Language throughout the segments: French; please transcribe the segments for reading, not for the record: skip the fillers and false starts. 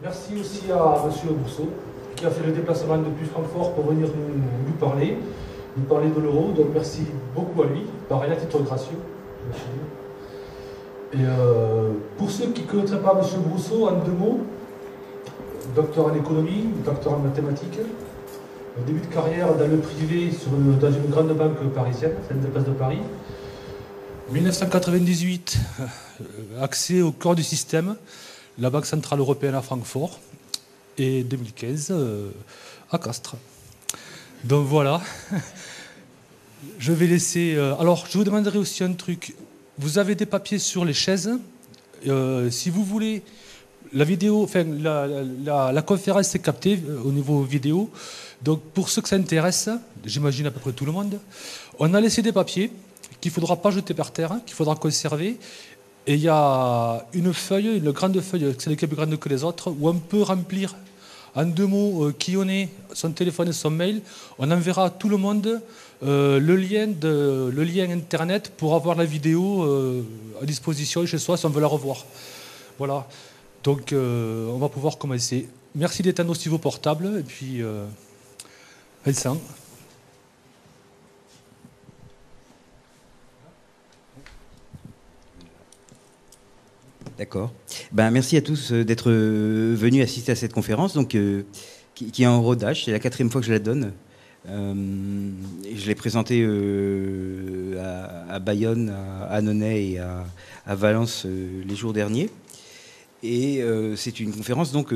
Merci aussi à M. Brousseau, qui a fait le déplacement depuis Francfort pour venir nous parler de l'euro. Donc merci beaucoup à lui, pareil à titre gracieux. Et pour ceux qui ne connaîtraient pas M. Brousseau, en deux mots, docteur en économie, docteur en mathématiques, début de carrière dans le privé dans une grande banque parisienne, celle de Place de Paris. 1998, accès au cœur du système, la Banque Centrale Européenne à Francfort, et 2015 à Castres. Donc voilà. Je vais laisser. Alors, je vous demanderai aussi un truc. Vous avez des papiers sur les chaises. Si vous voulez, la vidéo, enfin, la conférence est captée au niveau vidéo. Donc, pour ceux que ça intéresse, j'imagine à peu près tout le monde, on a laissé des papiers qu'il ne faudra pas jeter par terre, qu'il faudra conserver. Et il y a une feuille, une grande feuille, celle qui est plus grande que les autres, où on peut remplir en deux mots qui on est, son téléphone et son mail. On enverra à tout le monde le lien internet pour avoir la vidéo à disposition chez soi si on veut la revoir. Voilà. Donc on va pouvoir commencer. Merci d'éteindre aussi vos portables. Et puis, Vincent. D'accord. Ben, merci à tous d'être venus assister à cette conférence donc, qui est en rodage. C'est la 4e fois que je la donne. Je l'ai présentée à Bayonne, à Annonay et à Valence les jours derniers. Et c'est une conférence donc,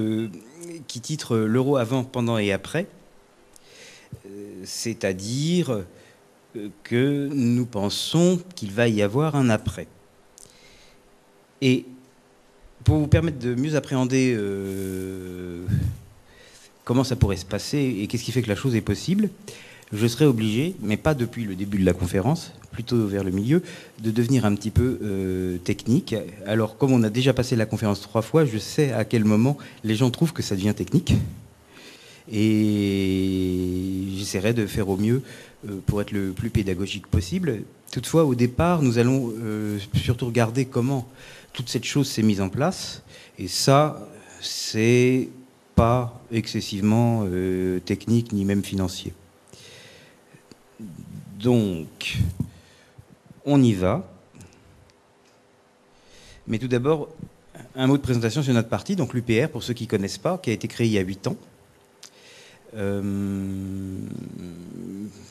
qui titre l'euro avant, pendant et après. C'est-à-dire que nous pensons qu'il va y avoir un après. Et pour vous permettre de mieux appréhender comment ça pourrait se passer et qu'est-ce qui fait que la chose est possible, je serai obligé, mais pas depuis le début de la conférence, plutôt vers le milieu, de devenir un petit peu technique. Alors, comme on a déjà passé la conférence 3 fois, je sais à quel moment les gens trouvent que ça devient technique. Et j'essaierai de faire au mieux pour être le plus pédagogique possible. Toutefois, au départ, nous allons surtout regarder comment toute cette chose s'est mise en place. Et ça, c'est pas excessivement technique ni même financier. Donc, on y va. Mais tout d'abord, un mot de présentation sur notre parti, donc l'UPR, pour ceux qui ne connaissent pas, qui a été créé il y a 8 ans.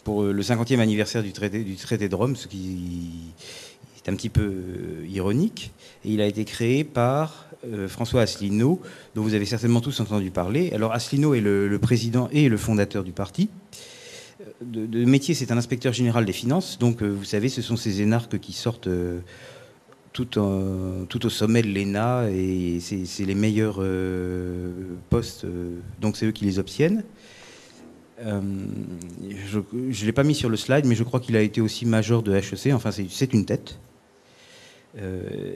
Pour le 50e anniversaire du traité de Rome, ce qui est un petit peu ironique. Et il a été créé par François Asselineau, dont vous avez certainement tous entendu parler. Alors Asselineau est le président et le fondateur du parti. De métier, c'est un inspecteur général des finances. Donc, vous savez, ce sont ces énarques qui sortent tout au sommet de l'ENA, et c'est les meilleurs postes, donc c'est eux qui les obtiennent. Je ne l'ai pas mis sur le slide, mais je crois qu'il a été aussi major de HEC, enfin c'est une tête.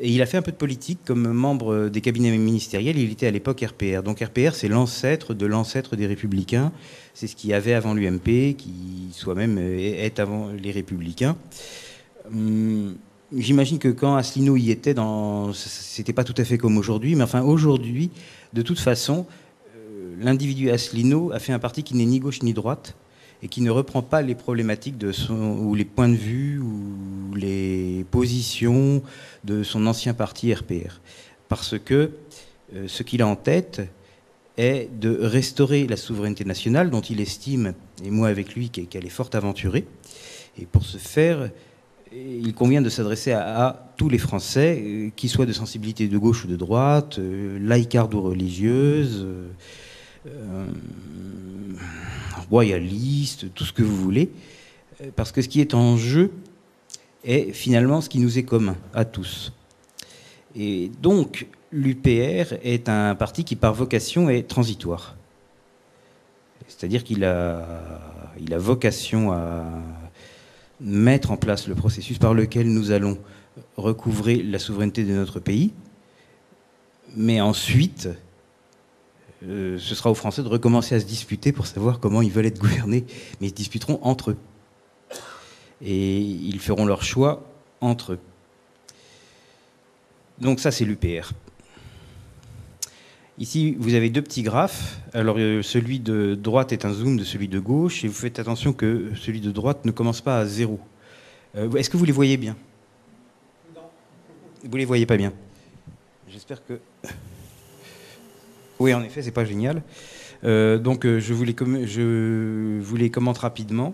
Et il a fait un peu de politique comme membre des cabinets ministériels. Il était à l'époque RPR. Donc RPR, c'est l'ancêtre de l'ancêtre des Républicains. C'est ce qu'il y avait avant l'UMP, qui soi-même est avant les Républicains. J'imagine que quand Asselineau y était, c'était pas tout à fait comme aujourd'hui, mais enfin aujourd'hui, de toute façon, l'individu Asselineau a fait un parti qui n'est ni gauche ni droite et qui ne reprend pas les problématiques ou les points de vue ou les positions de son ancien parti RPR. Parce que ce qu'il a en tête est de restaurer la souveraineté nationale dont il estime, et moi avec lui, qu'elle est fort aventurée. Et pour ce faire, il convient de s'adresser à tous les Français, qu'ils soient de sensibilité de gauche ou de droite, laïcards ou religieuses, royalistes, tout ce que vous voulez, parce que ce qui est en jeu est finalement ce qui nous est commun à tous. Et donc, l'UPR est un parti qui, par vocation, est transitoire. C'est-à-dire qu'il a vocation à mettre en place le processus par lequel nous allons recouvrer la souveraineté de notre pays, mais ensuite, ce sera aux Français de recommencer à se disputer pour savoir comment ils veulent être gouvernés, mais ils se disputeront entre eux. Et ils feront leur choix entre eux. Donc ça, c'est l'UPR. Ici, vous avez deux petits graphes. Alors, celui de droite est un zoom de celui de gauche, et vous faites attention que celui de droite ne commence pas à 0. Est-ce que vous les voyez bien? Non. Vous les voyez pas bien? J'espère que... Oui, en effet, c'est pas génial. Donc, je vous les commente rapidement.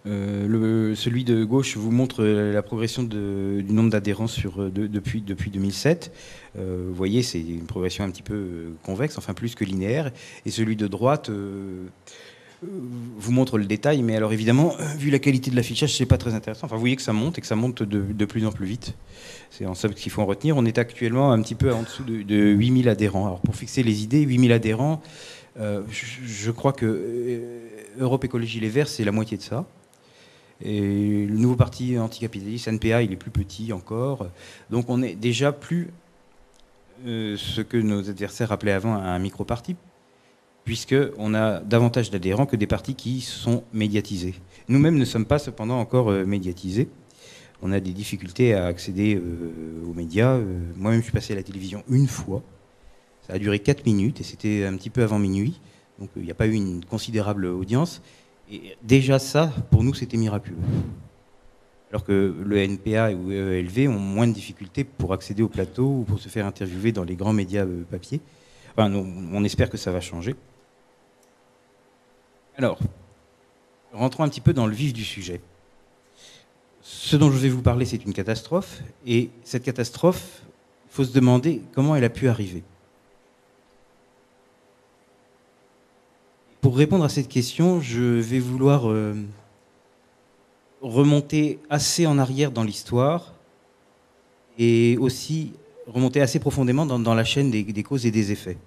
Celui de gauche vous montre la progression du nombre d'adhérents depuis 2007. Vous voyez, c'est une progression un petit peu convexe, enfin plus que linéaire. Et celui de droite vous montre le détail, mais alors évidemment, vu la qualité de l'affichage, c'est pas très intéressant. Enfin, vous voyez que ça monte et que ça monte de plus en plus vite. C'est en somme ce qu'il faut en retenir. On est actuellement un petit peu en dessous de 8000 adhérents. Alors pour fixer les idées, 8000 adhérents, je crois que Europe Écologie Les Verts, c'est la moitié de ça. Et le nouveau parti anticapitaliste, NPA, il est plus petit encore. Donc on est déjà plus ce que nos adversaires appelaient avant un micro-parti, puisqu'on a davantage d'adhérents que des partis qui sont médiatisés. Nous-mêmes ne sommes pas cependant encore médiatisés. On a des difficultés à accéder aux médias. Moi-même, je suis passé à la télévision une fois. Ça a duré 4 minutes et c'était un petit peu avant minuit. Donc il n'y a pas eu une considérable audience. Et déjà ça, pour nous, c'était miraculeux. Alors que le NPA ou EELV ont moins de difficultés pour accéder au plateau ou pour se faire interviewer dans les grands médias papier. Enfin, on espère que ça va changer. Alors, rentrons un petit peu dans le vif du sujet. Ce dont je vais vous parler, c'est une catastrophe. Et cette catastrophe, il faut se demander comment elle a pu arriver. Pour répondre à cette question, je vais vouloir remonter assez en arrière dans l'histoire et aussi remonter assez profondément dans la chaîne des causes et des effets.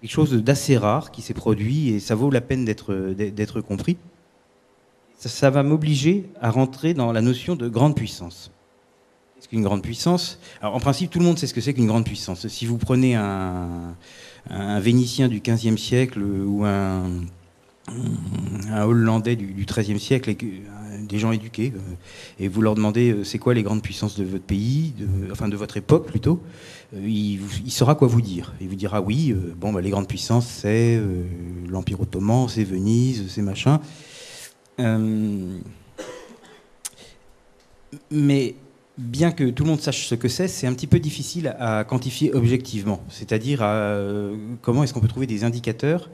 Quelque chose d'assez rare qui s'est produit et ça vaut la peine d'être compris. Ça va m'obliger à rentrer dans la notion de grande puissance. Qu'est-ce qu'une grande puissance? Alors, en principe, tout le monde sait ce que c'est qu'une grande puissance. Si vous prenez un Vénitien du XVe siècle ou un Hollandais du XIIIe siècle, des gens éduqués, et vous leur demandez c'est quoi les grandes puissances de votre pays, de votre époque plutôt, il saura quoi vous dire. Il vous dira oui, les grandes puissances c'est l'Empire ottoman, c'est Venise, c'est machin. Mais bien que tout le monde sache ce que c'est un petit peu difficile à quantifier objectivement. C'est-à-dire comment est-ce qu'on peut trouver des indicateurs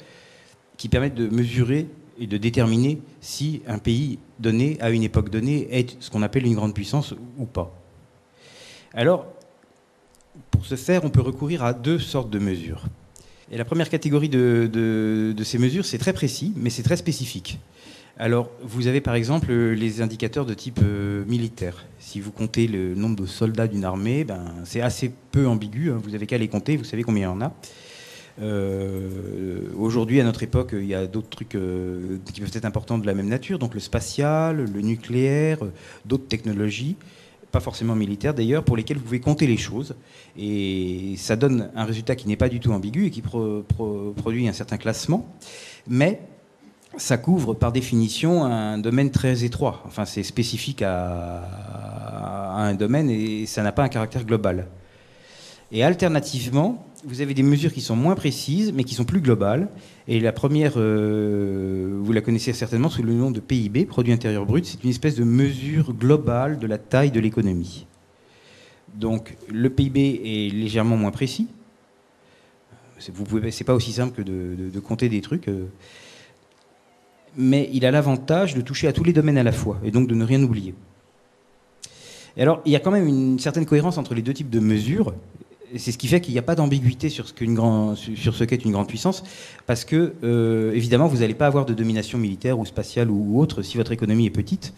qui permettent de mesurer et de déterminer si un pays donné, à une époque donnée, est ce qu'on appelle une grande puissance ou pas. Alors, pour ce faire, on peut recourir à deux sortes de mesures. Et la première catégorie de ces mesures, c'est très précis, mais c'est très spécifique. Alors, vous avez par exemple les indicateurs de type militaire. Si vous comptez le nombre de soldats d'une armée, c'est assez peu ambigu. Vous n'avez qu'à les compter, vous savez combien il y en a. Aujourd'hui, à notre époque, il y a d'autres trucs qui peuvent être importants de la même nature, donc le spatial, le nucléaire, d'autres technologies, pas forcément militaires d'ailleurs, pour lesquelles vous pouvez compter les choses. Et ça donne un résultat qui n'est pas du tout ambigu et qui produit un certain classement. Mais ça couvre par définition un domaine très étroit. Enfin, c'est spécifique à un domaine et ça n'a pas un caractère global. Et alternativement, vous avez des mesures qui sont moins précises, mais qui sont plus globales. Et la première, vous la connaissez certainement sous le nom de PIB, Produit Intérieur Brut. C'est une espèce de mesure globale de la taille de l'économie. Donc, le PIB est légèrement moins précis. C'est pas aussi simple que de compter des trucs. Mais il a l'avantage de toucher à tous les domaines à la fois, et donc de ne rien oublier. Et alors, il y a quand même une certaine cohérence entre les deux types de mesures. C'est ce qui fait qu'il n'y a pas d'ambiguïté sur ce qu'est une grande puissance, parce que, évidemment, vous n'allez pas avoir de domination militaire ou spatiale ou autre si votre économie est petite.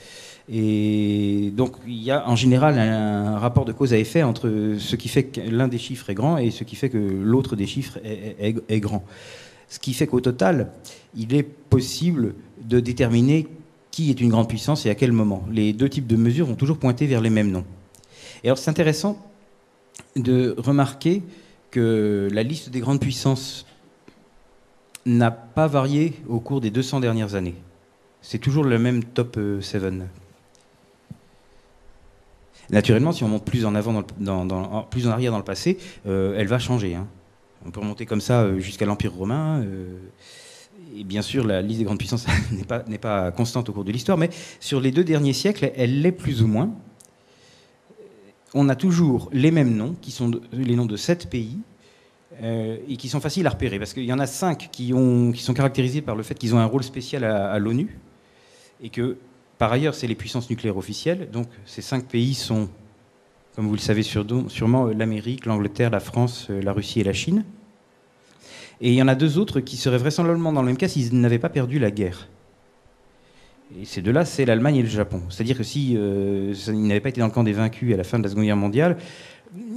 Et donc, il y a en général un rapport de cause à effet entre ce qui fait que l'un des chiffres est grand et ce qui fait que l'autre des chiffres est grand. Ce qui fait qu'au total, il est possible de déterminer qui est une grande puissance et à quel moment. Les deux types de mesures vont toujours pointer vers les mêmes noms. Et alors, c'est intéressant de remarquer que la liste des grandes puissances n'a pas varié au cours des 200 dernières années. C'est toujours le même top 7. Naturellement, si on monte plus en avant plus en arrière dans le passé, elle va changer. On peut remonter comme ça jusqu'à l'Empire romain. Et bien sûr, la liste des grandes puissances n'est pas constante au cours de l'histoire, mais sur les 2 derniers siècles, elle l'est plus ou moins. On a toujours les mêmes noms, qui sont les noms de 7 pays, et qui sont faciles à repérer, parce qu'il y en a 5 qui sont caractérisés par le fait qu'ils ont un rôle spécial à l'ONU, et que, par ailleurs, c'est les puissances nucléaires officielles. Donc ces 5 pays sont, comme vous le savez sûrement, l'Amérique, l'Angleterre, la France, la Russie et la Chine. Et il y en a 2 autres qui seraient vraisemblablement dans le même cas s'ils n'avaient pas perdu la guerre. Et ces 2-là, c'est l'Allemagne et le Japon. C'est-à-dire que s'ils n'avaient pas été dans le camp des vaincus à la fin de la Seconde Guerre mondiale,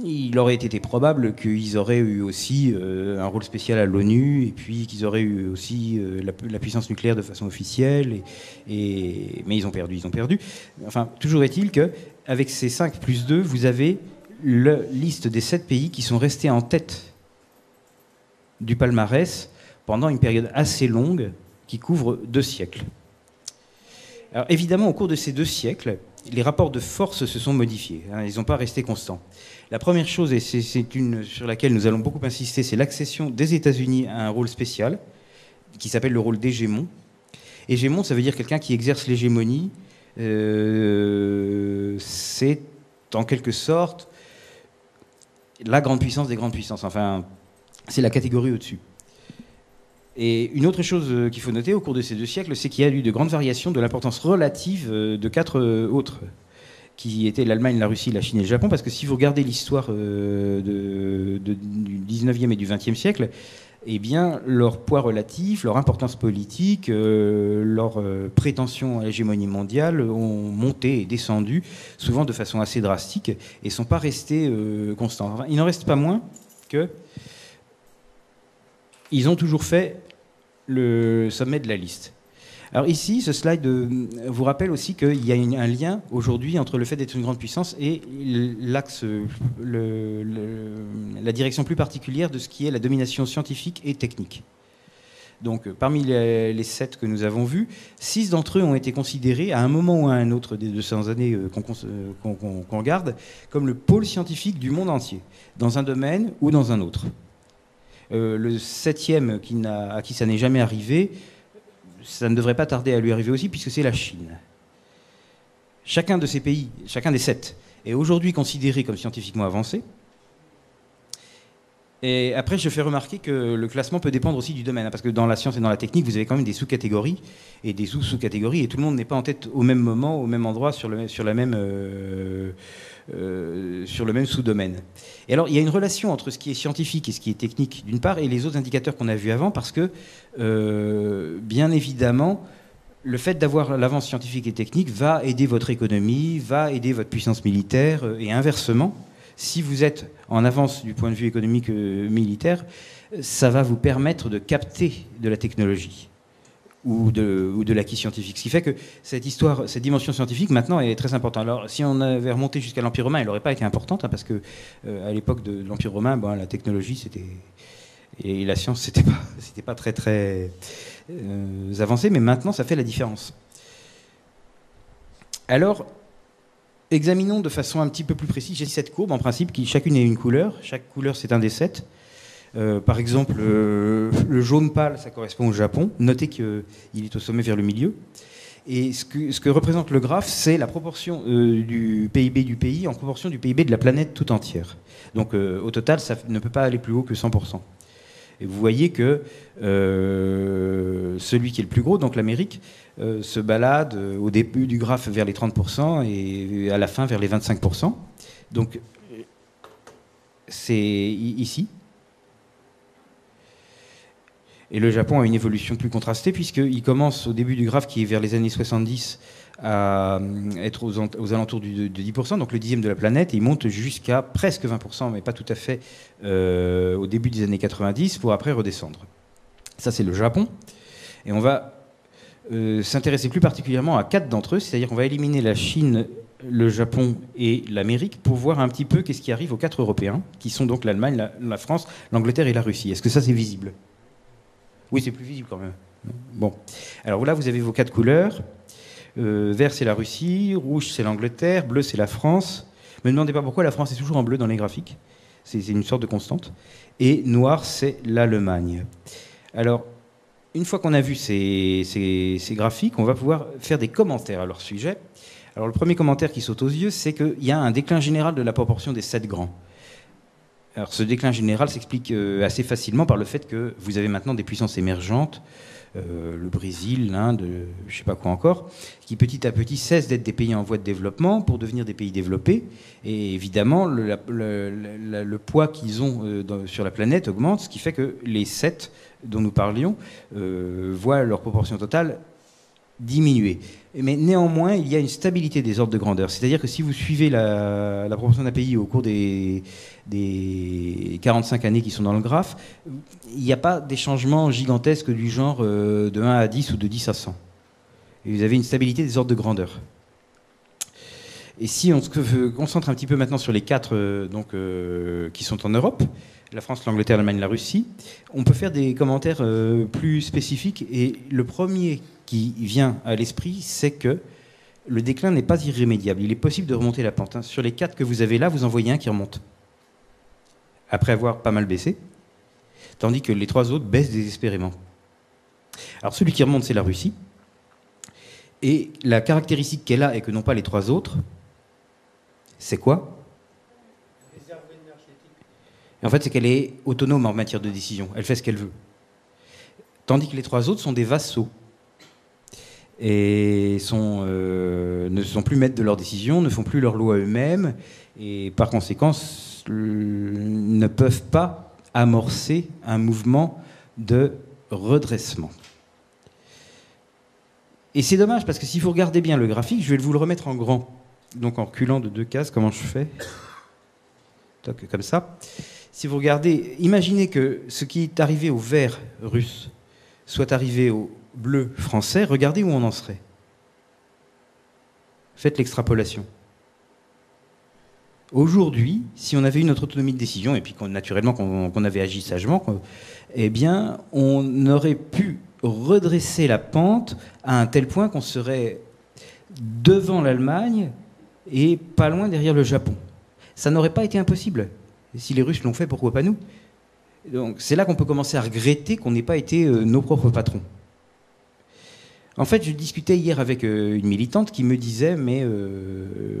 il aurait été probable qu'ils auraient eu aussi un rôle spécial à l'ONU, et puis qu'ils auraient eu aussi la puissance nucléaire de façon officielle. Mais ils ont perdu. Enfin, toujours est-il qu'avec ces 5 plus 2, vous avez la liste des 7 pays qui sont restés en tête du palmarès pendant une période assez longue qui couvre 2 siècles. Alors évidemment, au cours de ces 2 siècles, les rapports de force se sont modifiés. Ils n'ont pas resté constants. La première chose, et c'est une sur laquelle nous allons beaucoup insister, c'est l'accession des États-Unis à un rôle spécial qui s'appelle le rôle d'hégémon. Hégémon, ça veut dire quelqu'un qui exerce l'hégémonie. C'est en quelque sorte la grande puissance des grandes puissances. Enfin, c'est la catégorie au-dessus. Et une autre chose qu'il faut noter au cours de ces 2 siècles, c'est qu'il y a eu de grandes variations de l'importance relative de 4 autres, qui étaient l'Allemagne, la Russie, la Chine et le Japon, parce que si vous regardez l'histoire du 19e et du 20e siècle, eh bien, leur poids relatif, leur importance politique, leur prétention à l'hégémonie mondiale ont monté et descendu, souvent de façon assez drastique, et ne sont pas restés constants. Enfin, il n'en reste pas moins que ils ont toujours fait le sommet de la liste. Alors ici, ce slide vous rappelle aussi qu'il y a un lien aujourd'hui entre le fait d'être une grande puissance et l'axe, la direction plus particulière de ce qui est la domination scientifique et technique. Donc parmi les 7 que nous avons vus, 6 d'entre eux ont été considérés à un moment ou à un autre des 200 années qu'on regarde comme le pôle scientifique du monde entier, dans un domaine ou dans un autre. Le 7e à qui ça n'est jamais arrivé, ça ne devrait pas tarder à lui arriver aussi, puisque c'est la Chine. Chacun de ces pays, chacun des 7, est aujourd'hui considéré comme scientifiquement avancé. Et après, je fais remarquer que le classement peut dépendre aussi du domaine, parce que dans la science et dans la technique, vous avez quand même des sous-catégories et des sous-sous-catégories, et tout le monde n'est pas en tête au même moment, au même endroit, sur le même sous-domaine. Et alors, il y a une relation entre ce qui est scientifique et ce qui est technique, d'une part, et les autres indicateurs qu'on a vus avant, parce que, bien évidemment, le fait d'avoir l'avance scientifique et technique va aider votre économie, va aider votre puissance militaire, et inversement, si vous êtes en avance du point de vue économique militaire, ça va vous permettre de capter de la technologie ou de l'acquis scientifique. Ce qui fait que cette dimension scientifique, maintenant, est très importante. Alors, si on avait remonté jusqu'à l'Empire romain, elle n'aurait pas été importante, hein, parce que à l'époque de l'Empire romain, la technologie, et la science, c'était pas très, très avancé, mais maintenant, ça fait la différence. Alors, examinons de façon un petit peu plus précise. J'ai 7 courbes, en principe, qui chacune a une couleur. Chaque couleur, c'est un des 7. Par exemple, le jaune pâle, ça correspond au Japon. Notez qu'il est au sommet vers le milieu. Et ce que représente le graphe, c'est la proportion du PIB du pays en proportion du PIB de la planète tout entière. Donc au total, ça ne peut pas aller plus haut que 100%. Et vous voyez que celui qui est le plus gros, donc l'Amérique, se balade au début du graphe vers les 30% et à la fin vers les 25%. Donc c'est ici. Et le Japon a une évolution plus contrastée, puisqu'il commence au début du graphe, qui est vers les années 70, à être aux alentours de 10%, donc le 10e de la planète, et il monte jusqu'à presque 20%, mais pas tout à fait, au début des années 90, pour après redescendre. Ça, c'est le Japon. Et on va s'intéresser plus particulièrement à 4 d'entre eux, c'est-à-dire qu'on va éliminer la Chine, le Japon et l'Amérique pour voir un petit peu qu'est-ce qui arrive aux 4 Européens, qui sont donc l'Allemagne, la France, l'Angleterre et la Russie. Est-ce que ça, c'est visible ? Oui, c'est plus visible quand même. Bon. Alors là, vous avez vos 4 couleurs. Vert, c'est la Russie. Rouge, c'est l'Angleterre. Bleu, c'est la France. Ne me demandez pas pourquoi la France est toujours en bleu dans les graphiques. C'est une sorte de constante. Et noir, c'est l'Allemagne. Alors, une fois qu'on a vu ces graphiques, on va pouvoir faire des commentaires à leur sujet. Alors, le premier commentaire qui saute aux yeux, c'est qu'il y a un déclin général de la proportion des 7 grands. Alors, ce déclin général s'explique assez facilement par le fait que vous avez maintenant des puissances émergentes, le Brésil, l'Inde, je ne sais pas quoi encore, qui petit à petit cessent d'être des pays en voie de développement pour devenir des pays développés. Et évidemment, le poids qu'ils ont sur la planète augmente, ce qui fait que les 7 dont nous parlions voient leur proportion totale diminuer. Mais néanmoins, il y a une stabilité des ordres de grandeur. C'est-à-dire que si vous suivez la proportion d'un pays au cours des 45 années qui sont dans le graphe, il n'y a pas des changements gigantesques du genre de 1 à 10 ou de 10 à 100. Et vous avez une stabilité des ordres de grandeur. Et si on se concentre un petit peu maintenant sur les 4 qui sont en Europe, la France, l'Angleterre, l'Allemagne, la Russie, on peut faire des commentaires plus spécifiques. Et le premier qui vient à l'esprit, c'est que le déclin n'est pas irrémédiable. Il est possible de remonter la pente. Sur les 4 que vous avez là, vous en voyez un qui remonte, après avoir pas mal baissé, tandis que les 3 autres baissent désespérément. Alors celui qui remonte, c'est la Russie. Et la caractéristique qu'elle a, et que n'ont pas les 3 autres, c'est quoi ? En fait, c'est qu'elle est autonome en matière de décision. Elle fait ce qu'elle veut. Tandis que les 3 autres sont des vassaux. Et ne sont plus maîtres de leurs décisions, ne font plus leurs lois eux-mêmes, et par conséquent ne peuvent pas amorcer un mouvement de redressement. Et c'est dommage, parce que si vous regardez bien le graphique, je vais vous le remettre en grand. Donc en reculant de 2 cases, comment je fais ? Toc, comme ça. Si vous regardez, imaginez que ce qui est arrivé au vert russe soit arrivé au bleu français, regardez où on en serait. Faites l'extrapolation. Aujourd'hui, si on avait eu notre autonomie de décision, et puis naturellement qu'on avait agi sagement, eh bien, on aurait pu redresser la pente à un tel point qu'on serait devant l'Allemagne et pas loin derrière le Japon. Ça n'aurait pas été impossible. Si les Russes l'ont fait, pourquoi pas nous ? Donc c'est là qu'on peut commencer à regretter qu'on n'ait pas été nos propres patrons. En fait, je discutais hier avec une militante qui me disait, mais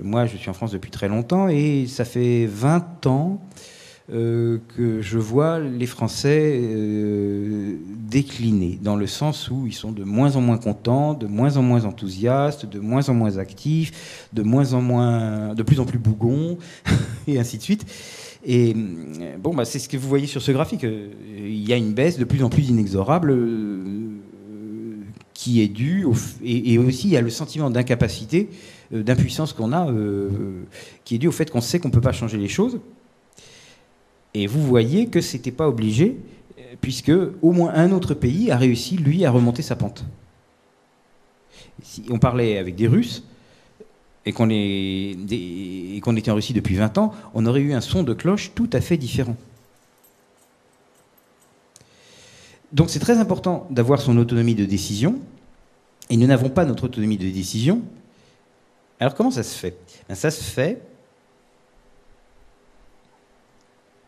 moi je suis en France depuis très longtemps et ça fait 20 ans que je vois les Français décliner, dans le sens où ils sont de moins en moins contents, de moins en moins enthousiastes, de moins en moins actifs, de plus en plus bougons, et ainsi de suite. Et bon, bah, c'est ce que vous voyez sur ce graphique. Il y a une baisse de plus en plus inexorable qui est due et aussi il y a le sentiment d'incapacité, d'impuissance qu'on a, qui est dû au fait qu'on sait qu'on ne peut pas changer les choses. Et vous voyez que ce n'était pas obligé, puisque au moins un autre pays a réussi, lui, à remonter sa pente. Si on parlait avec des Russes, et qu'on était en Russie depuis 20 ans, on aurait eu un son de cloche tout à fait différent. Donc c'est très important d'avoir son autonomie de décision, et nous n'avons pas notre autonomie de décision. Alors comment ça se fait ? Ben, ça se fait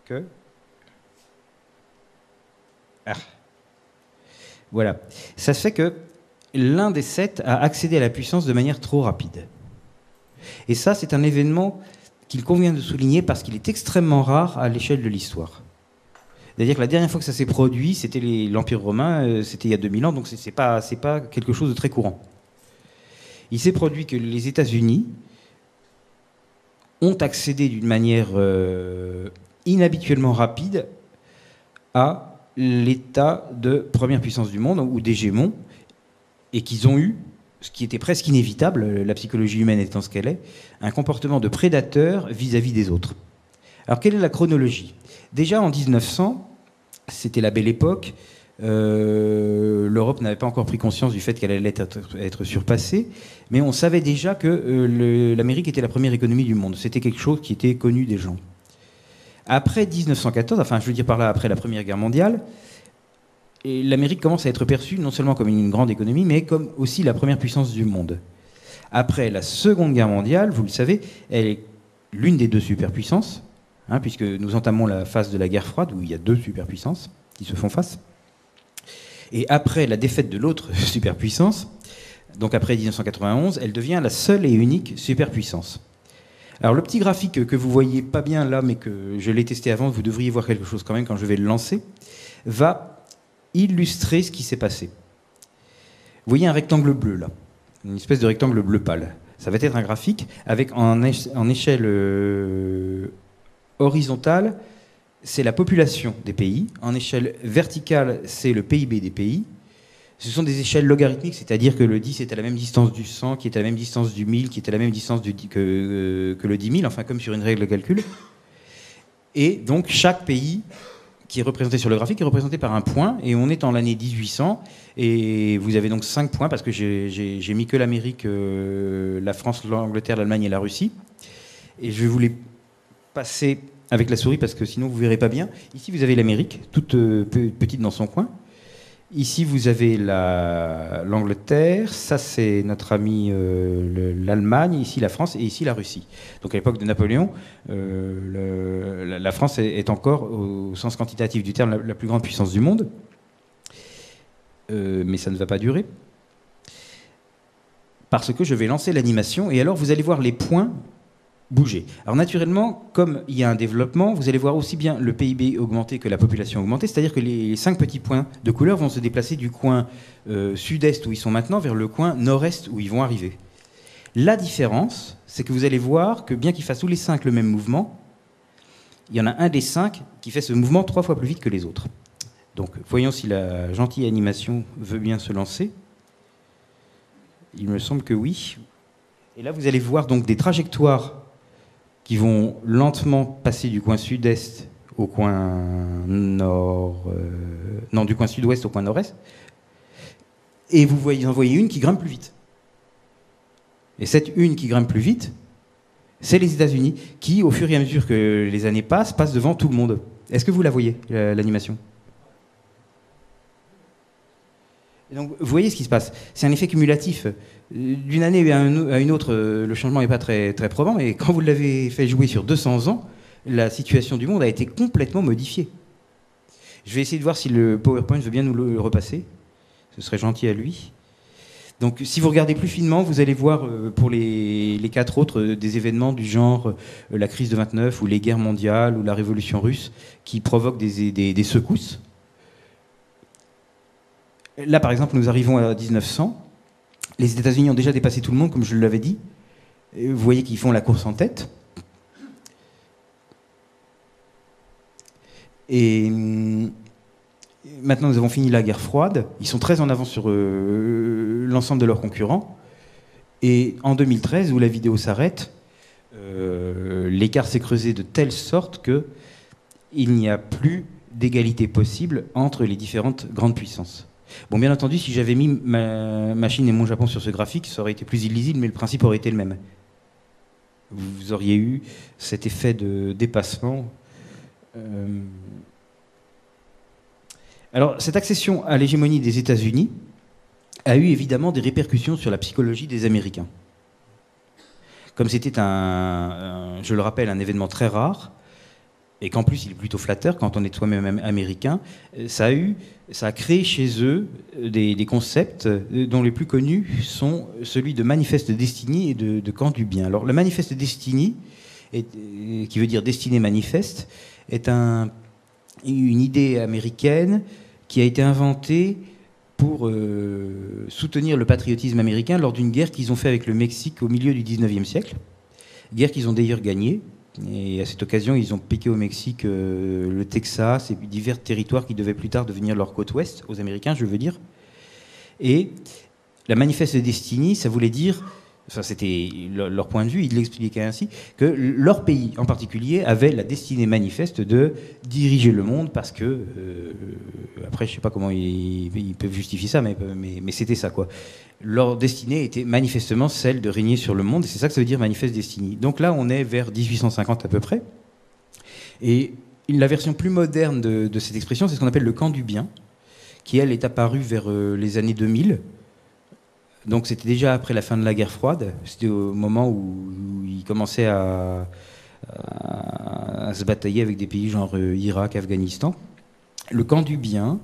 que... Voilà. Ça se fait que l'un des 7 a accédé à la puissance de manière trop rapide. Et ça, c'est un événement qu'il convient de souligner parce qu'il est extrêmement rare à l'échelle de l'histoire. C'est-à-dire que la dernière fois que ça s'est produit, c'était l'Empire romain, c'était il y a 2000 ans, donc c'est pas quelque chose de très courant. Il s'est produit que les États-Unis ont accédé d'une manière inhabituellement rapide à l'état de première puissance du monde, ou d'hégémon, et qu'ils ont eu, ce qui était presque inévitable, la psychologie humaine étant ce qu'elle est, un comportement de prédateur vis-à-vis des autres. Alors, quelle est la chronologie ? Déjà, en 1900, c'était la belle époque, l'Europe n'avait pas encore pris conscience du fait qu'elle allait être surpassée, mais on savait déjà que l'Amérique était la première économie du monde. C'était quelque chose qui était connu des gens. Après 1914, enfin, je veux dire par là, après la Première Guerre mondiale, l'Amérique commence à être perçue non seulement comme une grande économie, mais comme aussi la première puissance du monde. Après la Seconde Guerre mondiale, vous le savez, elle est l'une des 2 superpuissances, hein, puisque nous entamons la phase de la guerre froide, où il y a deux superpuissances qui se font face. Et après la défaite de l'autre superpuissance, donc après 1991, elle devient la seule et unique superpuissance. Alors le petit graphique que vous voyez pas bien là, mais que je l'ai testé avant, vous devriez voir quelque chose quand même quand je vais le lancer, va illustrer ce qui s'est passé. Vous voyez un rectangle bleu là, une espèce de rectangle bleu pâle. Ça va être un graphique avec en échelle horizontale, c'est la population des pays. En échelle verticale, c'est le PIB des pays. Ce sont des échelles logarithmiques, c'est-à-dire que le 10 est à la même distance du 100, qui est à la même distance du 1000, qui est à la même distance que le 10 000, enfin comme sur une règle de calcul. Et donc chaque pays qui est représenté sur le graphique est représenté par un point, et on est en l'année 1800, et vous avez donc 5 points, parce que j'ai mis que l'Amérique, la France, l'Angleterre, l'Allemagne et la Russie. Et je vais vous les passer avec la souris, parce que sinon vous ne verrez pas bien. Ici vous avez l'Amérique, toute petite dans son coin. Ici, vous avez l'Angleterre, ça c'est notre ami l'Allemagne, ici la France et ici la Russie. Donc à l'époque de Napoléon, la France est encore, au sens quantitatif du terme, la plus grande puissance du monde. Mais ça ne va pas durer. Parce que je vais lancer l'animation et alors vous allez voir les points bouger. Alors naturellement, comme il y a un développement, vous allez voir aussi bien le PIB augmenter que la population augmenter, c'est-à-dire que les 5 petits points de couleur vont se déplacer du coin sud-est où ils sont maintenant vers le coin nord-est où ils vont arriver. La différence, c'est que vous allez voir que bien qu'ils fassent tous les 5 le même mouvement, il y en a un des 5 qui fait ce mouvement 3 fois plus vite que les autres. Donc voyons si la gentille animation veut bien se lancer. Il me semble que oui. Et là, vous allez voir donc des trajectoires qui vont lentement passer du coin sud-est au coin nord... non, du coin sud-ouest au coin nord-est. Et vous en voyez une qui grimpe plus vite. Et cette une qui grimpe plus vite, c'est les États-Unis, qui, au fur et à mesure que les années passent devant tout le monde. Est-ce que vous la voyez, l'animation ? Et donc, vous voyez ce qui se passe. C'est un effet cumulatif. D'une année à une autre, le changement n'est pas très, très probant, mais quand vous l'avez fait jouer sur 200 ans, la situation du monde a été complètement modifiée. Je vais essayer de voir si le PowerPoint veut bien nous le repasser. Ce serait gentil à lui. Donc, si vous regardez plus finement, vous allez voir pour les 4 autres des événements du genre la crise de 29 ou les guerres mondiales ou la révolution russe qui provoquent des secousses. Là, par exemple, nous arrivons à 1900. Les États-Unis ont déjà dépassé tout le monde, comme je l'avais dit. Vous voyez qu'ils font la course en tête. Et maintenant, nous avons fini la guerre froide. Ils sont très en avance sur l'ensemble de leurs concurrents. Et en 2013, où la vidéo s'arrête, l'écart s'est creusé de telle sorte qu'il n'y a plus d'égalité possible entre les différentes grandes puissances. Bon, bien entendu, si j'avais mis ma Chine et mon Japon sur ce graphique, ça aurait été plus illisible, mais le principe aurait été le même. Vous auriez eu cet effet de dépassement. Alors, cette accession à l'hégémonie des États-Unis a eu évidemment des répercussions sur la psychologie des Américains. Comme c'était je le rappelle, un événement très rare, et qu'en plus il est plutôt flatteur quand on est soi-même américain, ça a créé chez eux des concepts dont les plus connus sont celui de manifeste destinée et de camp du bien. Alors le manifeste destinée, qui veut dire destinée manifeste, est une idée américaine qui a été inventée pour soutenir le patriotisme américain lors d'une guerre qu'ils ont fait avec le Mexique au milieu du 19e siècle, guerre qu'ils ont d'ailleurs gagnée. Et à cette occasion, ils ont piqué au Mexique le Texas et divers territoires qui devaient plus tard devenir leur côte ouest, aux Américains, je veux dire. Et la manifeste destinée, ça voulait dire, enfin c'était leur point de vue, ils l'expliquaient ainsi, que leur pays en particulier avait la destinée manifeste de diriger le monde parce que, après je ne sais pas comment ils peuvent justifier ça, mais c'était ça quoi. Leur destinée était manifestement celle de régner sur le monde, et c'est ça que ça veut dire manifeste destinée. Donc là, on est vers 1850 à peu près. Et la version plus moderne de cette expression, c'est ce qu'on appelle le camp du bien, qui, elle, est apparue vers les années 2000. Donc c'était déjà après la fin de la guerre froide. C'était au moment où il commençait à à se batailler avec des pays genre Irak, Afghanistan. Le camp du bien,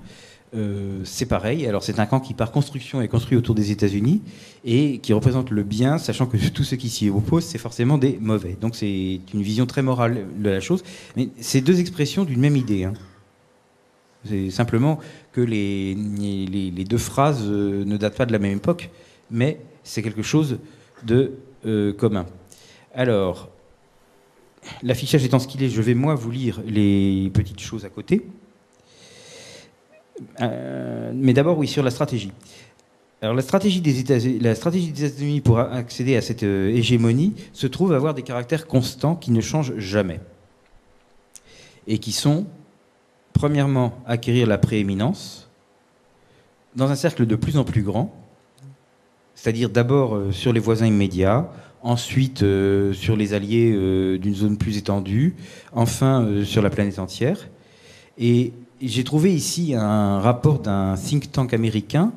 c'est pareil. Alors c'est un camp qui par construction est construit autour des États-Unis et qui représente le bien, sachant que tous ceux qui s'y opposent, c'est forcément des mauvais. Donc c'est une vision très morale de la chose. Mais c'est deux expressions d'une même idée. Hein. C'est simplement que les deux phrases ne datent pas de la même époque, mais c'est quelque chose de commun. Alors, l'affichage étant ce qu'il est, je vais moi vous lire les petites choses à côté. Mais d'abord, oui, sur la stratégie. Alors, la stratégie des États-Unis pour accéder à cette hégémonie se trouve avoir des caractères constants qui ne changent jamais. Et qui sont, premièrement, acquérir la prééminence dans un cercle de plus en plus grand, c'est-à-dire d'abord sur les voisins immédiats, ensuite sur les alliés d'une zone plus étendue, enfin sur la planète entière. Et j'ai trouvé ici un rapport d'un think tank américain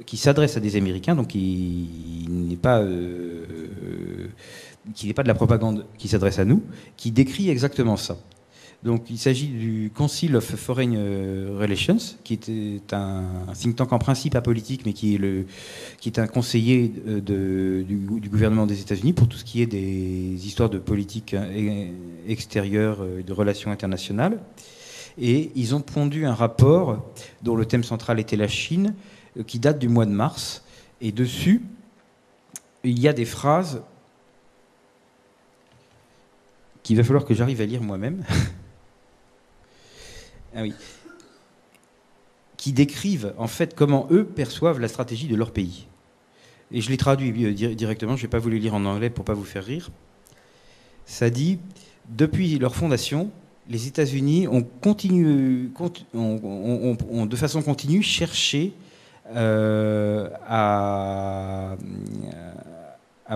qui s'adresse à des Américains, donc qui n'est pas de la propagande qui s'adresse à nous, qui décrit exactement ça. Donc il s'agit du Council of Foreign Relations, qui était un think tank en principe apolitique, mais qui est un conseiller du gouvernement des États-Unis pour tout ce qui est des histoires de politique extérieure, de relations internationales. Et ils ont pondu un rapport dont le thème central était la Chine, qui date du mois de mars. Et dessus, il y a des phrases qu'il va falloir que j'arrive à lire moi-même. Ah oui. Qui décrivent en fait comment eux perçoivent la stratégie de leur pays. Et je les traduis directement, je ne vais pas vous les lire en anglais pour ne pas vous faire rire. Ça dit, depuis leur fondation, les États-Unis ont de façon continue cherché à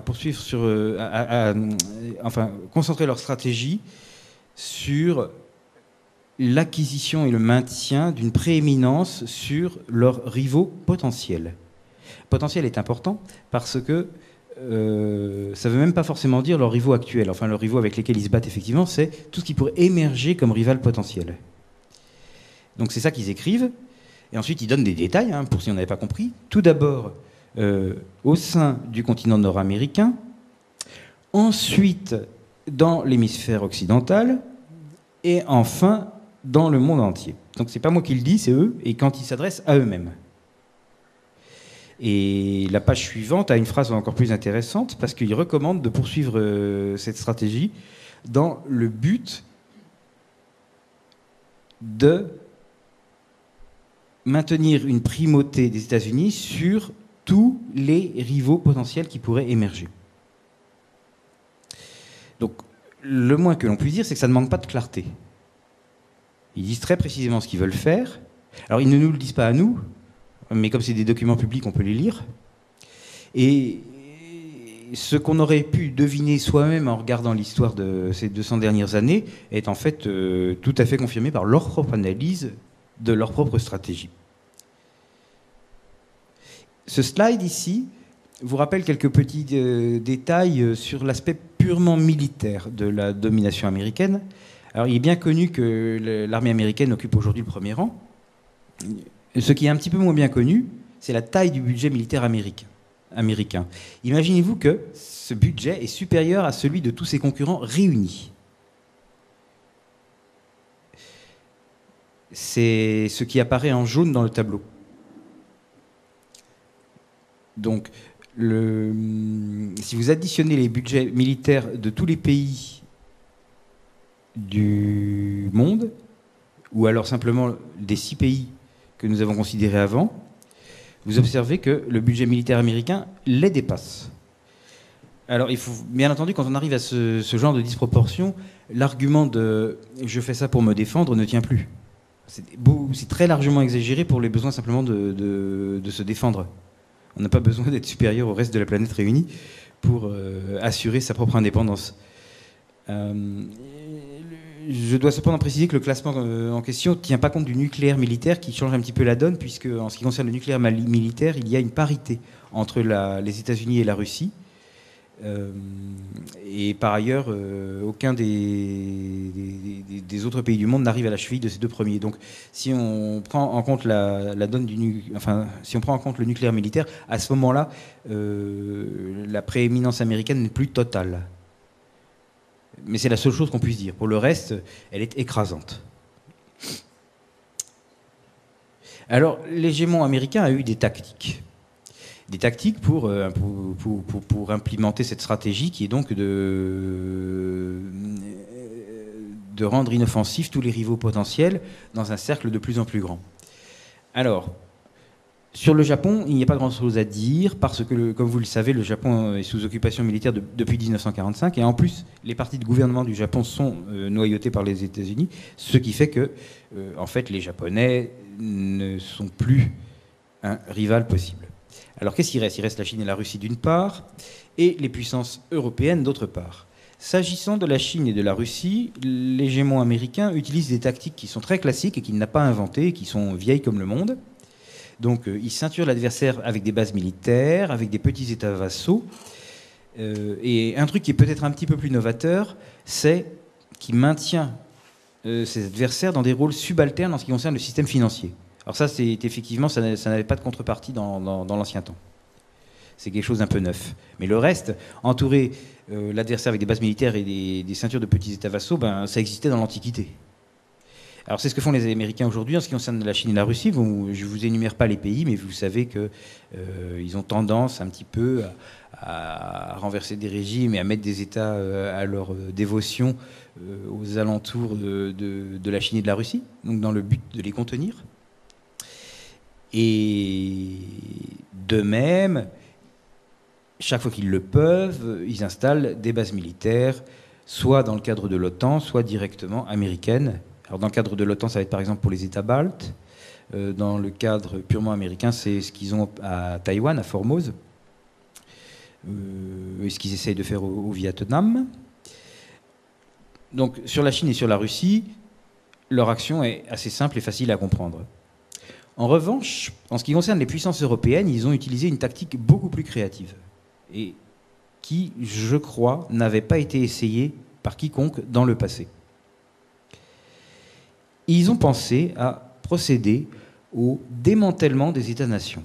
poursuivre enfin, concentrer leur stratégie sur l'acquisition et le maintien d'une prééminence sur leurs rivaux potentiels. Potentiel est important parce que ça ne veut même pas forcément dire leurs rivaux actuels. Enfin, leurs rivaux avec lesquels ils se battent, effectivement, c'est tout ce qui pourrait émerger comme rival potentiel. Donc c'est ça qu'ils écrivent. Et ensuite, ils donnent des détails, hein, pour si on n'avait pas compris. Tout d'abord, au sein du continent nord-américain. Ensuite, dans l'hémisphère occidental. Et enfin, dans le monde entier. Donc c'est pas moi qui le dis, c'est eux, et quand ils s'adressent à eux-mêmes. Et la page suivante a une phrase encore plus intéressante, parce qu'ils recommandent de poursuivre cette stratégie dans le but de maintenir une primauté des États-Unis sur tous les rivaux potentiels qui pourraient émerger. Donc, le moins que l'on puisse dire, c'est que ça ne manque pas de clarté. Ils disent très précisément ce qu'ils veulent faire. Alors, ils ne nous le disent pas à nous, mais comme c'est des documents publics, on peut les lire. Et ce qu'on aurait pu deviner soi-même en regardant l'histoire de ces 200 dernières années est en fait tout à fait confirmé par leur propre analyse de leur propre stratégie. Ce slide ici vous rappelle quelques petits détails sur l'aspect purement militaire de la domination américaine. Alors, il est bien connu que l'armée américaine occupe aujourd'hui le premier rang. Ce qui est un petit peu moins bien connu, c'est la taille du budget militaire américain. Imaginez-vous que ce budget est supérieur à celui de tous ses concurrents réunis. C'est ce qui apparaît en jaune dans le tableau. Donc, si vous additionnez les budgets militaires de tous les pays du monde, ou alors simplement des 6 pays que nous avons considérés avant, vous observez que le budget militaire américain les dépasse. Alors, il faut, bien entendu, quand on arrive à ce genre de disproportion, l'argument de « je fais ça pour me défendre » ne tient plus. C'est très largement exagéré pour les besoins simplement de se défendre. On n'a pas besoin d'être supérieur au reste de la planète réunie pour assurer sa propre indépendance. Je dois cependant préciser que le classement en question ne tient pas compte du nucléaire militaire qui change un petit peu la donne, puisque en ce qui concerne le nucléaire militaire, il y a une parité entre les États-Unis et la Russie. Et par ailleurs, aucun des autres pays du monde n'arrive à la cheville de ces deux premiers. Donc, si on prend en compte si on prend en compte le nucléaire militaire, à ce moment-là, la prééminence américaine n'est plus totale. Mais c'est la seule chose qu'on puisse dire. Pour le reste, elle est écrasante. Alors, l'hégémon américain a eu des tactiques. Des tactiques pour implémenter cette stratégie qui est donc de rendre inoffensifs tous les rivaux potentiels dans un cercle de plus en plus grand. Alors, sur le Japon, il n'y a pas grand-chose à dire parce que, comme vous le savez, le Japon est sous occupation militaire depuis 1945 et en plus, les partis de gouvernement du Japon sont noyautés par les États-Unis, ce qui fait que, en fait, les Japonais ne sont plus un rival possible. Alors qu'est-ce qu'il reste ? Il reste la Chine et la Russie d'une part, et les puissances européennes d'autre part. S'agissant de la Chine et de la Russie, l'hégémon américain utilise des tactiques qui sont très classiques et qu'il n'a pas inventées, qui sont vieilles comme le monde. Donc il ceinture l'adversaire avec des bases militaires, avec des petits États vassaux. Et un truc qui est peut-être un petit peu plus novateur, c'est qu'il maintient ses adversaires dans des rôles subalternes en ce qui concerne le système financier. Alors ça, c'est effectivement, ça n'avait pas de contrepartie dans l'ancien temps. C'est quelque chose d'un peu neuf. Mais le reste, entourer l'adversaire avec des bases militaires et des ceintures de petits États vassaux, ça existait dans l'Antiquité. Alors c'est ce que font les Américains aujourd'hui en ce qui concerne la Chine et la Russie. Je ne vous énumère pas les pays, mais vous savez qu'ils ont tendance un petit peu à renverser des régimes et à mettre des États à leur dévotion aux alentours de la Chine et de la Russie, donc dans le but de les contenir. Et de même, chaque fois qu'ils le peuvent, ils installent des bases militaires, soit dans le cadre de l'OTAN, soit directement américaines. Alors dans le cadre de l'OTAN, ça va être par exemple pour les États baltes. Dans le cadre purement américain, c'est ce qu'ils ont à Taïwan, à Formose, et ce qu'ils essayent de faire au Vietnam. Donc sur la Chine et sur la Russie, leur action est assez simple et facile à comprendre. En revanche, en ce qui concerne les puissances européennes, ils ont utilisé une tactique beaucoup plus créative et qui, je crois, n'avait pas été essayée par quiconque dans le passé. Ils ont pensé à procéder au démantèlement des États-nations.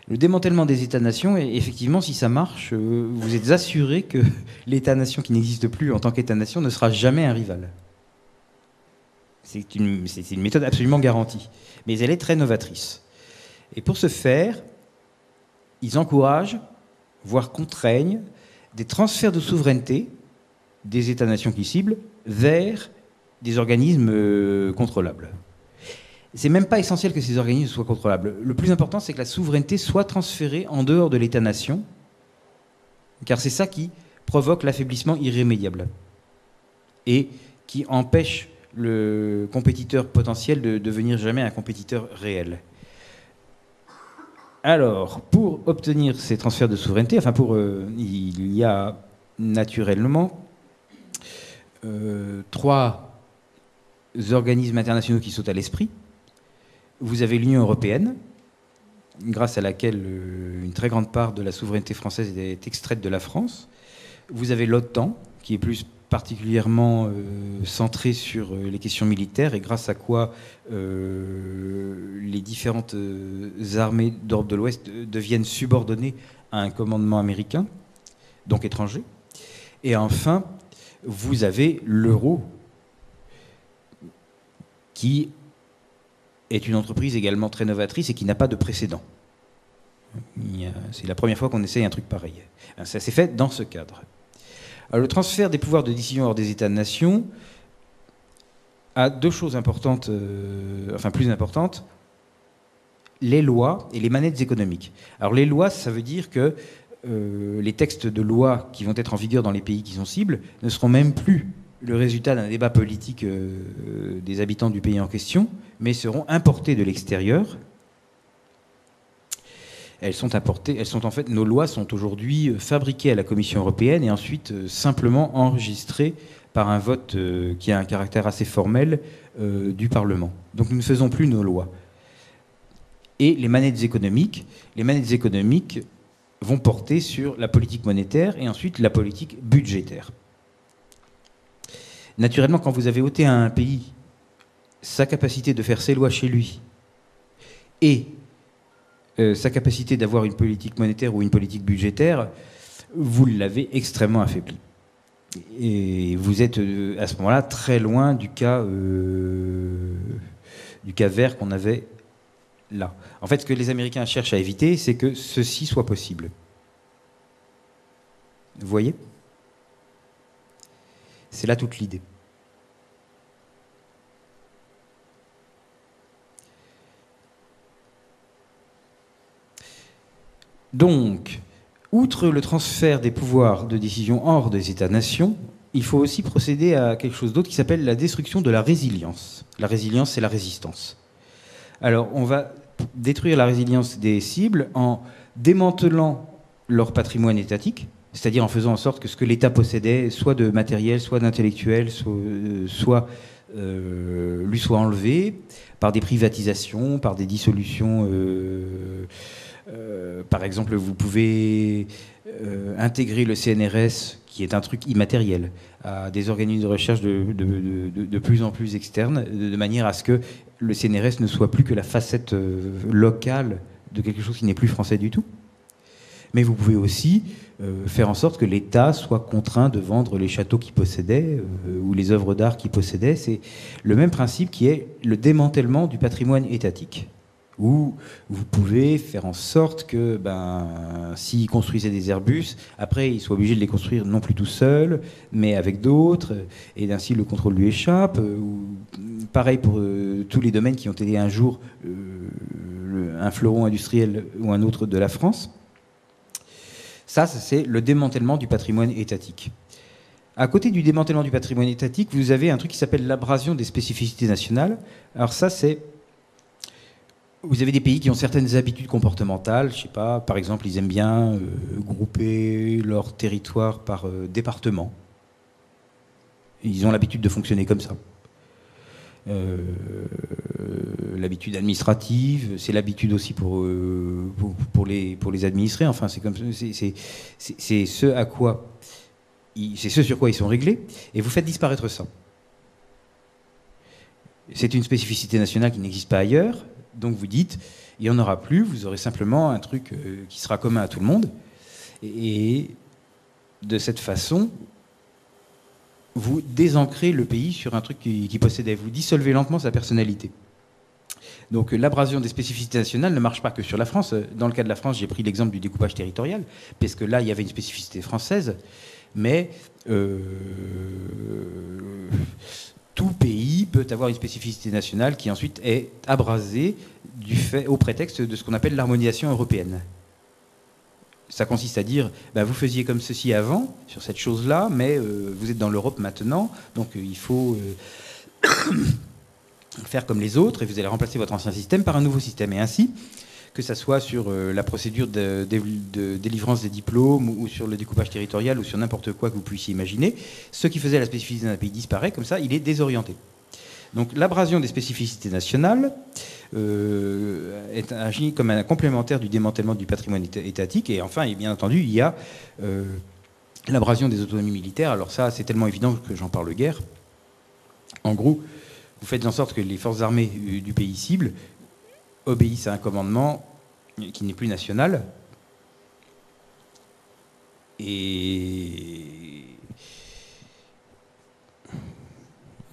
Le démantèlement des États-nations, effectivement, si ça marche, vous êtes assuré que l'État-nation qui n'existe plus en tant qu'État-nation ne sera jamais un rival. C'est une méthode absolument garantie, mais elle est très novatrice. Et pour ce faire, ils encouragent, voire contraignent, des transferts de souveraineté des États-nations qui ciblent vers des organismes contrôlables. C'est même pas essentiel que ces organismes soient contrôlables. Le plus important, c'est que la souveraineté soit transférée en dehors de l'État-nation, car c'est ça qui provoque l'affaiblissement irrémédiable et qui empêche le compétiteur potentiel de devenir jamais un compétiteur réel. Alors, pour obtenir ces transferts de souveraineté, il y a naturellement 3 organismes internationaux qui sautent à l'esprit. Vous avez l'Union européenne, grâce à laquelle une très grande part de la souveraineté française est extraite de la France. Vous avez l'OTAN, qui est plus particulièrement centré sur les questions militaires et grâce à quoi les différentes armées d'Europe de l'Ouest deviennent subordonnées à un commandement américain, donc étranger. Et enfin, vous avez l'euro, qui est une entreprise également très novatrice et qui n'a pas de précédent. C'est la première fois qu'on essaye un truc pareil. Ça s'est fait dans ce cadre. Alors, le transfert des pouvoirs de décision hors des États-nations a 2 choses importantes, plus importantes, les lois et les manettes économiques. Alors les lois, ça veut dire que les textes de loi qui vont être en vigueur dans les pays qui sont cibles ne seront même plus le résultat d'un débat politique des habitants du pays en question, mais seront importés de l'extérieur. Nos lois sont aujourd'hui fabriquées à la Commission européenne et ensuite simplement enregistrées par un vote qui a un caractère assez formel du Parlement. Donc nous ne faisons plus nos lois. Et les manettes économiques vont porter sur la politique monétaire et ensuite la politique budgétaire. Naturellement, quand vous avez ôté à un pays sa capacité de faire ses lois chez lui et sa capacité d'avoir une politique monétaire ou une politique budgétaire, vous l'avez extrêmement affaibli. Et vous êtes à ce moment-là très loin du cas vert qu'on avait là. En fait, ce que les Américains cherchent à éviter, c'est que ceci soit possible. Vous voyez ? C'est là toute l'idée. Donc, outre le transfert des pouvoirs de décision hors des États-nations, il faut aussi procéder à quelque chose d'autre qui s'appelle la destruction de la résilience. La résilience, c'est la résistance. Alors, on va détruire la résilience des cibles en démantelant leur patrimoine étatique, c'est-à-dire en faisant en sorte que ce que l'État possédait, soit de matériel, soit d'intellectuel, lui soit enlevé par des privatisations, par des dissolutions. Par exemple, vous pouvez intégrer le CNRS, qui est un truc immatériel, à des organismes de recherche de plus en plus externes, de manière à ce que le CNRS ne soit plus que la facette locale de quelque chose qui n'est plus français du tout. Mais vous pouvez aussi faire en sorte que l'État soit contraint de vendre les châteaux qu'il possédait ou les œuvres d'art qu'il possédait. C'est le même principe qui est le démantèlement du patrimoine étatique, où vous pouvez faire en sorte que s'ils construisaient des Airbus, après ils soient obligés de les construire non plus tout seuls, mais avec d'autres, et ainsi le contrôle lui échappe. Pareil pour tous les domaines qui ont été un jour un fleuron industriel ou un autre de la France. Ça, c'est le démantèlement du patrimoine étatique. À côté du démantèlement du patrimoine étatique, vous avez un truc qui s'appelle l'abrasion des spécificités nationales. Alors ça, c'est... Vous avez des pays qui ont certaines habitudes comportementales, je sais pas, par exemple, ils aiment bien grouper leur territoire par département. Ils ont l'habitude de fonctionner comme ça. L'habitude administrative, c'est l'habitude aussi pour les administrés. Enfin, c'est comme c'est ce sur quoi ils sont réglés. Et vous faites disparaître ça. C'est une spécificité nationale qui n'existe pas ailleurs. Donc vous dites, il n'y en aura plus. Vous aurez simplement un truc qui sera commun à tout le monde. Et de cette façon, vous désancrez le pays sur un truc qui possédait. Vous dissolvez lentement sa personnalité. Donc l'abrasion des spécificités nationales ne marche pas que sur la France. Dans le cas de la France, j'ai pris l'exemple du découpage territorial, parce que là, il y avait une spécificité française, mais tout pays peut avoir une spécificité nationale qui ensuite est abrasée au prétexte de ce qu'on appelle l'harmonisation européenne. Ça consiste à dire, vous faisiez comme ceci avant, sur cette chose-là, mais vous êtes dans l'Europe maintenant, donc il faut faire comme les autres, et vous allez remplacer votre ancien système par un nouveau système. Et ainsi, que ça soit sur la procédure de délivrance des diplômes, ou sur le découpage territorial, ou sur n'importe quoi que vous puissiez imaginer, ce qui faisait la spécificité d'un pays disparaît, comme ça, il est désorienté. Donc l'abrasion des spécificités nationales agit comme un complémentaire du démantèlement du patrimoine étatique. Et enfin, et bien entendu, il y a l'abrasion des autonomies militaires. Alors ça, c'est tellement évident que j'en parle guère. En gros, vous faites en sorte que les forces armées du pays cible obéissent à un commandement qui n'est plus national. Et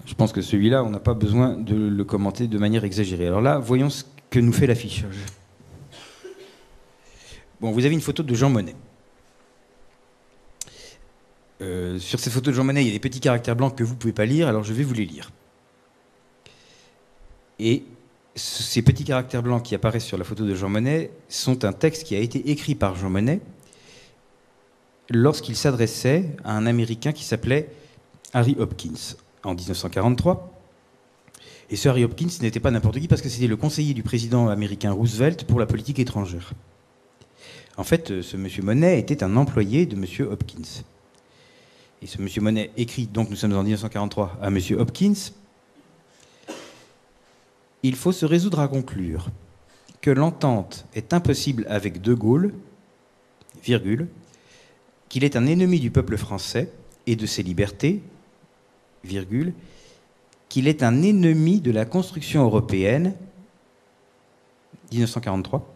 je pense que celui-là, on n'a pas besoin de le commenter de manière exagérée. Alors là, voyons ce que nous fait l'affichage. Bon, vous avez une photo de Jean Monnet. Sur cette photo de Jean Monnet, il y a des petits caractères blancs que vous ne pouvez pas lire, alors je vais vous les lire. Et ces petits caractères blancs qui apparaissent sur la photo de Jean Monnet sont un texte qui a été écrit par Jean Monnet lorsqu'il s'adressait à un Américain qui s'appelait Harry Hopkins en 1943. Et ce Harry Hopkins n'était pas n'importe qui, parce que c'était le conseiller du président américain Roosevelt pour la politique étrangère. En fait, ce monsieur Monnet était un employé de monsieur Hopkins. Et ce monsieur Monnet écrit, donc nous sommes en 1943, à monsieur Hopkins: il faut se résoudre à conclure que l'entente est impossible avec De Gaulle virgule, qu'il est un ennemi du peuple français et de ses libertés, virgule, qu'il est un ennemi de la construction européenne, 1943,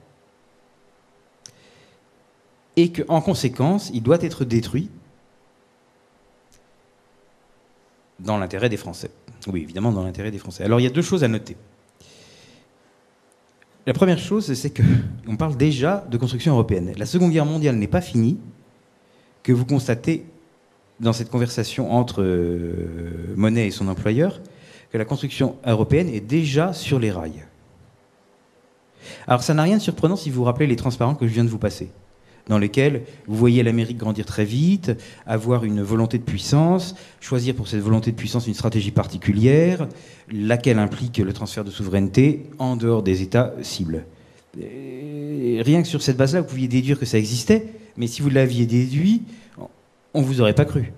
et qu'en conséquence, il doit être détruit dans l'intérêt des Français. Oui, évidemment, dans l'intérêt des Français. Alors, il y a deux choses à noter. La première chose, c'est qu'on parle déjà de construction européenne. La Seconde Guerre mondiale n'est pas finie, que vous constatez dans cette conversation entre Monet et son employeur, que la construction européenne est déjà sur les rails. Alors, ça n'a rien de surprenant si vous vous rappelez les transparents que je viens de vous passer, dans lesquels vous voyez l'Amérique grandir très vite, avoir une volonté de puissance, choisir pour cette volonté de puissance une stratégie particulière, laquelle implique le transfert de souveraineté en dehors des États cibles. Et rien que sur cette base-là, vous pouviez déduire que ça existait, mais si vous l'aviez déduit, on ne vous aurait pas cru.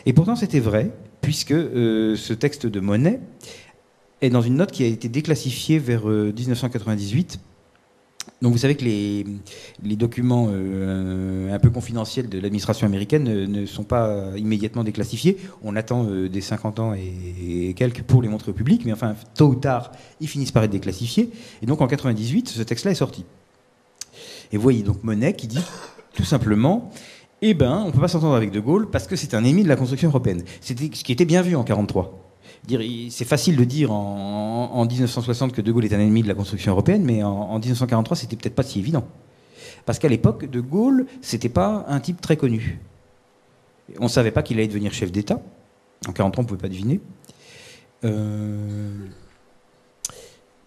Et pourtant, c'était vrai, puisque ce texte de Monet est dans une note qui a été déclassifiée vers 1998. Donc vous savez que les documents un peu confidentiels de l'administration américaine ne sont pas immédiatement déclassifiés. On attend des 50 ans et quelques pour les montrer au public, mais enfin, tôt ou tard, ils finissent par être déclassifiés. Et donc en 98, ce texte-là est sorti. Et vous voyez donc Monet qui dit tout simplement, eh ben, on ne peut pas s'entendre avec De Gaulle parce que c'est un ennemi de la construction européenne. C'était ce qui était bien vu en 1943. C'est facile de dire en 1960 que De Gaulle est un ennemi de la construction européenne, mais en 1943, c'était peut-être pas si évident. Parce qu'à l'époque, De Gaulle, c'était pas un type très connu. On ne savait pas qu'il allait devenir chef d'État. En 1943, on ne pouvait pas deviner.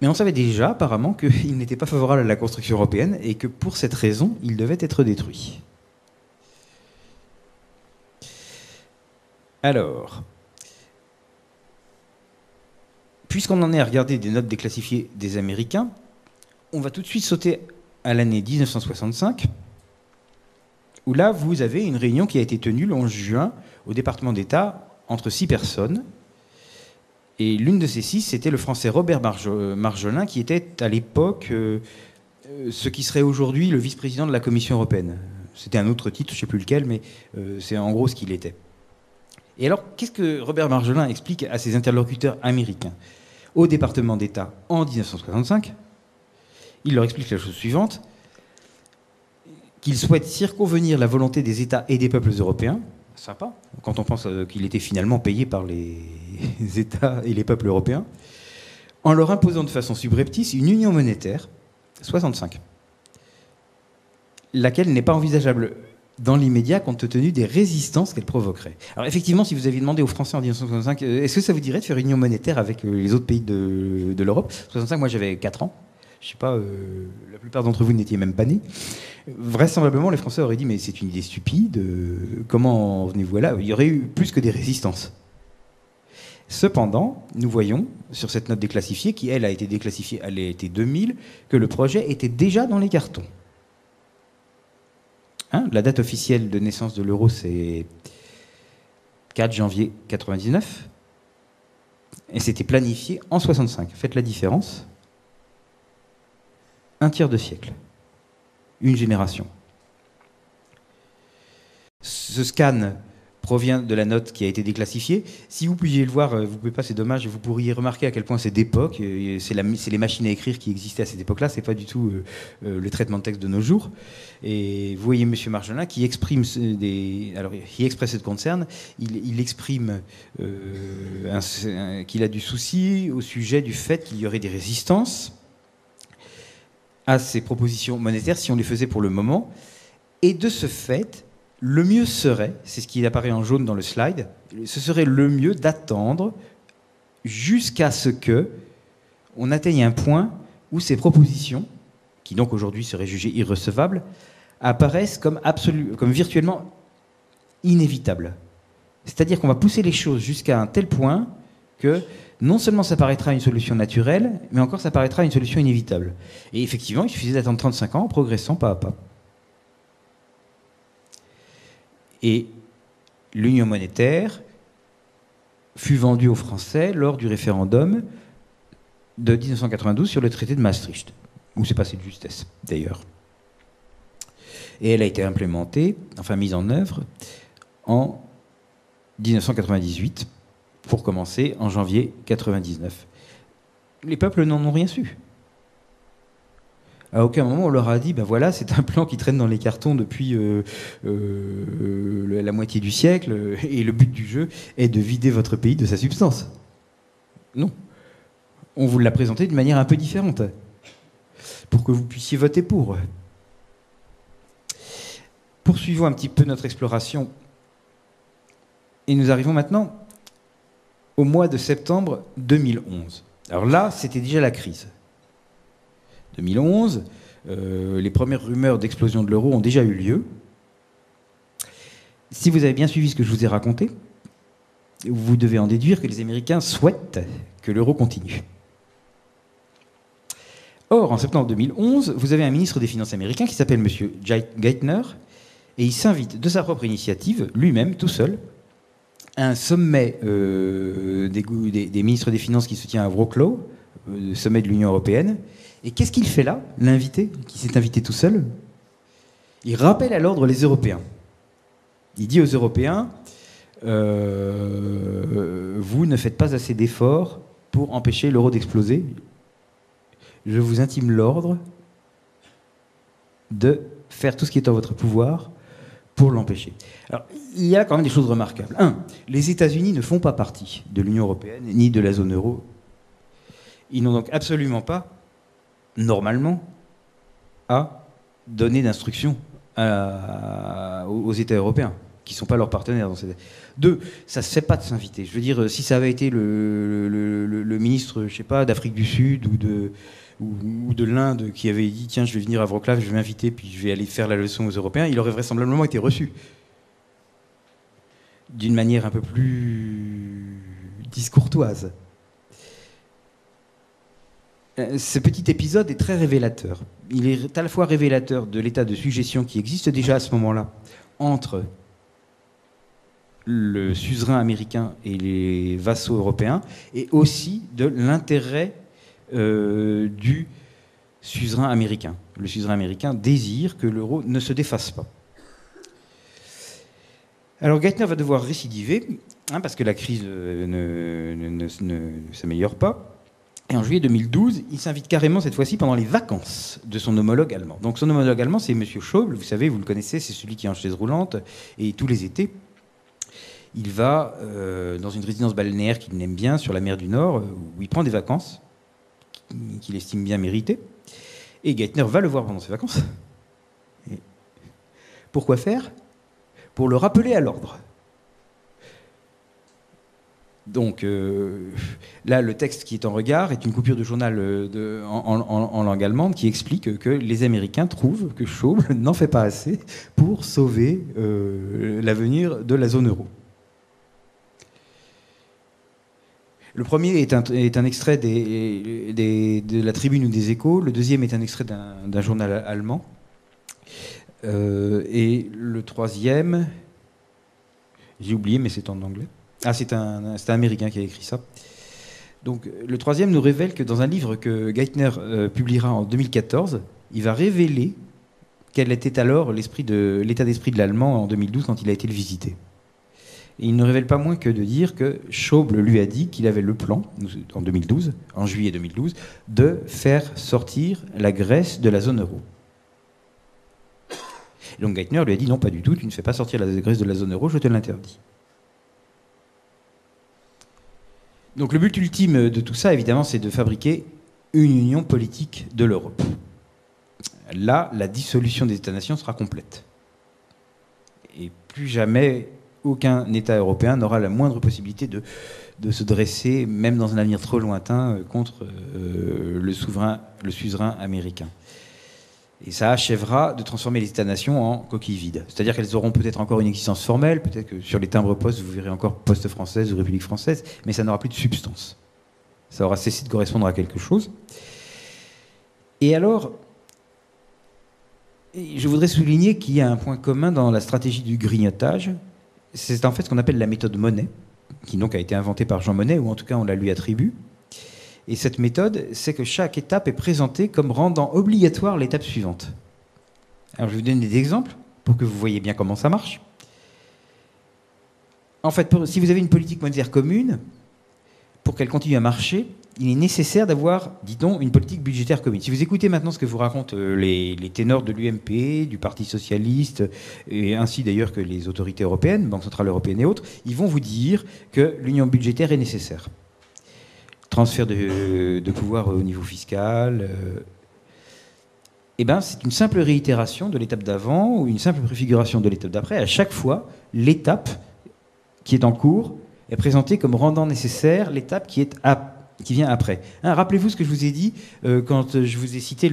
Mais on savait déjà, apparemment, qu'il n'était pas favorable à la construction européenne et que pour cette raison, il devait être détruit. Alors, puisqu'on en est à regarder des notes déclassifiées des Américains, on va tout de suite sauter à l'année 1965, où là, vous avez une réunion qui a été tenue le 11 juin au département d'État entre 6 personnes. Et l'une de ces 6, c'était le Français Robert Marjolin, qui était à l'époque ce qui serait aujourd'hui le vice-président de la Commission européenne. C'était un autre titre, je ne sais plus lequel, mais c'est en gros ce qu'il était. Et alors, qu'est-ce que Robert Marjolin explique à ses interlocuteurs américains au département d'État en 1965 ? Il leur explique la chose suivante, qu'il souhaite circonvenir la volonté des États et des peuples européens. Sympa, quand on pense qu'il était finalement payé par les États et les peuples européens, en leur imposant de façon subreptice une union monétaire, 65, laquelle n'est pas envisageable dans l'immédiat compte tenu des résistances qu'elle provoquerait. Alors effectivement, si vous aviez demandé aux Français en 1965, est-ce que ça vous dirait de faire une union monétaire avec les autres pays de l'Europe ? 65, moi j'avais 4 ans. Je ne sais pas, la plupart d'entre vous n'étiez même pas nés. Vraisemblablement, les Français auraient dit « mais c'est une idée stupide, comment en venez-vous là ?» Il y aurait eu plus que des résistances. Cependant, nous voyons, sur cette note déclassifiée, qui elle a été déclassifiée à l'été 2000, que le projet était déjà dans les cartons. La date officielle de naissance de l'euro, c'est 4 janvier 1999. Et c'était planifié en 65. Faites la différence. Un tiers de siècle. Une génération. Ce scan provient de la note qui a été déclassifiée. Si vous pouviez le voir, vous ne pouvez pas, c'est dommage, vous pourriez remarquer à quel point c'est d'époque. C'est les machines à écrire qui existaient à cette époque-là, c'est pas du tout le traitement de texte de nos jours. Et vous voyez M. Marjolin qui exprime alors, he express it concern, il exprime qu'il a du souci au sujet du fait qu'il y aurait des résistances à ces propositions monétaires si on les faisait pour le moment. Et de ce fait, le mieux serait, c'est ce qui apparaît en jaune dans le slide, ce serait le mieux d'attendre jusqu'à ce que on atteigne un point où ces propositions, qui donc aujourd'hui seraient jugées irrecevables, apparaissent comme virtuellement inévitables. C'est-à-dire qu'on va pousser les choses jusqu'à un tel point que non seulement ça paraîtra une solution naturelle, mais encore ça paraîtra une solution inévitable. Et effectivement, il suffisait d'attendre 35 ans en progressant pas à pas. Et l'union monétaire fut vendue aux Français lors du référendum de 1992 sur le traité de Maastricht, où c'est passé de justesse, d'ailleurs. Et elle a été implémentée, enfin mise en œuvre, en 1998, pour commencer en janvier 1999. Les peuples n'en ont rien su. À aucun moment on leur a dit, ben voilà, c'est un plan qui traîne dans les cartons depuis la moitié du siècle, et le but du jeu est de vider votre pays de sa substance. Non. On vous l'a présenté d'une manière un peu différente, pour que vous puissiez voter pour. Poursuivons un petit peu notre exploration, et nous arrivons maintenant au mois de septembre 2011. Alors là, c'était déjà la crise. 2011, les premières rumeurs d'explosion de l'euro ont déjà eu lieu. Si vous avez bien suivi ce que je vous ai raconté, vous devez en déduire que les Américains souhaitent que l'euro continue. Or, en septembre 2011, vous avez un ministre des Finances américain qui s'appelle M. Geithner, et il s'invite de sa propre initiative, lui-même, tout seul, à un sommet des ministres des Finances qui se tient à Wrocław, le sommet de l'Union européenne. Et qu'est-ce qu'il fait là, l'invité, qui s'est invité tout seul? Il rappelle à l'ordre les Européens. Il dit aux Européens, vous ne faites pas assez d'efforts pour empêcher l'euro d'exploser. Je vous intime l'ordre de faire tout ce qui est en votre pouvoir pour l'empêcher. Alors, il y a quand même des choses remarquables. Les États-Unis ne font pas partie de l'Union européenne ni de la zone euro. Ils n'ont donc absolument pas, normalement, à donner d'instructions aux États européens, qui ne sont pas leurs partenaires. Deux, ça ne se fait pas de s'inviter. Je veux dire, si ça avait été le ministre, je sais pas, d'Afrique du Sud ou de l'Inde qui avait dit « Tiens, je vais venir à Wrocław, je vais m'inviter, puis je vais aller faire la leçon aux Européens », il aurait vraisemblablement été reçu d'une manière un peu plus discourtoise. Ce petit épisode est très révélateur. Il est à la fois révélateur de l'état de sujétion qui existe déjà à ce moment-là entre le suzerain américain et les vassaux européens, et aussi de l'intérêt du suzerain américain. Le suzerain américain désire que l'euro ne se défasse pas. Alors Geithner va devoir récidiver, parce que la crise ne s'améliore pas. Et en juillet 2012, il s'invite carrément cette fois-ci pendant les vacances de son homologue allemand. Donc son homologue allemand, c'est M. Schäuble, vous savez, vous le connaissez, c'est celui qui est en chaise roulante, et tous les étés, il va dans une résidence balnéaire qu'il aime bien, sur la mer du Nord, où il prend des vacances, qu'il estime bien méritées, et Geithner va le voir pendant ses vacances. Et pourquoi faire? Pour le rappeler à l'ordre. Donc là, le texte qui est en regard est une coupure de journal en langue allemande qui explique que les Américains trouvent que Schäuble n'en fait pas assez pour sauver l'avenir de la zone euro. Le premier est un extrait de la Tribune ou des Échos, le deuxième est un extrait d'un journal allemand, et le troisième, j'ai oublié mais c'est en anglais. Ah, c'est un Américain qui a écrit ça. Donc, le troisième nous révèle que dans un livre que Geithner publiera en 2014, il va révéler quel était alors l'état d'esprit de l'Allemand en 2012 quand il a été le visiter. Et il ne révèle pas moins que de dire que Schäuble lui a dit qu'il avait le plan, en 2012, en juillet 2012, de faire sortir la Grèce de la zone euro. Et donc Geithner lui a dit non, pas du tout, tu ne fais pas sortir la Grèce de la zone euro, je te l'interdis. Donc le but ultime de tout ça, évidemment, c'est de fabriquer une union politique de l'Europe. Là, la dissolution des États-nations sera complète. Et plus jamais, aucun État européen n'aura la moindre possibilité de se dresser, même dans un avenir trop lointain, contre le suzerain américain. Et ça achèvera de transformer les États-nations en coquilles vides. C'est-à-dire qu'elles auront peut-être encore une existence formelle, peut-être que sur les timbres-poste, vous verrez encore Poste française ou République française, mais ça n'aura plus de substance. Ça aura cessé de correspondre à quelque chose. Et alors, je voudrais souligner qu'il y a un point commun dans la stratégie du grignotage. C'est en fait ce qu'on appelle la méthode Monnet, qui donc a été inventée par Jean Monnet, ou en tout cas on la lui attribue. Et cette méthode, c'est que chaque étape est présentée comme rendant obligatoire l'étape suivante. Alors je vais vous donner des exemples pour que vous voyez bien comment ça marche. En fait, si vous avez une politique monétaire commune, pour qu'elle continue à marcher, il est nécessaire d'avoir, dit-on, une politique budgétaire commune. Si vous écoutez maintenant ce que vous racontent les ténors de l'UMP, du Parti socialiste, et ainsi d'ailleurs que les autorités européennes, Banque centrale européenne et autres, ils vont vous dire que l'union budgétaire est nécessaire. Transfert de pouvoir au niveau fiscal. Eh ben, c'est une simple réitération de l'étape d'avant ou une simple préfiguration de l'étape d'après. À chaque fois, l'étape qui est en cours est présentée comme rendant nécessaire l'étape qui vient après. Hein, rappelez-vous ce que je vous ai dit quand je vous ai cité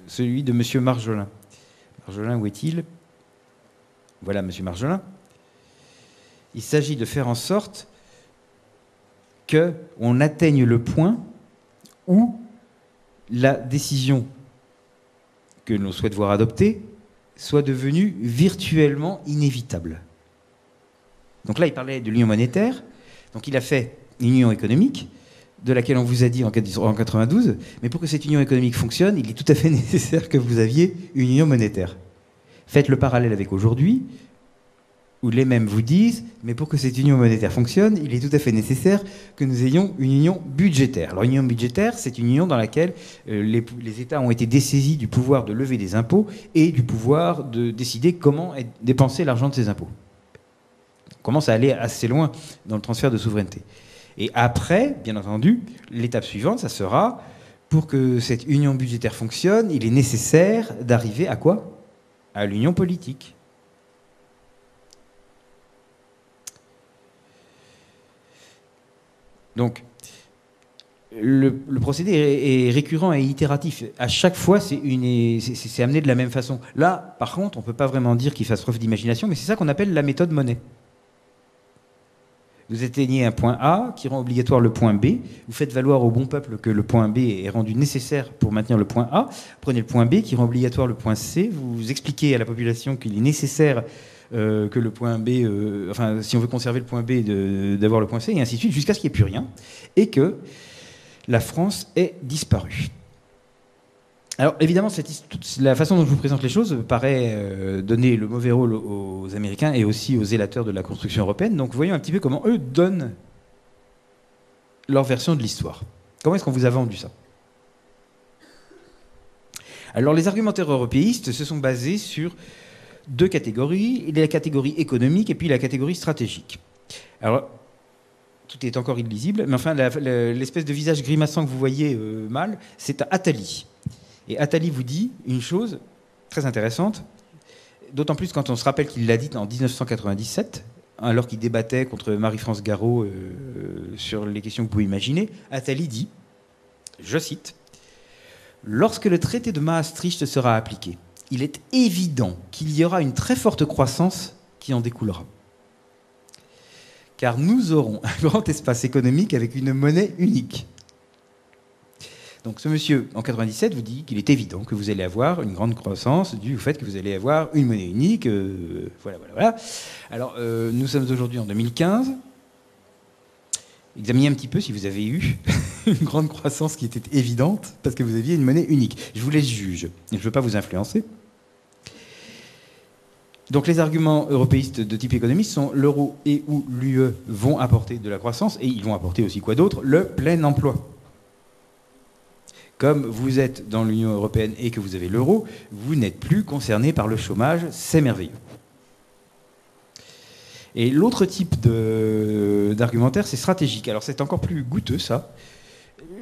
celui de M. Marjolin. Marjolin, où est-il? Voilà, M. Marjolin. Il s'agit de faire en sorte qu'on atteigne le point où la décision que l'on souhaite voir adoptée soit devenue virtuellement inévitable. Donc là, il parlait de l'union monétaire. Donc il a fait une union économique, de laquelle on vous a dit en 92, mais pour que cette union économique fonctionne, il est tout à fait nécessaire que vous aviez une union monétaire. Faites le parallèle avec aujourd'hui, où les mêmes vous disent, mais pour que cette union monétaire fonctionne, il est tout à fait nécessaire que nous ayons une union budgétaire. Alors, l'union budgétaire, c'est une union dans laquelle les États ont été dessaisis du pouvoir de lever des impôts et du pouvoir de décider comment est dépensé l'argent de ces impôts. On commence à aller assez loin dans le transfert de souveraineté. Et après, bien entendu, l'étape suivante, ça sera, pour que cette union budgétaire fonctionne, il est nécessaire d'arriver à quoi? À l'union politique. Donc, le procédé est récurrent et itératif. À chaque fois, c'est amené de la même façon. Là, par contre, on ne peut pas vraiment dire qu'il fasse preuve d'imagination, mais c'est ça qu'on appelle la méthode Monnet. Vous atteignez un point A qui rend obligatoire le point B. Vous faites valoir au bon peuple que le point B est rendu nécessaire pour maintenir le point A. Prenez le point B qui rend obligatoire le point C. Vous expliquez à la population qu'il est nécessaire que le point B, enfin, si on veut conserver le point B, d'avoir le point C, et ainsi de suite, jusqu'à ce qu'il n'y ait plus rien, et que la France ait disparu. Alors, évidemment, la façon dont je vous présente les choses paraît donner le mauvais rôle aux Américains et aussi aux zélateurs de la construction européenne. Donc, voyons un petit peu comment eux donnent leur version de l'histoire. Comment est-ce qu'on vous a vendu ça? Alors, les argumentaires européistes se sont basés sur deux catégories, la catégorie économique et puis la catégorie stratégique. Alors, tout est encore illisible, mais enfin, l'espèce de visage grimaçant que vous voyez mal, c'est Attali. Et Attali vous dit une chose très intéressante, d'autant plus quand on se rappelle qu'il l'a dit en 1997, alors qu'il débattait contre Marie-France Garot sur les questions que vous pouvez imaginer. Attali dit, je cite, « Lorsque le traité de Maastricht sera appliqué, il est évident qu'il y aura une très forte croissance qui en découlera. Car nous aurons un grand espace économique avec une monnaie unique. » Donc ce monsieur, en 97, vous dit qu'il est évident que vous allez avoir une grande croissance due au fait que vous allez avoir une monnaie unique. Voilà. Alors, nous sommes aujourd'hui en 2015. Examinez un petit peu si vous avez eu une grande croissance qui était évidente parce que vous aviez une monnaie unique. Je vous laisse juge. Je ne veux pas vous influencer. Donc les arguments européistes de type économiste sont l'euro et ou l'UE vont apporter de la croissance et ils vont apporter aussi quoi d'autre? Le plein emploi. Comme vous êtes dans l'Union européenne et que vous avez l'euro, vous n'êtes plus concerné par le chômage, c'est merveilleux. Et l'autre type d'argumentaire, c'est stratégique. Alors c'est encore plus goûteux, ça.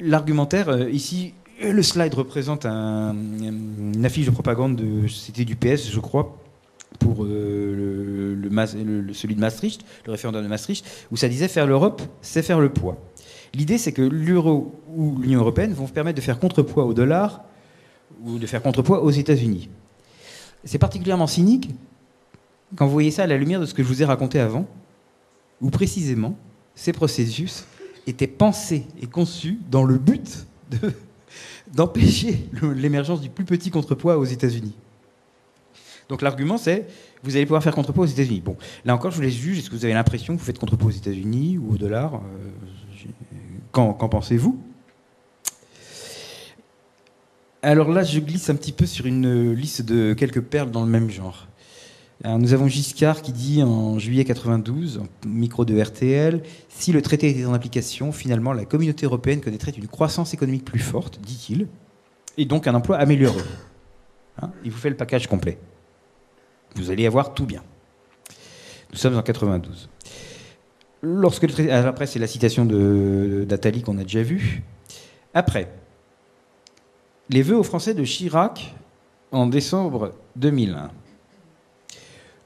L'argumentaire, ici, le slide représente une affiche de propagande, c'était du PS, je crois, pour celui de Maastricht, le référendum de Maastricht, où ça disait « faire l'Europe, c'est faire le poids ». L'idée, c'est que l'euro ou l'Union européenne vont vous permettre de faire contrepoids au dollar ou de faire contrepoids aux États-Unis. C'est particulièrement cynique quand vous voyez ça à la lumière de ce que je vous ai raconté avant, où précisément ces processus étaient pensés et conçus dans le but d'empêcher l'émergence du plus petit contrepoids aux États-Unis. Donc l'argument, c'est vous allez pouvoir faire contrepoids aux États-Unis. Bon, là encore, je vous laisse juger. Est-ce que vous avez l'impression que vous faites contrepoids aux États-Unis ou au dollar? Qu'en pensez-vous? Alors là, je glisse un petit peu sur une liste de quelques perles dans le même genre. Alors, nous avons Giscard qui dit en juillet 92, en micro de RTL, si le traité était en application, finalement, la communauté européenne connaîtrait une croissance économique plus forte, dit-il, et donc un emploi amélioré. Hein, il vous fait le package complet. Vous allez avoir tout bien. Nous sommes en 92. Lorsque le traité, après, c'est la citation d'Attali qu'on a déjà vue. Après, les vœux aux Français de Chirac en décembre 2001.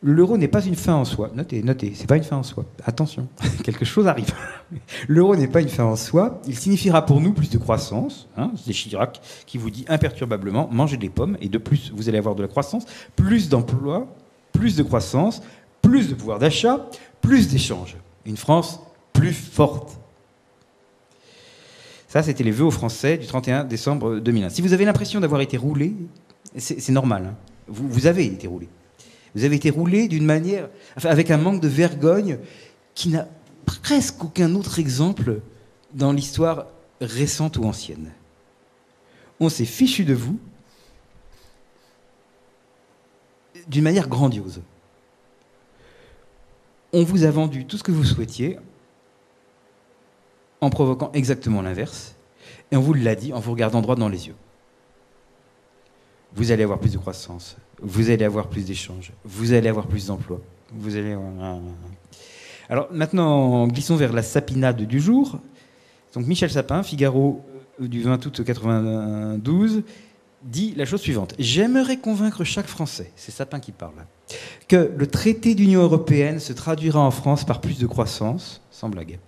L'euro n'est pas une fin en soi. Notez, c'est pas une fin en soi. Attention, quelque chose arrive. L'euro n'est pas une fin en soi. Il signifiera pour nous plus de croissance. Hein, c'est Chirac qui vous dit imperturbablement mangez des pommes et de plus, vous allez avoir de la croissance, plus d'emplois, plus de croissance, plus de pouvoir d'achat, plus d'échanges. Une France plus forte. Ça, c'était les vœux aux Français du 31 décembre 2001. Si vous avez l'impression d'avoir été roulé, c'est normal. Hein. Vous avez été roulé. Vous avez été roulé d'une manière, enfin, avec un manque de vergogne qui n'a presque aucun autre exemple dans l'histoire récente ou ancienne. On s'est fichu de vous d'une manière grandiose. On vous a vendu tout ce que vous souhaitiez en provoquant exactement l'inverse, et on vous l'a dit en vous regardant droit dans les yeux. Vous allez avoir plus de croissance, vous allez avoir plus d'échanges, vous allez avoir plus d'emplois, vous allez avoir... Alors maintenant, glissons vers la sapinade du jour. Donc Michel Sapin, Figaro du 20 août 92, dit la chose suivante. J'aimerais convaincre chaque Français, c'est Sapin qui parle, que le traité d'Union européenne se traduira en France par plus de croissance, sans blague,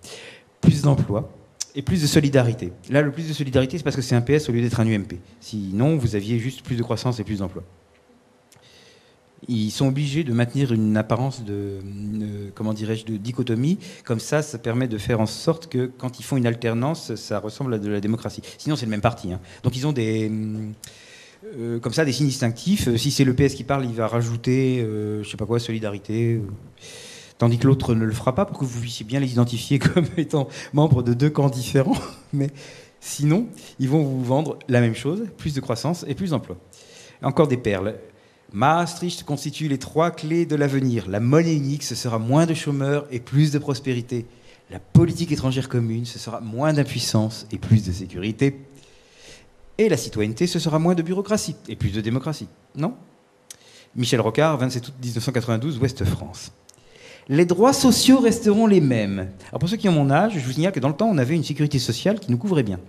plus d'emplois et plus de solidarité. Là, le plus de solidarité, c'est parce que c'est un PS au lieu d'être un UMP. Sinon, vous aviez juste plus de croissance et plus d'emplois. Ils sont obligés de maintenir une apparence comment dirais-je, de dichotomie. Comme ça permet de faire en sorte que, quand ils font une alternance, ça ressemble à de la démocratie. Sinon, c'est le même parti. Hein. Donc, ils ont comme ça, des signes distinctifs. Si c'est le PS qui parle, il va rajouter, je sais pas quoi, solidarité... tandis que l'autre ne le fera pas pour que vous puissiez bien les identifier comme étant membres de deux camps différents. Mais sinon, ils vont vous vendre la même chose, plus de croissance et plus d'emplois. Encore des perles. Maastricht constitue les trois clés de l'avenir. La monnaie unique, ce sera moins de chômeurs et plus de prospérité. La politique étrangère commune, ce sera moins d'impuissance et plus de sécurité. Et la citoyenneté, ce sera moins de bureaucratie et plus de démocratie. Non ? Michel Rocard, 27 août 1992, Ouest-France. Les droits sociaux resteront les mêmes. Alors pour ceux qui ont mon âge, je vous signale que dans le temps, on avait une sécurité sociale qui nous couvrait bien.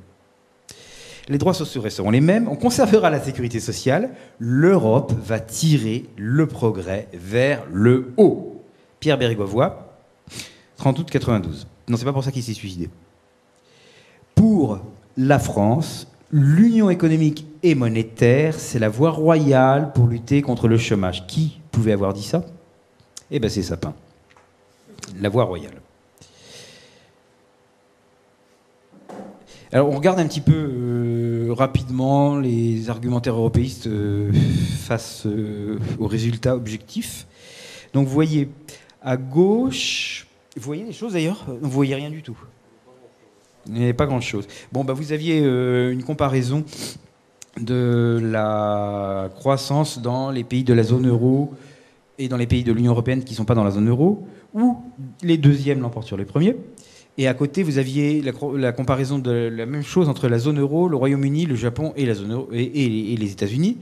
Les droits sociaux resteront les mêmes, on conservera la sécurité sociale, l'Europe va tirer le progrès vers le haut. Pierre Bérégovoy, 30 août 92. Non, c'est pas pour ça qu'il s'est suicidé. Pour la France, l'union économique et monétaire, c'est la voie royale pour lutter contre le chômage. Qui pouvait avoir dit ça ? Eh bien, c'est Sapin. La voie royale. Alors, on regarde un petit peu rapidement les argumentaires européistes face aux résultats objectifs. Donc, vous voyez à gauche, vous voyez des choses d'ailleurs ? Vous ne voyez rien du tout. Il n'y avait pas grand-chose. Bon, bah, vous aviez une comparaison de la croissance dans les pays de la zone euro et dans les pays de l'Union européenne qui ne sont pas dans la zone euro, où les deuxièmes l'emportent sur les premiers. Et à côté, vous aviez la comparaison de la même chose entre la zone euro, le Royaume-Uni, le Japon et, la zone euro, et les États-Unis,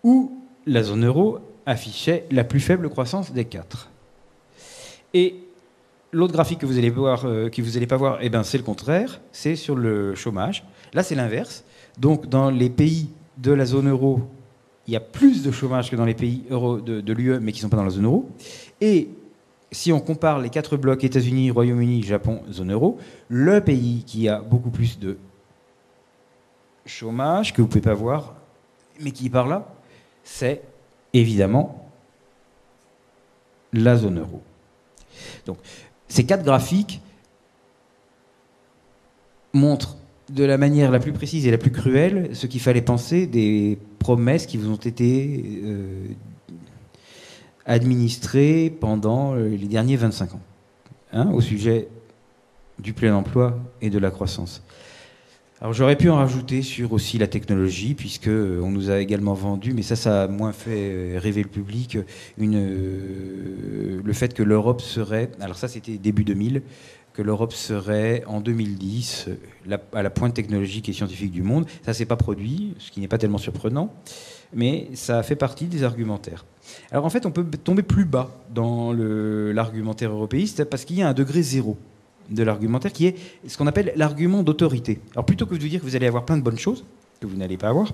où la zone euro affichait la plus faible croissance des quatre. Et l'autre graphique que vous allez pas voir, eh ben, c'est le contraire, c'est sur le chômage. Là, c'est l'inverse. Donc, dans les pays de la zone euro, il y a plus de chômage que dans les pays de l'UE, mais qui ne sont pas dans la zone euro. Et si on compare les quatre blocs, États-Unis, Royaume-Uni, Japon, zone euro, le pays qui a beaucoup plus de chômage, que vous ne pouvez pas voir, mais qui est par là, c'est évidemment la zone euro. Donc, ces quatre graphiques montrent de la manière la plus précise et la plus cruelle ce qu'il fallait penser des promesses qui vous ont été administrées pendant les derniers 25 ans, hein, au sujet du plein emploi et de la croissance. Alors j'aurais pu en rajouter sur aussi la technologie, puisque on nous a également vendu, mais ça a moins fait rêver le public, le fait que l'Europe serait, alors ça c'était début 2000, que l'Europe serait en 2010 à la pointe technologique et scientifique du monde. Ça s'est pas produit, ce qui n'est pas tellement surprenant, mais ça fait partie des argumentaires. Alors en fait on peut tomber plus bas dans l'argumentaire européiste parce qu'il y a un degré zéro de l'argumentaire qui est ce qu'on appelle l'argument d'autorité. Alors plutôt que de vous dire que vous allez avoir plein de bonnes choses que vous n'allez pas avoir,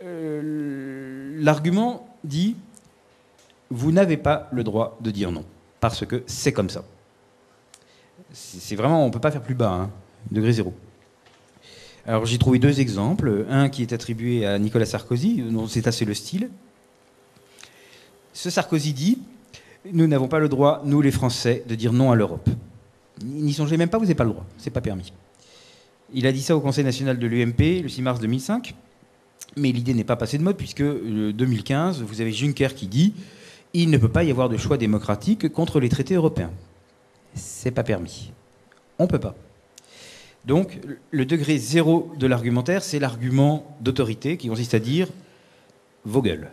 l'argument dit vous n'avez pas le droit de dire non parce que c'est comme ça. C'est vraiment, on ne peut pas faire plus bas, hein, degré zéro. Alors j'ai trouvé deux exemples, un qui est attribué à Nicolas Sarkozy, dont c'est assez le style. Ce Sarkozy dit nous n'avons pas le droit, nous les Français, de dire non à l'Europe. N'y songez même pas, vous n'avez pas le droit, c'est pas permis. Il a dit ça au Conseil national de l'UMP le 6 mars 2005, mais l'idée n'est pas passée de mode puisque 2015, vous avez Juncker qui dit il ne peut pas y avoir de choix démocratique contre les traités européens. C'est pas permis. On peut pas. Donc le degré zéro de l'argumentaire, c'est l'argument d'autorité qui consiste à dire vos gueules.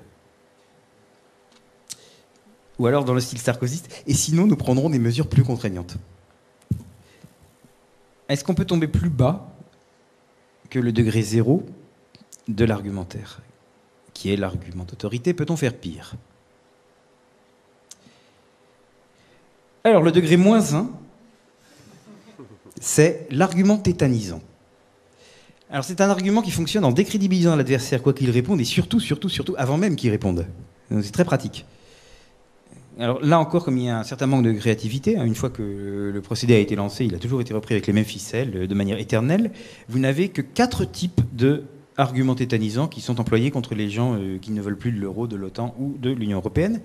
Ou alors dans le style sarkozyste, et sinon nous prendrons des mesures plus contraignantes. Est-ce qu'on peut tomber plus bas que le degré zéro de l'argumentaire, qui est l'argument d'autorité? Peut-on faire pire? Alors le degré -1, c'est l'argument tétanisant. Alors c'est un argument qui fonctionne en décrédibilisant l'adversaire quoi qu'il réponde, et surtout avant même qu'il réponde. Donc, c'est très pratique. Alors là encore, comme il y a un certain manque de créativité, une fois que le procédé a été lancé, il a toujours été repris avec les mêmes ficelles de manière éternelle, vous n'avez que 4 types d'arguments tétanisants qui sont employés contre les gens qui ne veulent plus de l'euro, de l'OTAN ou de l'Union européenne.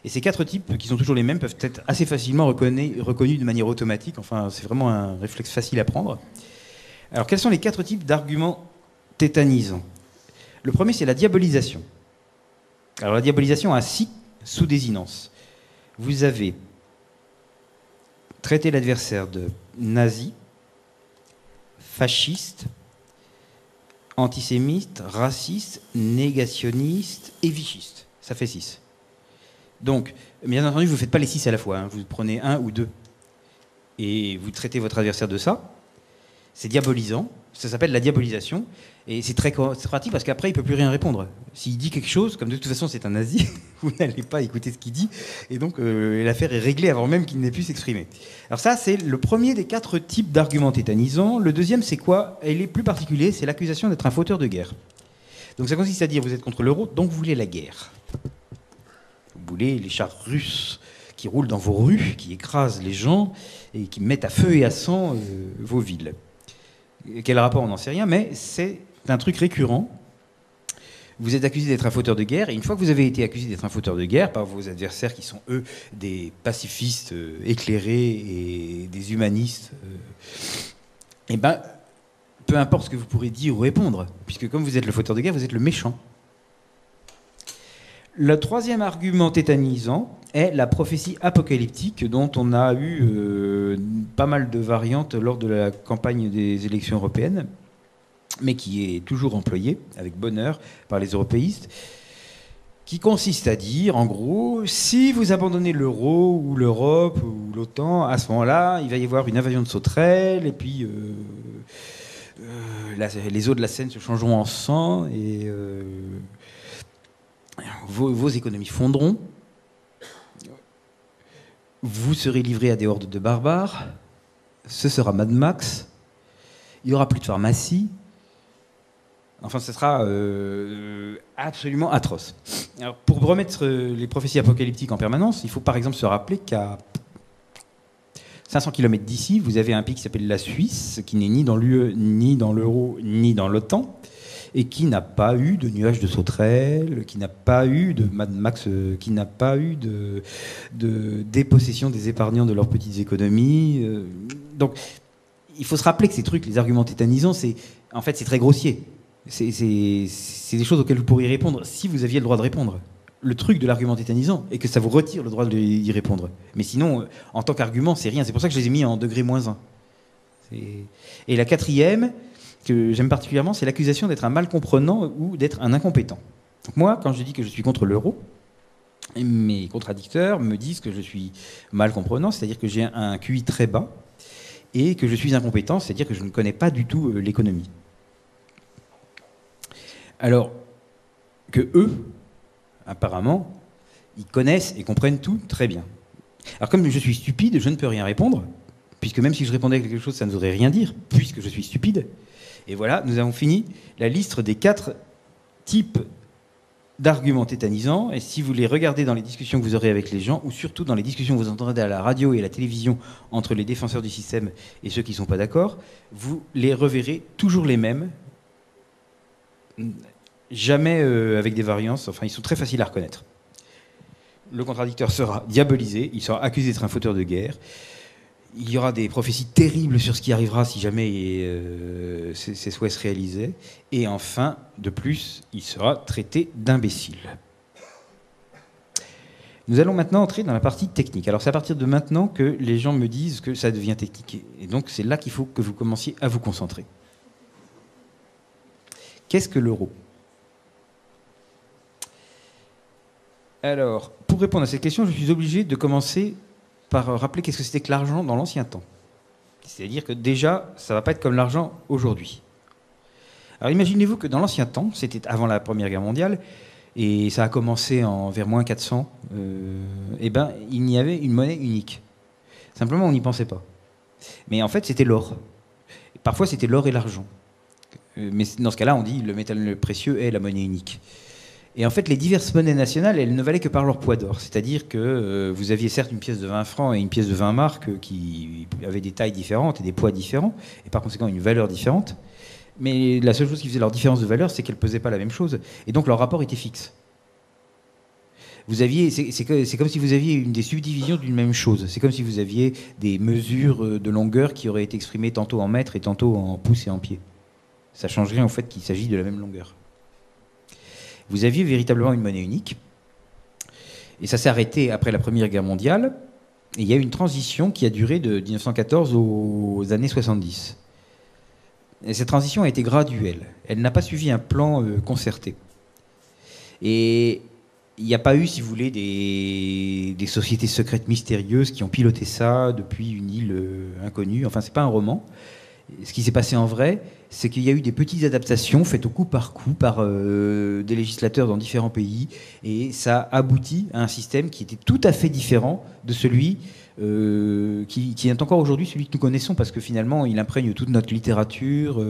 Et ces 4 types, qui sont toujours les mêmes, peuvent être assez facilement reconnus de manière automatique. Enfin, c'est vraiment un réflexe facile à prendre. Alors, quels sont les 4 types d'arguments tétanisants? Le premier, c'est la diabolisation. Alors, la diabolisation a 6 sous-désinences. Vous avez traité l'adversaire de nazi, fasciste, antisémite, raciste, négationniste et vichiste. Ça fait 6. Donc, bien entendu, vous ne faites pas les 6 à la fois. Vous prenez 1 ou 2. Et vous traitez votre adversaire de ça. C'est diabolisant. Ça s'appelle la diabolisation. Et c'est très pratique parce qu'après, il ne peut plus rien répondre. S'il dit quelque chose, comme de toute façon c'est un nazi, vous n'allez pas écouter ce qu'il dit. Et donc, l'affaire est réglée avant même qu'il n'ait pu s'exprimer. Alors ça, c'est le premier des 4 types d'arguments tétanisants. Le deuxième, c'est quoi? Il est plus particulier, c'est l'accusation d'être un fauteur de guerre. Donc ça consiste à dire, vous êtes contre l'euro, donc vous voulez la guerre. Vous voulez les chars russes qui roulent dans vos rues, qui écrasent les gens et qui mettent à feu et à sang vos villes. Quel rapport, on n'en sait rien, mais c'est un truc récurrent. Vous êtes accusé d'être un fauteur de guerre, et une fois que vous avez été accusé d'être un fauteur de guerre par vos adversaires qui sont, eux, des pacifistes éclairés et des humanistes, eh ben, peu importe ce que vous pourrez dire ou répondre, puisque comme vous êtes le fauteur de guerre, vous êtes le méchant. Le troisième argument tétanisant est la prophétie apocalyptique dont on a eu pas mal de variantes lors de la campagne des élections européennes, mais qui est toujours employée avec bonheur par les européistes, qui consiste à dire, en gros, si vous abandonnez l'euro ou l'Europe ou l'OTAN, à ce moment-là, il va y avoir une invasion de sauterelles, et puis les eaux de la Seine se changeront en sang, et vos économies fondront, vous serez livrés à des hordes de barbares, ce sera Mad Max, il n'y aura plus de pharmacie, enfin ce sera absolument atroce. Alors, pour remettre les prophéties apocalyptiques en permanence, il faut par exemple se rappeler qu'à 500 km d'ici, vous avez un pays qui s'appelle la Suisse, qui n'est ni dans l'UE, ni dans l'euro, ni dans l'OTAN, et qui n'a pas eu de nuages de sauterelles, qui n'a pas eu de Mad Max, qui n'a pas eu de dépossession des épargnants de leurs petites économies. Donc, il faut se rappeler que ces trucs, les arguments tétanisants, en fait, c'est très grossier. C'est des choses auxquelles vous pourriez répondre si vous aviez le droit de répondre. Le truc de l'argument tétanisant est que ça vous retire le droit d'y répondre. Mais sinon, en tant qu'argument, c'est rien. C'est pour ça que je les ai mis en degré -1. Et la quatrième, que j'aime particulièrement, c'est l'accusation d'être un mal comprenant ou d'être un incompétent. Donc moi, quand je dis que je suis contre l'euro, mes contradicteurs me disent que je suis mal comprenant, c'est-à-dire que j'ai un QI très bas, et que je suis incompétent, c'est-à-dire que je ne connais pas du tout l'économie. Alors que eux, apparemment, ils connaissent et comprennent tout très bien. Alors comme je suis stupide, je ne peux rien répondre, puisque même si je répondais à quelque chose, ça ne voudrait rien dire, puisque je suis stupide. Et voilà, nous avons fini la liste des 4 types d'arguments tétanisants, et si vous les regardez dans les discussions que vous aurez avec les gens, ou surtout dans les discussions que vous entendrez à la radio et à la télévision entre les défenseurs du système et ceux qui ne sont pas d'accord, vous les reverrez toujours les mêmes, jamais avec des variances, enfin ils sont très faciles à reconnaître. Le contradicteur sera diabolisé, il sera accusé d'être un fauteur de guerre, il y aura des prophéties terribles sur ce qui arrivera si jamais ses souhaits se réalisaient. Et enfin, de plus, il sera traité d'imbécile. Nous allons maintenant entrer dans la partie technique. Alors c'est à partir de maintenant que les gens me disent que ça devient technique. Et donc c'est là qu'il faut que vous commenciez à vous concentrer. Qu'est-ce que l'euro ? Alors, pour répondre à cette question, je suis obligé de commencer par rappeler qu'est-ce que c'était que l'argent dans l'ancien temps. C'est-à-dire que déjà, ça ne va pas être comme l'argent aujourd'hui. Alors imaginez-vous que dans l'ancien temps, c'était avant la Première Guerre mondiale, et ça a commencé vers moins 400, il y avait une monnaie unique. Simplement, on n'y pensait pas. Mais en fait, c'était l'or. Parfois, c'était l'or et l'argent. Mais dans ce cas-là, on dit le métal précieux est la monnaie unique. Et en fait, les diverses monnaies nationales, elles ne valaient que par leur poids d'or. C'est-à-dire que vous aviez certes une pièce de 20 francs et une pièce de 20 marques qui avaient des tailles différentes et des poids différents, et par conséquent une valeur différente. Mais la seule chose qui faisait leur différence de valeur, c'est qu'elles ne pesaient pas la même chose. Et donc leur rapport était fixe. C'est comme si vous aviez des subdivisions d'une même chose. C'est comme si vous aviez des mesures de longueur qui auraient été exprimées tantôt en mètres et tantôt en pouces et en pieds. Ça ne change rien au fait qu'il s'agit de la même longueur. Vous aviez véritablement une monnaie unique, et ça s'est arrêté après la Première Guerre mondiale, et il y a eu une transition qui a duré de 1914 aux années 70. Et cette transition a été graduelle, elle n'a pas suivi un plan concerté. Et il n'y a pas eu, si vous voulez, des sociétés secrètes mystérieuses qui ont piloté ça depuis une île inconnue, enfin c'est pas un roman. Ce qui s'est passé en vrai, c'est qu'il y a eu des petites adaptations faites au coup par des législateurs dans différents pays, et ça a abouti à un système qui était tout à fait différent de celui qui est encore aujourd'hui celui que nous connaissons, parce que finalement il imprègne toute notre littérature,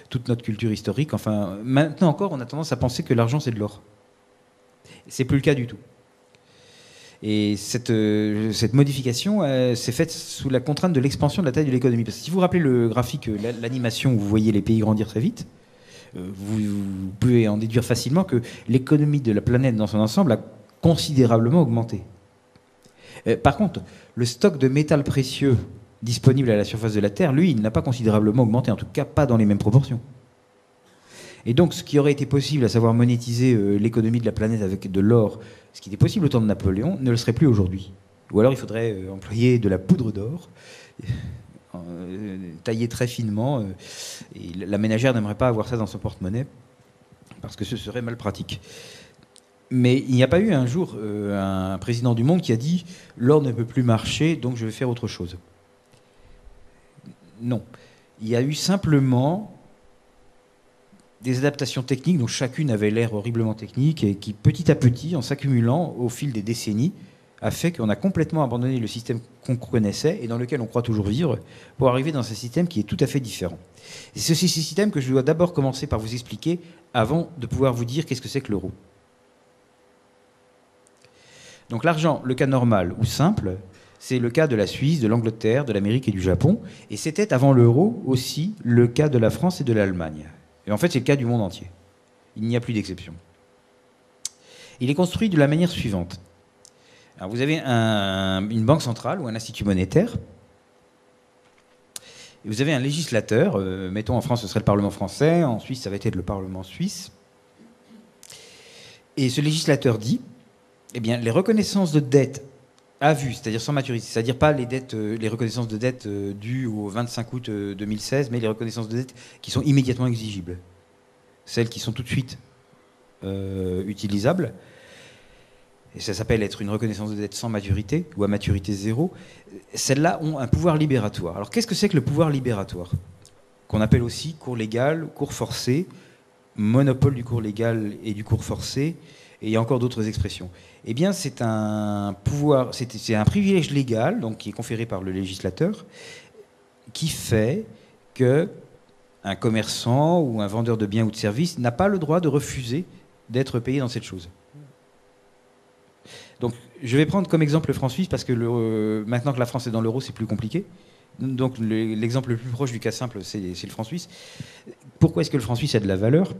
toute notre culture historique. Enfin, maintenant encore, on a tendance à penser que l'argent c'est de l'or. C'est plus le cas du tout. Et cette modification s'est faite sous la contrainte de l'expansion de la taille de l'économie. Parce que si vous vous rappelez le graphique, l'animation où vous voyez les pays grandir très vite, vous pouvez en déduire facilement que l'économie de la planète dans son ensemble a considérablement augmenté. Par contre, le stock de métal précieux disponible à la surface de la Terre, lui, il n'a pas considérablement augmenté, en tout cas pas dans les mêmes proportions. Et donc, ce qui aurait été possible, à savoir monétiser l'économie de la planète avec de l'or, ce qui était possible au temps de Napoléon, ne le serait plus aujourd'hui. Ou alors, il faudrait employer de la poudre d'or, taillée très finement. Et la ménagère n'aimerait pas avoir ça dans son porte-monnaie, parce que ce serait mal pratique. Mais il n'y a pas eu un jour un président du monde qui a dit « l'or ne peut plus marcher, donc je vais faire autre chose ». Non. Il y a eu simplement des adaptations techniques dont chacune avait l'air horriblement technique et qui, petit à petit, en s'accumulant au fil des décennies, a fait qu'on a complètement abandonné le système qu'on connaissait et dans lequel on croit toujours vivre pour arriver dans un système qui est tout à fait différent. Et c'est ce système que je dois d'abord commencer par vous expliquer avant de pouvoir vous dire qu'est-ce que c'est que l'euro. Donc l'argent, le cas normal ou simple, c'est le cas de la Suisse, de l'Angleterre, de l'Amérique et du Japon. Et c'était avant l'euro aussi le cas de la France et de l'Allemagne. Et en fait, c'est le cas du monde entier. Il n'y a plus d'exception. Il est construit de la manière suivante. Alors, vous avez une banque centrale ou un institut monétaire. Et vous avez un législateur. Mettons, en France, ce serait le Parlement français. En Suisse, ça va être le Parlement suisse. Et ce législateur dit, eh bien, les reconnaissances de dette à vue, c'est-à-dire sans maturité, c'est-à-dire pas les dettes, les reconnaissances de dettes dues au 25 août 2016, mais les reconnaissances de dettes qui sont immédiatement exigibles, celles qui sont tout de suite utilisables. Et ça s'appelle être une reconnaissance de dette sans maturité ou à maturité zéro. Celles-là ont un pouvoir libératoire. Alors qu'est-ce que c'est que le pouvoir libératoire? Qu'on appelle aussi cours légal, cours forcé, monopole du cours légal et du cours forcé, et il y a encore d'autres expressions. Eh bien, c'est un pouvoir, c'est un privilège légal, donc qui est conféré par le législateur, qui fait que un commerçant ou un vendeur de biens ou de services n'a pas le droit de refuser d'être payé dans cette chose. Donc, je vais prendre comme exemple le franc suisse parce que maintenant que la France est dans l'euro, c'est plus compliqué. Donc, l'exemple le plus proche du cas simple, c'est le franc suisse. Pourquoi est-ce que le franc suisse a de la valeur?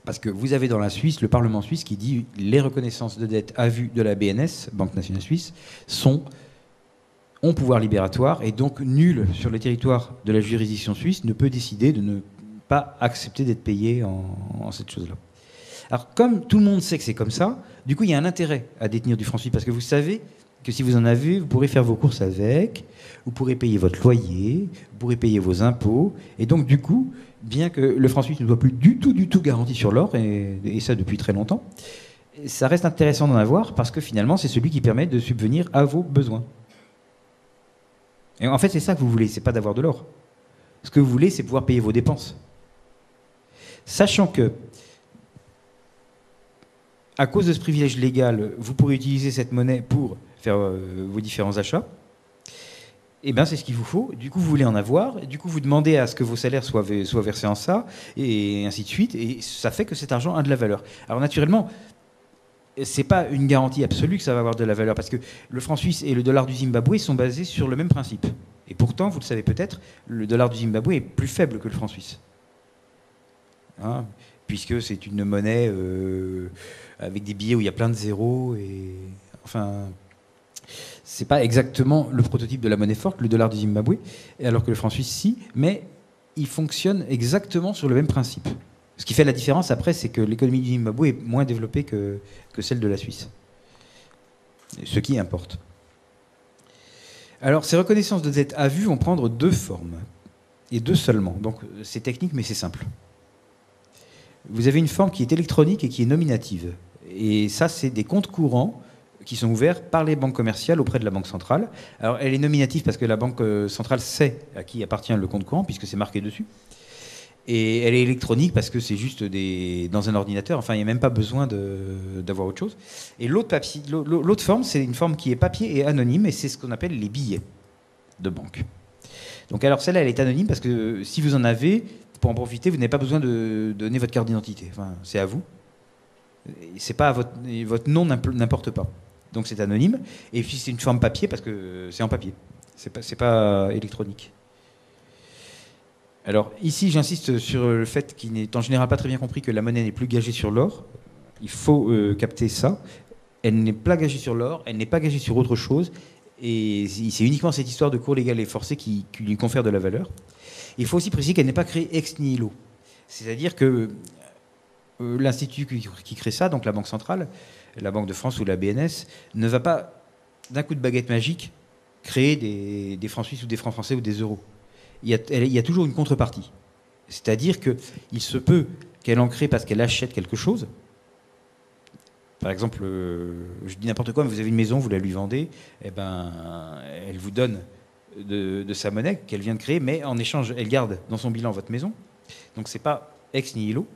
Parce que vous avez dans la Suisse le Parlement suisse qui dit les reconnaissances de dette à vue de la BNS, Banque nationale suisse, ont pouvoir libératoire et donc nul sur le territoire de la juridiction suisse ne peut décider de ne pas accepter d'être payé en cette chose-là. Alors, comme tout le monde sait que c'est comme ça, du coup, il y a un intérêt à détenir du franc suisse parce que vous savez que si vous en avez, vous pourrez faire vos courses avec, vous pourrez payer votre loyer, vous pourrez payer vos impôts. Et donc, du coup, bien que le franc suisse ne soit plus du tout garanti sur l'or, et ça depuis très longtemps, ça reste intéressant d'en avoir parce que finalement, c'est celui qui permet de subvenir à vos besoins. Et en fait, c'est ça que vous voulez, c'est pas d'avoir de l'or. Ce que vous voulez, c'est pouvoir payer vos dépenses. Sachant que à cause de ce privilège légal, vous pourrez utiliser cette monnaie pour faire vos différents achats. Et bien, c'est ce qu'il vous faut. Du coup, vous voulez en avoir. Du coup, vous demandez à ce que vos salaires soient versés en ça, et ainsi de suite. Et ça fait que cet argent a de la valeur. Alors, naturellement, c'est pas une garantie absolue que ça va avoir de la valeur, parce que le franc suisse et le dollar du Zimbabwe sont basés sur le même principe. Et pourtant, vous le savez peut-être, le dollar du Zimbabwe est plus faible que le franc suisse. Hein, puisque c'est une monnaie avec des billets où il y a plein de zéros. Et enfin, c'est pas exactement le prototype de la monnaie forte, le dollar du Zimbabwe, alors que le franc suisse, si, mais il fonctionne exactement sur le même principe. Ce qui fait la différence après, c'est que l'économie du Zimbabwe est moins développée que celle de la Suisse. Ce qui importe. Alors, ces reconnaissances de dette à vue vont prendre deux formes, et deux seulement. Donc, c'est technique, mais c'est simple. Vous avez une forme qui est électronique et qui est nominative. Et ça, c'est des comptes courants qui sont ouverts par les banques commerciales auprès de la Banque centrale. Alors, elle est nominative parce que la Banque centrale sait à qui appartient le compte courant, puisque c'est marqué dessus. Et elle est électronique parce que c'est juste dans un ordinateur. Enfin, il n'y a même pas besoin d'avoir autre chose. Et l'autre forme, c'est une forme qui est papier et anonyme, et c'est ce qu'on appelle les billets de banque. Donc, alors, celle-là, elle est anonyme parce que si vous en avez, pour en profiter, vous n'avez pas besoin de donner votre carte d'identité. Enfin, c'est à vous. C'est pas votre nom n'importe pas. Donc, c'est anonyme. Et puis, c'est une forme papier parce que c'est en papier. C'est pas électronique. Alors ici, j'insiste sur le fait qu'il n'est en général pas très bien compris que la monnaie n'est plus gagée sur l'or. Il faut capter ça. Elle n'est pas gagée sur l'or, elle n'est pas gagée sur autre chose. Et c'est uniquement cette histoire de cours légal et forcé qui lui confère de la valeur. Il faut aussi préciser qu'elle n'est pas créée ex nihilo. C'est-à-dire que l'institut qui crée ça, donc la Banque centrale, la Banque de France ou la BNS, ne va pas, d'un coup de baguette magique, créer des francs suisses ou des francs français ou des euros. Il y a toujours une contrepartie. C'est-à-dire qu'il se peut qu'elle en crée parce qu'elle achète quelque chose. Par exemple, je dis n'importe quoi, mais vous avez une maison, vous la lui vendez, eh ben, elle vous donne de sa monnaie qu'elle vient de créer, mais en échange, elle garde dans son bilan votre maison. Donc c'est pas ex nihilo.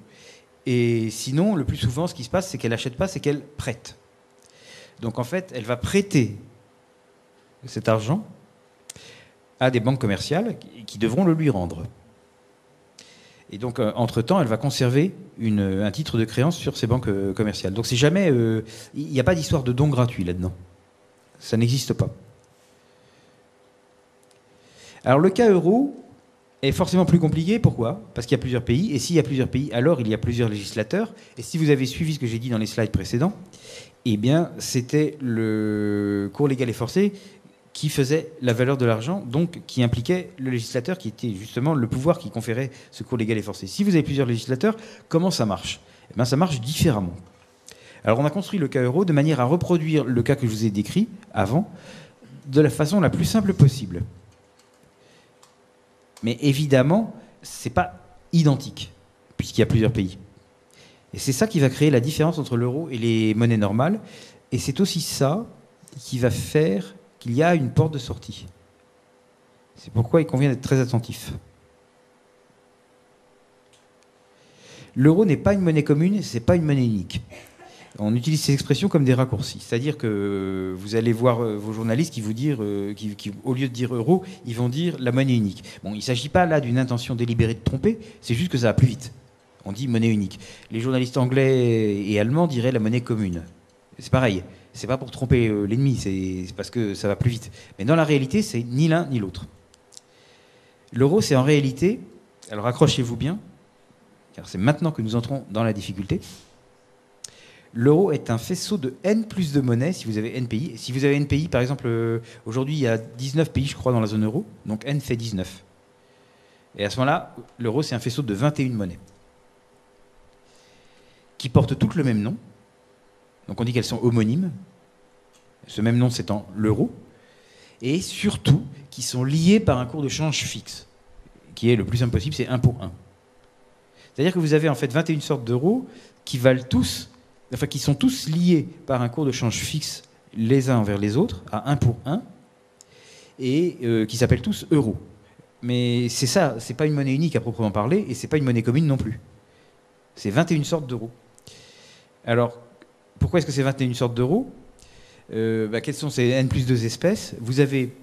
Et sinon, le plus souvent, ce qui se passe, c'est qu'elle n'achète pas, c'est qu'elle prête. Donc en fait, elle va prêter cet argent à des banques commerciales qui devront le lui rendre. Et donc, entre-temps, elle va conserver un titre de créance sur ces banques commerciales. Donc, c'est jamais... Il n'y a pas d'histoire de don gratuit là-dedans. Ça n'existe pas. Alors, le cas euro est forcément plus compliqué. Pourquoi? Parce qu'il y a plusieurs pays. Et s'il y a plusieurs pays, alors il y a plusieurs législateurs. Et si vous avez suivi ce que j'ai dit dans les slides précédents, eh bien, c'était le cours légal et forcé qui faisait la valeur de l'argent, donc qui impliquait le législateur, qui était justement le pouvoir qui conférait ce cours légal et forcé. Si vous avez plusieurs législateurs, comment ça marche? Eh bien, ça marche différemment. Alors on a construit le cas euro de manière à reproduire le cas que je vous ai décrit avant, de la façon la plus simple possible. Mais évidemment, ce n'est pas identique, puisqu'il y a plusieurs pays. Et c'est ça qui va créer la différence entre l'euro et les monnaies normales. Et c'est aussi ça qui va faire qu'il y a une porte de sortie. C'est pourquoi il convient d'être très attentif. L'euro n'est pas une monnaie commune, ce n'est pas une monnaie unique. On utilise ces expressions comme des raccourcis. C'est-à-dire que vous allez voir vos journalistes qui vous disent, au lieu de dire euro, ils vont dire la monnaie unique. Bon, il ne s'agit pas là d'une intention délibérée de tromper, c'est juste que ça va plus vite. On dit monnaie unique. Les journalistes anglais et allemands diraient la monnaie commune. C'est pareil. C'est pas pour tromper l'ennemi, c'est parce que ça va plus vite. Mais dans la réalité, c'est ni l'un ni l'autre. L'euro, c'est en réalité, alors accrochez-vous bien, car c'est maintenant que nous entrons dans la difficulté. L'euro est un faisceau de N plus de monnaies, si vous avez N pays. Si vous avez N pays, par exemple, aujourd'hui, il y a 19 pays, je crois, dans la zone euro, donc N fait 19. Et à ce moment-là, l'euro, c'est un faisceau de 21 monnaies, qui portent toutes le même nom. Donc on dit qu'elles sont homonymes. Ce même nom s'étant l'euro. Et surtout, qui sont liées par un cours de change fixe, qui est le plus simple possible, c'est 1 pour 1. C'est-à-dire que vous avez en fait 21 sortes d'euros qui valent tous, enfin qui sont tous liés par un cours de change fixe les uns envers les autres, à 1 pour 1, et qui s'appellent tous euros. Mais c'est ça, c'est pas une monnaie unique à proprement parler, et c'est pas une monnaie commune non plus. C'est 21 sortes d'euros. Alors, pourquoi est-ce que c'est 21 sortes d'euros ? Quelles sont ces N plus 2 espèces ? Vous avez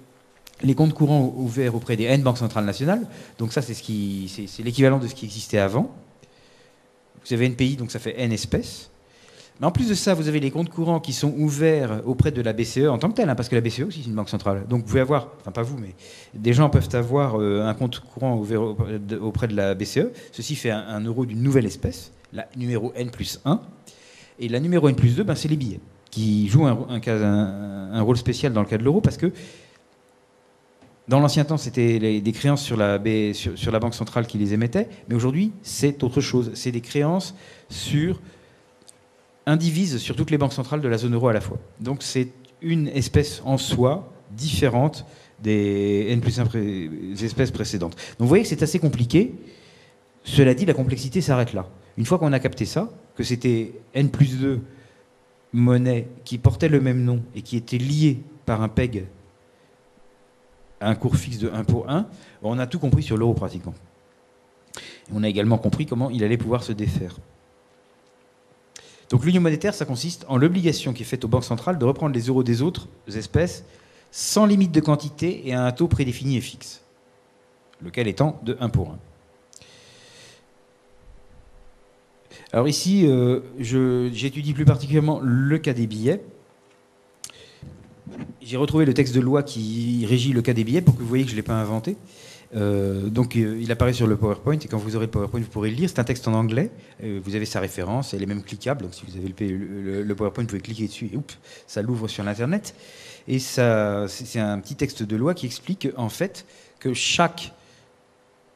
les comptes courants ouverts auprès des N banques centrales nationales. Donc ça, c'est l'équivalent de ce qui existait avant. Vous avez N pays, donc ça fait N espèces. Mais en plus de ça, vous avez les comptes courants qui sont ouverts auprès de la BCE en tant que telle, parce que la BCE aussi, c'est une banque centrale. Donc vous pouvez avoir, enfin pas vous, mais des gens peuvent avoir un compte courant ouvert auprès de la BCE. Ceci fait un euro d'une nouvelle espèce, la numéro N plus 1. Et la numéro N plus 2, c'est les billets, qui jouent un rôle spécial dans le cas de l'euro, parce que dans l'ancien temps, c'était des créances sur la banque centrale qui les émettait, mais aujourd'hui, c'est autre chose. C'est des créances indivises sur toutes les banques centrales de la zone euro à la fois. Donc c'est une espèce en soi différente des N plus 1 espèces précédentes. Donc vous voyez que c'est assez compliqué. Cela dit, la complexité s'arrête là. Une fois qu'on a capté ça, que c'était N plus 2 monnaies qui portaient le même nom et qui étaient liées par un PEG à un cours fixe de 1 pour 1, on a tout compris sur l'euro pratiquement. Et on a également compris comment il allait pouvoir se défaire. Donc l'union monétaire, ça consiste en l'obligation qui est faite aux banques centrales de reprendre les euros des autres espèces sans limite de quantité et à un taux prédéfini et fixe, lequel étant de 1 pour 1. Alors ici, j'étudie plus particulièrement le cas des billets. J'ai retrouvé le texte de loi qui régit le cas des billets pour que vous voyez que je ne l'ai pas inventé. Il apparaît sur le PowerPoint, et quand vous aurez le PowerPoint, vous pourrez le lire. C'est un texte en anglais. Vous avez sa référence, elle est même cliquable. Donc si vous avez le PowerPoint, vous pouvez cliquer dessus et ça l'ouvre sur l'Internet. Et ça, c'est un petit texte de loi qui explique en fait que chaque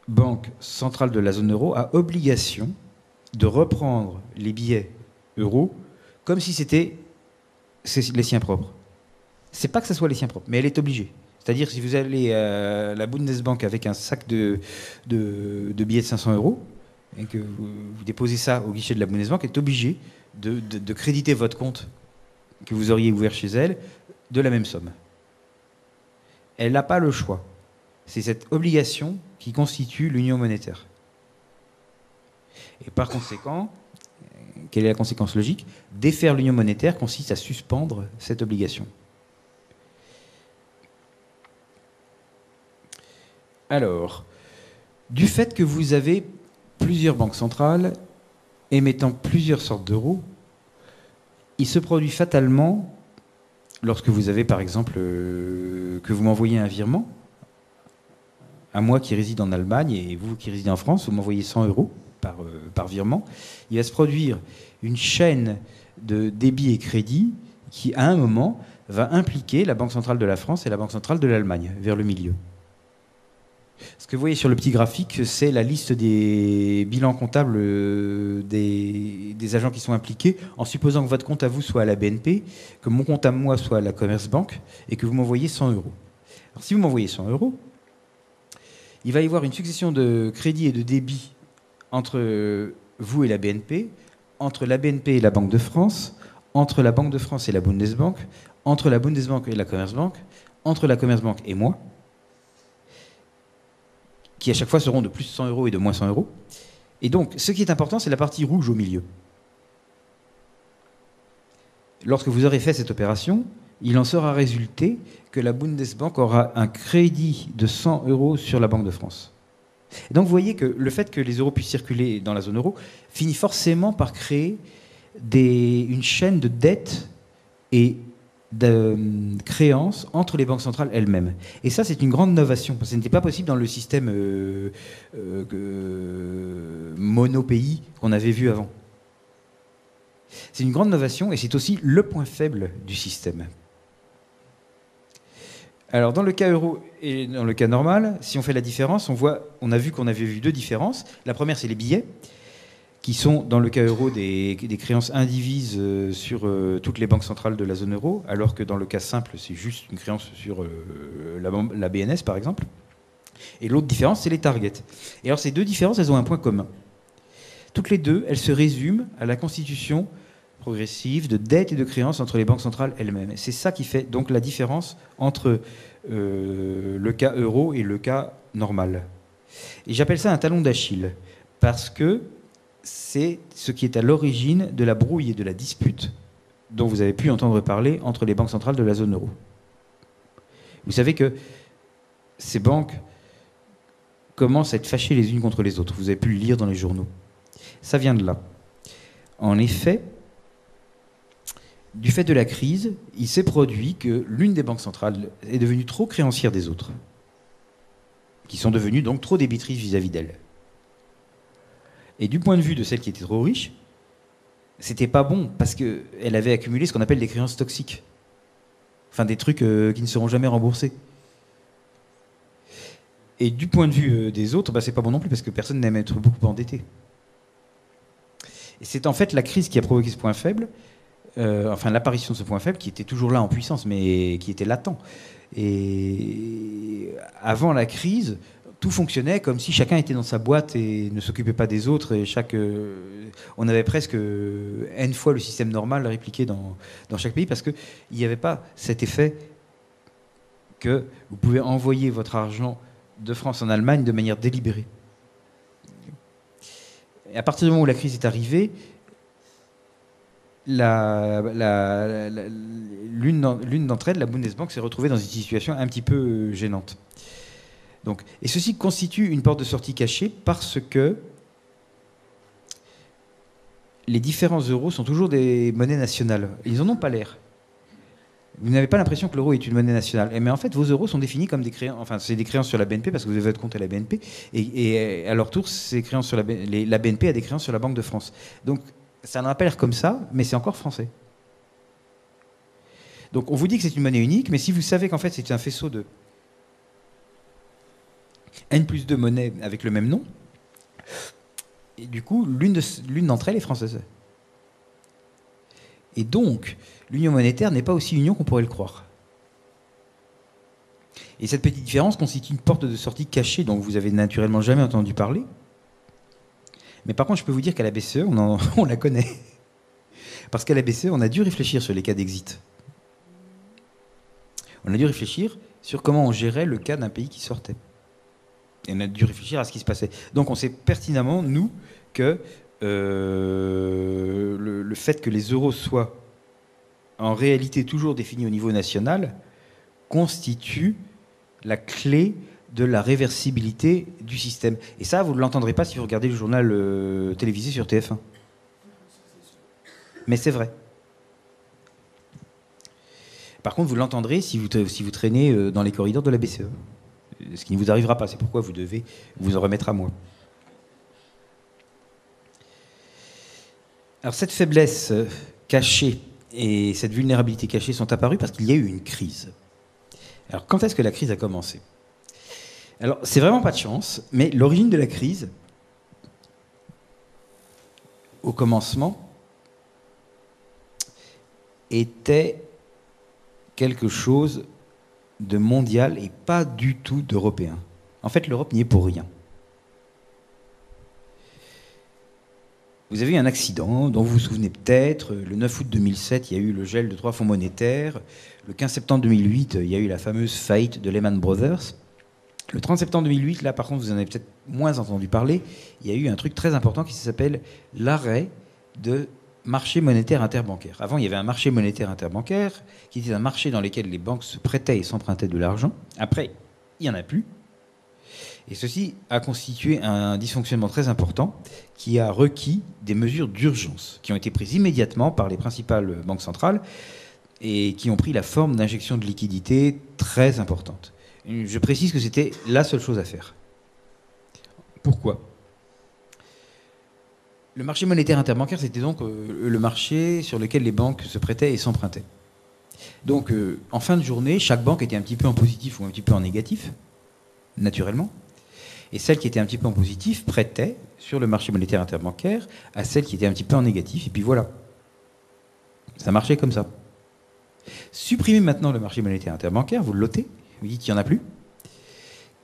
banque centrale de la zone euro a obligation de reprendre les billets euros comme si c'était les siens propres. C'est pas que ce soit les siens propres, mais elle est obligée. C'est-à-dire, si vous allez à la Bundesbank avec un sac de billets de 500 euros et que vous déposez ça au guichet de la Bundesbank, elle est obligée de créditer votre compte que vous auriez ouvert chez elle de la même somme. Elle n'a pas le choix. C'est cette obligation qui constitue l'union monétaire. Et par conséquent, quelle est la conséquence logique ? Défaire l'union monétaire consiste à suspendre cette obligation. Alors, du fait que vous avez plusieurs banques centrales émettant plusieurs sortes d'euros, il se produit fatalement, lorsque vous avez par exemple que vous m'envoyez un virement, à moi qui réside en Allemagne et vous qui résidez en France, vous m'envoyez 100 euros par virement, il va se produire une chaîne de débit et crédit qui, à un moment, va impliquer la Banque centrale de la France et la Banque centrale de l'Allemagne, vers le milieu. Ce que vous voyez sur le petit graphique, c'est la liste des bilans comptables des agents qui sont impliqués, en supposant que votre compte à vous soit à la BNP, que mon compte à moi soit à la Commerzbank, et que vous m'envoyez 100 euros. Alors, si vous m'envoyez 100 euros, il va y avoir une succession de crédits et de débits entre vous et la BNP, entre la BNP et la Banque de France, entre la Banque de France et la Bundesbank, entre la Bundesbank et la Commerzbank, entre la Commerzbank et moi, qui à chaque fois seront de plus 100 euros et de moins 100 euros. Et donc, ce qui est important, c'est la partie rouge au milieu. Lorsque vous aurez fait cette opération, il en sera résulté que la Bundesbank aura un crédit de 100 euros sur la Banque de France. Et donc, vous voyez que le fait que les euros puissent circuler dans la zone euro finit forcément par créer une chaîne de dettes et de créances entre les banques centrales elles-mêmes. Et ça, c'est une grande innovation, parce que ce n'était pas possible dans le système monopays qu'on avait vu avant. C'est une grande innovation et c'est aussi le point faible du système. Alors, dans le cas euro et dans le cas normal, si on fait la différence, on a vu qu'on avait vu deux différences. La première, c'est les billets, qui sont, dans le cas euro, des créances indivises sur toutes les banques centrales de la zone euro, alors que dans le cas simple, c'est juste une créance sur la BNS, par exemple. Et l'autre différence, c'est les targets. Et alors, ces deux différences, elles ont un point commun. Toutes les deux, elles se résument à la constitution progressive de dettes et de créances entre les banques centrales elles-mêmes. C'est ça qui fait donc la différence entre le cas euro et le cas normal. Et j'appelle ça un talon d'Achille, parce que c'est ce qui est à l'origine de la brouille et de la dispute dont vous avez pu entendre parler entre les banques centrales de la zone euro. Vous savez que ces banques commencent à être fâchées les unes contre les autres. Vous avez pu le lire dans les journaux. Ça vient de là. En effet, du fait de la crise, il s'est produit que l'une des banques centrales est devenue trop créancière des autres, qui sont devenues donc trop débitrices vis-à-vis d'elle. Et du point de vue de celle qui était trop riche, c'était pas bon, parce qu'elle avait accumulé ce qu'on appelle des créances toxiques. Enfin, des trucs qui ne seront jamais remboursés. Et du point de vue des autres, c'est pas bon non plus, parce que personne n'aime être beaucoup endetté. Et c'est en fait la crise qui a provoqué ce point faible, l'apparition de ce point faible, qui était toujours là en puissance, mais qui était latent. Et avant la crise, tout fonctionnait comme si chacun était dans sa boîte et ne s'occupait pas des autres. Et on avait presque N fois le système normal répliqué dans chaque pays, parce qu'il n'y avait pas cet effet que vous pouvez envoyer votre argent de France en Allemagne de manière délibérée. Et à partir du moment où la crise est arrivée, l'une d'entre elles, la Bundesbank, s'est retrouvée dans une situation un petit peu gênante. Donc, et ceci constitue une porte de sortie cachée, parce que les différents euros sont toujours des monnaies nationales. Ils n'en ont pas l'air. Vous n'avez pas l'impression que l'euro est une monnaie nationale. Mais en fait, vos euros sont définis comme des créances. Enfin, c'est des créances sur la BNP, parce que vous avez votre compte à la BNP. Et à leur tour, ces créances sur la BNP a des créances sur la Banque de France. Donc, ça n'a pas l'air comme ça, mais c'est encore français. Donc, on vous dit que c'est une monnaie unique, mais si vous savez qu'en fait, c'est un faisceau de N+2 monnaies avec le même nom, et du coup, l'une d'entre elles est française. Et donc, l'union monétaire n'est pas aussi union qu'on pourrait le croire. Et cette petite différence constitue une porte de sortie cachée dont vous avez naturellement jamais entendu parler. Mais par contre, je peux vous dire qu'à la BCE, on la connaît. Parce qu'à la BCE, on a dû réfléchir sur les cas d'exit. On a dû réfléchir sur comment on gérait le cas d'un pays qui sortait. Et on a dû réfléchir à ce qui se passait. Donc on sait pertinemment, nous, que le fait que les euros soient en réalité toujours définis au niveau national constitue la clé de la réversibilité du système. Et ça, vous ne l'entendrez pas si vous regardez le journal télévisé sur TF1. Mais c'est vrai. Par contre, vous l'entendrez si vous traînez dans les corridors de la BCE. Ce qui ne vous arrivera pas, c'est pourquoi vous devez vous en remettre à moi. Alors cette faiblesse cachée et cette vulnérabilité cachée sont apparues parce qu'il y a eu une crise. Alors quand est-ce que la crise a commencé ? Alors, c'est vraiment pas de chance, mais l'origine de la crise, au commencement, était quelque chose de mondial et pas du tout d'européen. En fait, l'Europe n'y est pour rien. Vous avez eu un accident dont vous vous souvenez peut-être. Le 9 août 2007, il y a eu le gel de 3 fonds monétaires. Le 15 septembre 2008, il y a eu la fameuse faillite de Lehman Brothers. Le 30 septembre 2008, là par contre, vous en avez peut-être moins entendu parler, il y a eu un truc très important qui s'appelle l'arrêt de marché monétaire interbancaire. Avant, il y avait un marché monétaire interbancaire qui était un marché dans lequel les banques se prêtaient et s'empruntaient de l'argent. Après, il n'y en a plus. Et ceci a constitué un dysfonctionnement très important qui a requis des mesures d'urgence qui ont été prises immédiatement par les principales banques centrales et qui ont pris la forme d'injections de liquidités très importantes. Je précise que c'était la seule chose à faire. Pourquoi ? Le marché monétaire interbancaire, c'était donc le marché sur lequel les banques se prêtaient et s'empruntaient. Donc, en fin de journée, chaque banque était un petit peu en positif ou un petit peu en négatif, naturellement. Et celle qui était un petit peu en positif prêtait sur le marché monétaire interbancaire à celle qui était un petit peu en négatif. Et puis voilà. Ça marchait comme ça. Supprimez maintenant le marché monétaire interbancaire, vous le lotez, vous dites qu'il n'y en a plus.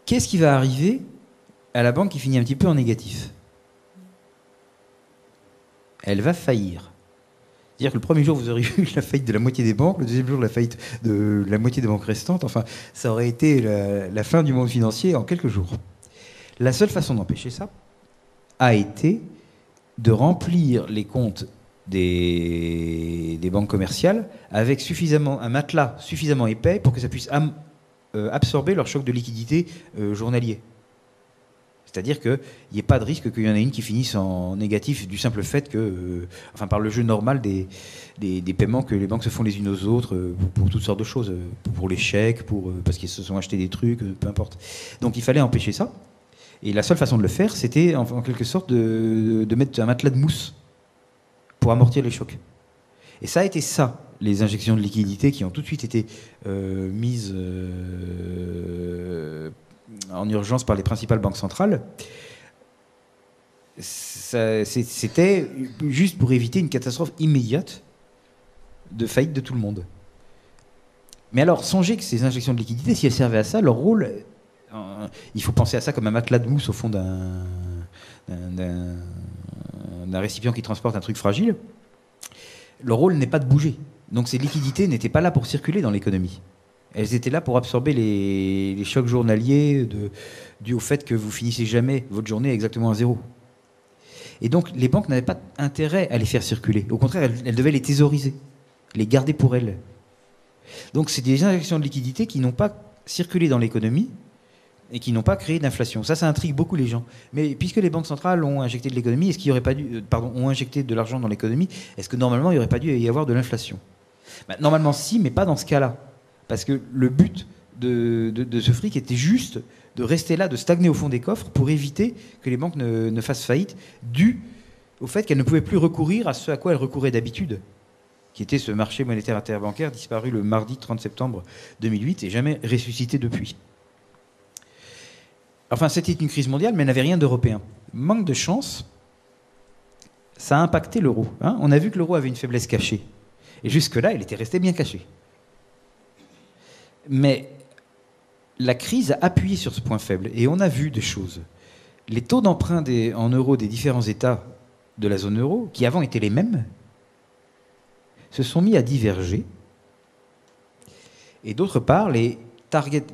Qu'est-ce qui va arriver à la banque qui finit un petit peu en négatif ? Elle va faillir. C'est-à-dire que le premier jour, vous auriez eu la faillite de la moitié des banques, le deuxième jour, la faillite de la moitié des banques restantes. Enfin, ça aurait été la fin du monde financier en quelques jours. La seule façon d'empêcher ça a été de remplir les comptes des banques commerciales avec un matelas suffisamment épais pour que ça puisse absorber leur choc de liquidité journalier. C'est-à-dire qu'il n'y ait pas de risque qu'il y en ait une qui finisse en négatif du simple fait que, par le jeu normal des paiements que les banques se font les unes aux autres pour toutes sortes de choses, pour les chèques, parce qu'ils se sont achetés des trucs, peu importe. Donc il fallait empêcher ça. Et la seule façon de le faire, c'était en quelque sorte de mettre un matelas de mousse pour amortir les chocs. Et ça a été ça, les injections de liquidités qui ont tout de suite été mises en urgence par les principales banques centrales. C'était juste pour éviter une catastrophe immédiate de faillite de tout le monde. Mais alors, songez que ces injections de liquidités, si elles servaient à ça, leur rôle... il faut penser à ça comme un matelas de mousse au fond d'un récipient qui transporte un truc fragile. Leur rôle n'est pas de bouger. Donc ces liquidités n'étaient pas là pour circuler dans l'économie. Elles étaient là pour absorber les chocs journaliers dus au fait que vous finissez jamais votre journée exactement à zéro. Et donc les banques n'avaient pas intérêt à les faire circuler. Au contraire, elles devaient les thésauriser, les garder pour elles. Donc c'est des injections de liquidités qui n'ont pas circulé dans l'économie et qui n'ont pas créé d'inflation. Ça intrigue beaucoup les gens. Mais puisque les banques centrales ont injecté de l'économie, est-ce qu'il y aurait pas dû, ont injecté de l'argent dans l'économie, est-ce que normalement il n'y aurait pas dû y avoir de l'inflation ? Normalement si, mais pas dans ce cas-là. Parce que le but de ce fric était juste de rester là, de stagner au fond des coffres pour éviter que les banques ne fassent faillite, dû au fait qu'elles ne pouvaient plus recourir à ce à quoi elles recouraient d'habitude, qui était ce marché monétaire interbancaire disparu le mardi 30 septembre 2008 et jamais ressuscité depuis. Enfin, c'était une crise mondiale, mais elle n'avait rien d'européen. Manque de chance, ça a impacté l'euro. On a vu que l'euro avait une faiblesse cachée. Et jusque-là, elle était restée bien cachée. Mais la crise a appuyé sur ce point faible. Et on a vu des choses. Les taux d'emprunt en euros des différents États de la zone euro, qui avant étaient les mêmes, se sont mis à diverger. Et d'autre part, les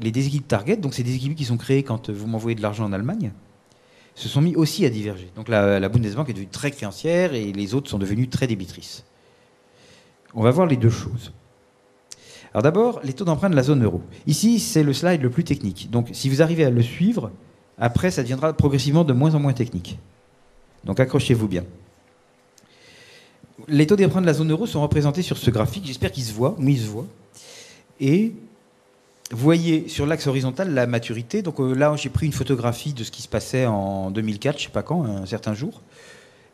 déséquilibres target, donc ces déséquilibres qui sont créés quand vous m'envoyez de l'argent en Allemagne, se sont mis aussi à diverger. Donc la Bundesbank est devenue très créancière et les autres sont devenues très débitrices. On va voir les deux choses. Alors d'abord, les taux d'emprunt de la zone euro. Ici, c'est le slide le plus technique. Donc si vous arrivez à le suivre, après, ça deviendra progressivement de moins en moins technique. Donc accrochez-vous bien. Les taux d'emprunt de la zone euro sont représentés sur ce graphique. J'espère qu'il se voit. Oui, il se voit. Et vous voyez sur l'axe horizontal la maturité. Donc là, j'ai pris une photographie de ce qui se passait en 2004, je ne sais pas quand, un certain jour.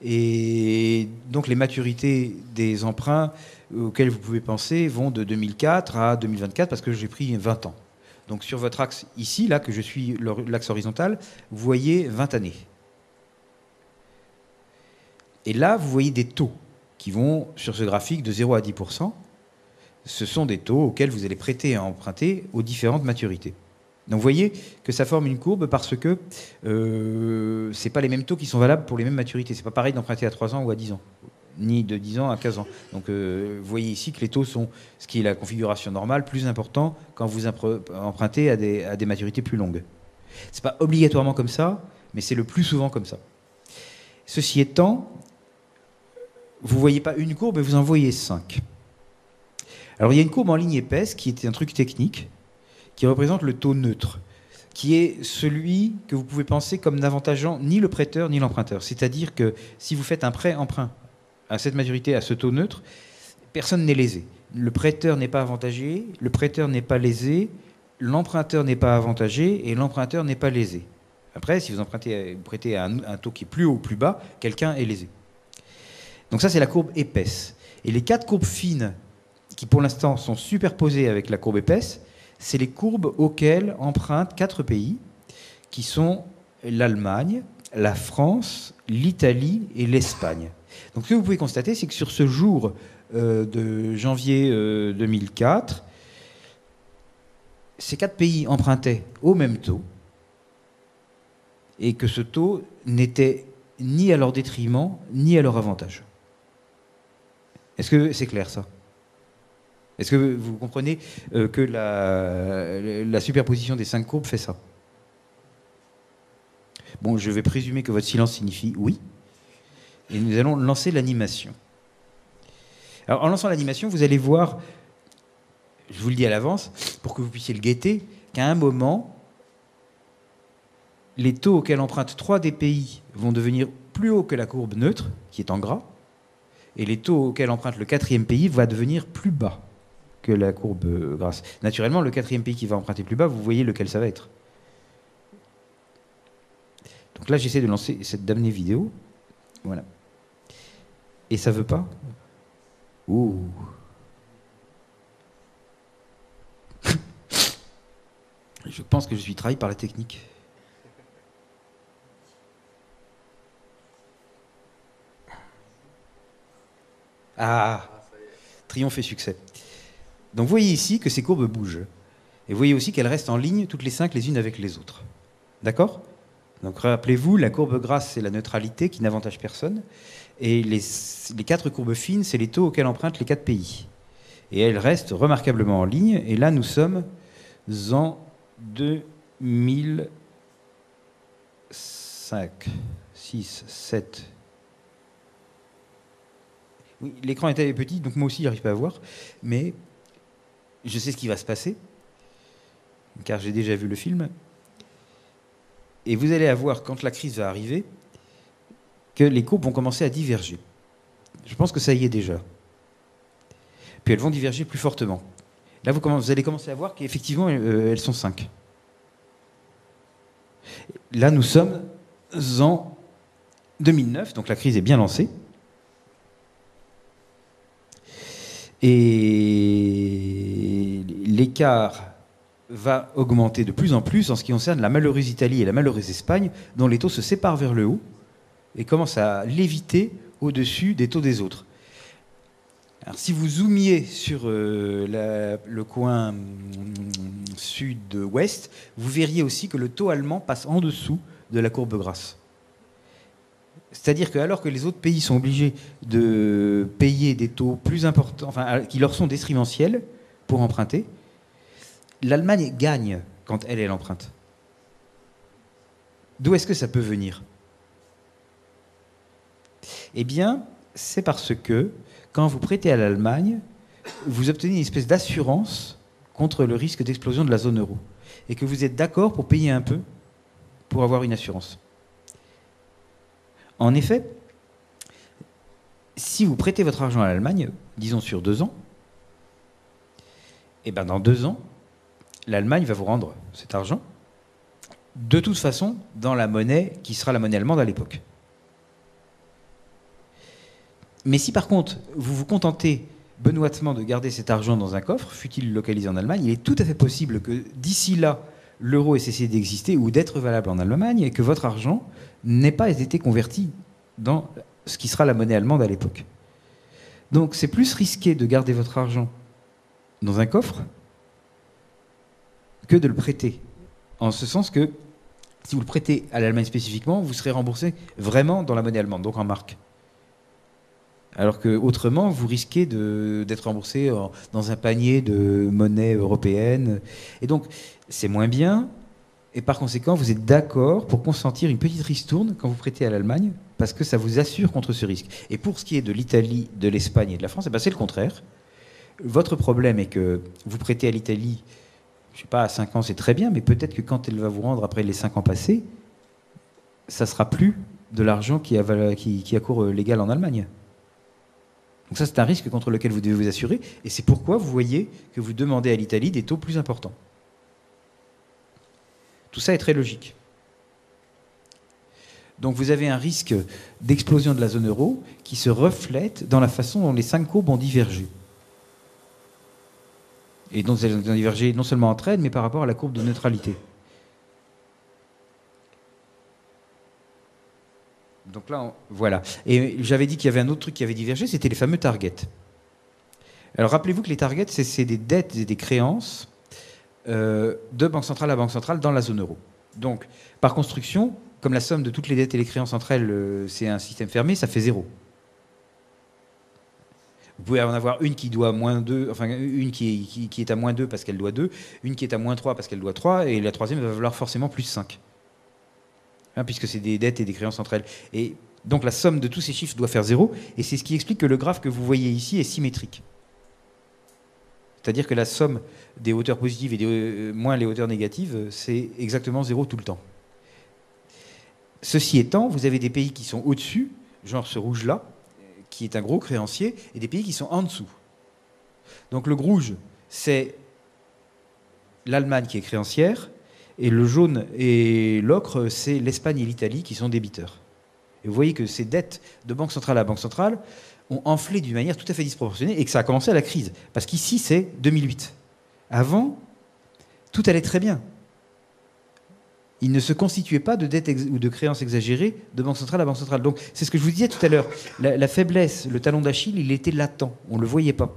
Et donc les maturités des emprunts auxquels vous pouvez penser vont de 2004 à 2024 parce que j'ai pris 20 ans. Donc sur votre axe ici, là, que je suis l'axe horizontal, vous voyez 20 années. Et là, vous voyez des taux qui vont, sur ce graphique, de 0 à 10%. Ce sont des taux auxquels vous allez prêter et emprunter aux différentes maturités. Donc vous voyez que ça forme une courbe parce que ce n'est pas les mêmes taux qui sont valables pour les mêmes maturités. Ce n'est pas pareil d'emprunter à 3 ans ou à 10 ans, ni de 10 ans à 15 ans. Donc vous voyez ici que les taux sont, ce qui est la configuration normale, plus important quand vous empruntez à des maturités plus longues. Ce n'est pas obligatoirement comme ça, mais c'est le plus souvent comme ça. Ceci étant, vous ne voyez pas une courbe, mais vous en voyez 5. Alors il y a une courbe en ligne épaisse qui est un truc technique, qui représente le taux neutre, qui est celui que vous pouvez penser comme n'avantageant ni le prêteur ni l'emprunteur. C'est-à-dire que si vous faites un prêt-emprunt à cette maturité, à ce taux neutre, personne n'est lésé. Le prêteur n'est pas avantagé, le prêteur n'est pas lésé, l'emprunteur n'est pas avantagé et l'emprunteur n'est pas lésé. Après, si vous prêtez à un taux qui est plus haut ou plus bas, quelqu'un est lésé. Donc ça, c'est la courbe épaisse. Et les 4 courbes fines, qui pour l'instant sont superposées avec la courbe épaisse, c'est les courbes auxquelles empruntent 4 pays, qui sont l'Allemagne, la France, l'Italie et l'Espagne. Donc ce que vous pouvez constater, c'est que sur ce jour de janvier 2004, ces 4 pays empruntaient au même taux, et que ce taux n'était ni à leur détriment, ni à leur avantage. Est-ce que c'est clair, ça ? Est-ce que vous comprenez que la superposition des 5 courbes fait ça? Bon, je vais présumer que votre silence signifie oui. Et nous allons lancer l'animation. Alors, en lançant l'animation, vous allez voir, je vous le dis à l'avance, pour que vous puissiez le guetter, qu'à un moment, les taux auxquels empruntent 3 des pays vont devenir plus hauts que la courbe neutre, qui est en gras, et les taux auxquels emprunte le 4e pays va devenir plus bas que la courbe grasse. Naturellement, le 4e pays qui va emprunter plus bas, vous voyez lequel ça va être. Donc là, j'essaie de lancer cette damnée vidéo. Voilà. Et ça veut pas? Ouh. Je pense que je suis trahi par la technique. Ah, triomphe et succès. Donc vous voyez ici que ces courbes bougent. Et vous voyez aussi qu'elles restent en ligne, toutes les 5, les unes avec les autres. D'accord? Donc rappelez-vous, la courbe grasse, c'est la neutralité qui n'avantage personne. Et les 4 courbes fines, c'est les taux auxquels empruntent les 4 pays. Et elles restent remarquablement en ligne. Et là, nous sommes en 2005, 6, 7... Oui, l'écran était petit, donc moi aussi, j'arrive pas à voir. Mais je sais ce qui va se passer, car j'ai déjà vu le film. Et vous allez avoir, quand la crise va arriver, que les courbes vont commencer à diverger. Je pense que ça y est déjà. Puis elles vont diverger plus fortement. Là, vous allez commencer à voir qu'effectivement, elles sont 5. Là, nous sommes en 2009, donc la crise est bien lancée. Et l'écart va augmenter de plus en plus en ce qui concerne la malheureuse Italie et la malheureuse Espagne, dont les taux se séparent vers le haut et commencent à léviter au-dessus des taux des autres. Alors, si vous zoomiez sur le coin sud-ouest, vous verriez aussi que le taux allemand passe en dessous de la courbe grasse. C'est-à-dire qu'alors que les autres pays sont obligés de payer des taux plus importants, enfin, qui leur sont détrimensiels pour emprunter, l'Allemagne gagne quand elle emprunte. D'où est-ce que ça peut venir? Eh bien, c'est parce que quand vous prêtez à l'Allemagne, vous obtenez une espèce d'assurance contre le risque d'explosion de la zone euro. Et que vous êtes d'accord pour payer un peu pour avoir une assurance. En effet, si vous prêtez votre argent à l'Allemagne, disons sur 2 ans, et bien dans 2 ans, l'Allemagne va vous rendre cet argent, de toute façon, dans la monnaie qui sera la monnaie allemande à l'époque. Mais si par contre, vous vous contentez benoîtement de garder cet argent dans un coffre, fût-il localisé en Allemagne, il est tout à fait possible que d'ici là, l'euro ait cessé d'exister ou d'être valable en Allemagne et que votre argent n'ait pas été converti dans ce qui sera la monnaie allemande à l'époque. Donc c'est plus risqué de garder votre argent dans un coffre que de le prêter. En ce sens que si vous le prêtez à l'Allemagne spécifiquement, vous serez remboursé vraiment dans la monnaie allemande, donc en marque. Alors qu'autrement, vous risquez d'être remboursé dans un panier de monnaie européenne. Et donc, c'est moins bien. Et par conséquent, vous êtes d'accord pour consentir une petite ristourne quand vous prêtez à l'Allemagne, parce que ça vous assure contre ce risque. Et pour ce qui est de l'Italie, de l'Espagne et de la France, c'est le contraire. Votre problème est que vous prêtez à l'Italie, je ne sais pas, à 5 ans, c'est très bien, mais peut-être que quand elle va vous rendre après les 5 ans passés, ça ne sera plus de l'argent qui a cours légal en Allemagne. Donc ça, c'est un risque contre lequel vous devez vous assurer, et c'est pourquoi vous voyez que vous demandez à l'Italie des taux plus importants. Tout ça est très logique. Donc vous avez un risque d'explosion de la zone euro qui se reflète dans la façon dont les 5 courbes ont divergé. Et dont elles ont divergé non seulement entre elles, mais par rapport à la courbe de neutralité. Donc là, voilà. Et j'avais dit qu'il y avait un autre truc qui avait divergé, c'était les fameux targets. Alors rappelez-vous que les targets, c'est des dettes et des créances de banque centrale à banque centrale dans la zone euro. Donc, par construction, comme la somme de toutes les dettes et les créances entre elles, c'est un système fermé, ça fait 0. Vous pouvez en avoir une qui doit moins 2, enfin une qui est à moins 2 parce qu'elle doit 2, une qui est à moins 3 parce qu'elle doit 3, et la troisième va valoir forcément plus 5. Puisque c'est des dettes et des créances entre elles. Et donc la somme de tous ces chiffres doit faire 0, et c'est ce qui explique que le graphe que vous voyez ici est symétrique. C'est-à-dire que la somme des hauteurs positives et moins les hauteurs négatives, c'est exactement 0 tout le temps. Ceci étant, vous avez des pays qui sont au-dessus, genre ce rouge-là, qui est un gros créancier, et des pays qui sont en dessous. Donc le rouge, c'est l'Allemagne qui est créancière, et le jaune et l'ocre, c'est l'Espagne et l'Italie qui sont débiteurs. Et vous voyez que ces dettes de banque centrale à banque centrale ont enflé d'une manière tout à fait disproportionnée et que ça a commencé à la crise. Parce qu'ici, c'est 2008. Avant, tout allait très bien. Il ne se constituait pas de dettes ou de créances exagérées de banque centrale à banque centrale. Donc, c'est ce que je vous disais tout à l'heure. La faiblesse, le talon d'Achille, il était latent. On ne le voyait pas.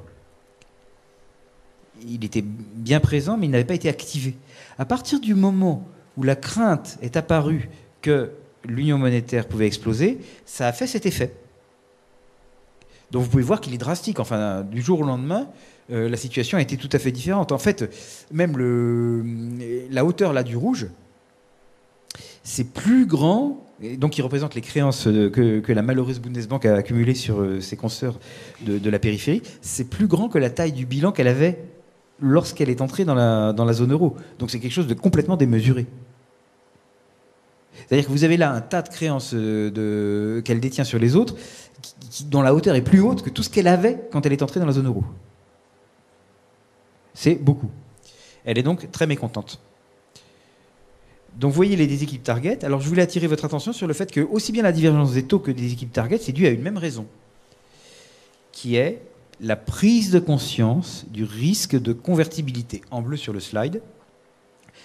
Il était bien présent, mais il n'avait pas été activé. À partir du moment où la crainte est apparue que l'union monétaire pouvait exploser, ça a fait cet effet. Donc vous pouvez voir qu'il est drastique. Enfin, du jour au lendemain, la situation a été tout à fait différente. En fait, même la hauteur là du rouge, c'est plus grand, et donc il représente les créances que la malheureuse Bundesbank a accumulées sur ses consoeurs de la périphérie. C'est plus grand que la taille du bilan qu'elle avait lorsqu'elle est entrée dans la zone euro. Donc c'est quelque chose de complètement démesuré. C'est-à-dire que vous avez là un tas de créances qu'elle détient sur les autres, dont la hauteur est plus haute que tout ce qu'elle avait quand elle est entrée dans la zone euro. C'est beaucoup. Elle est donc très mécontente. Donc vous voyez les déséquilibres target. Alors je voulais attirer votre attention sur le fait que aussi bien la divergence des taux que des déséquilibres target, c'est dû à une même raison, qui est la prise de conscience du risque de convertibilité, en bleu sur le slide,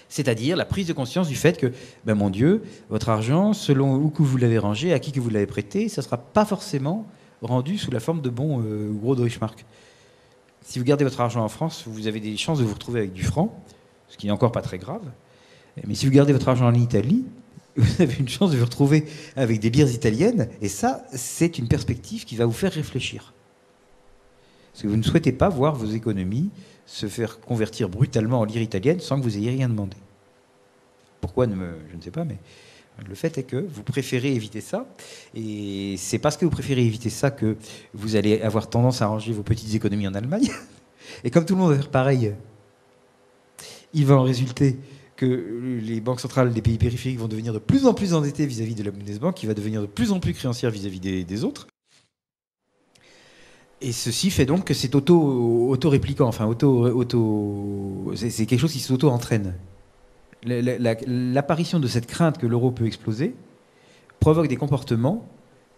c'est-à-dire la prise de conscience du fait que, ben mon Dieu, votre argent, selon où que vous l'avez rangé, à qui que vous l'avez prêté, ça ne sera pas forcément rendu sous la forme de bons gros Deutschmark. Si vous gardez votre argent en France, vous avez des chances de vous retrouver avec du franc, ce qui n'est encore pas très grave. Mais si vous gardez votre argent en Italie, vous avez une chance de vous retrouver avec des bières italiennes, et ça, c'est une perspective qui va vous faire réfléchir. Parce que vous ne souhaitez pas voir vos économies se faire convertir brutalement en lire italienne sans que vous ayez rien demandé. Pourquoi, je ne sais pas, mais le fait est que vous préférez éviter ça. Et c'est parce que vous préférez éviter ça que vous allez avoir tendance à ranger vos petites économies en Allemagne. Et comme tout le monde va faire pareil, il va en résulter que les banques centrales des pays périphériques vont devenir de plus en plus endettées vis-à-vis de la Bundesbank, qui va devenir de plus en plus créancière vis-à-vis des autres. Et ceci fait donc que c'est auto-répliquant, enfin c'est quelque chose qui s'auto-entraîne. L'apparition de cette crainte que l'euro peut exploser provoque des comportements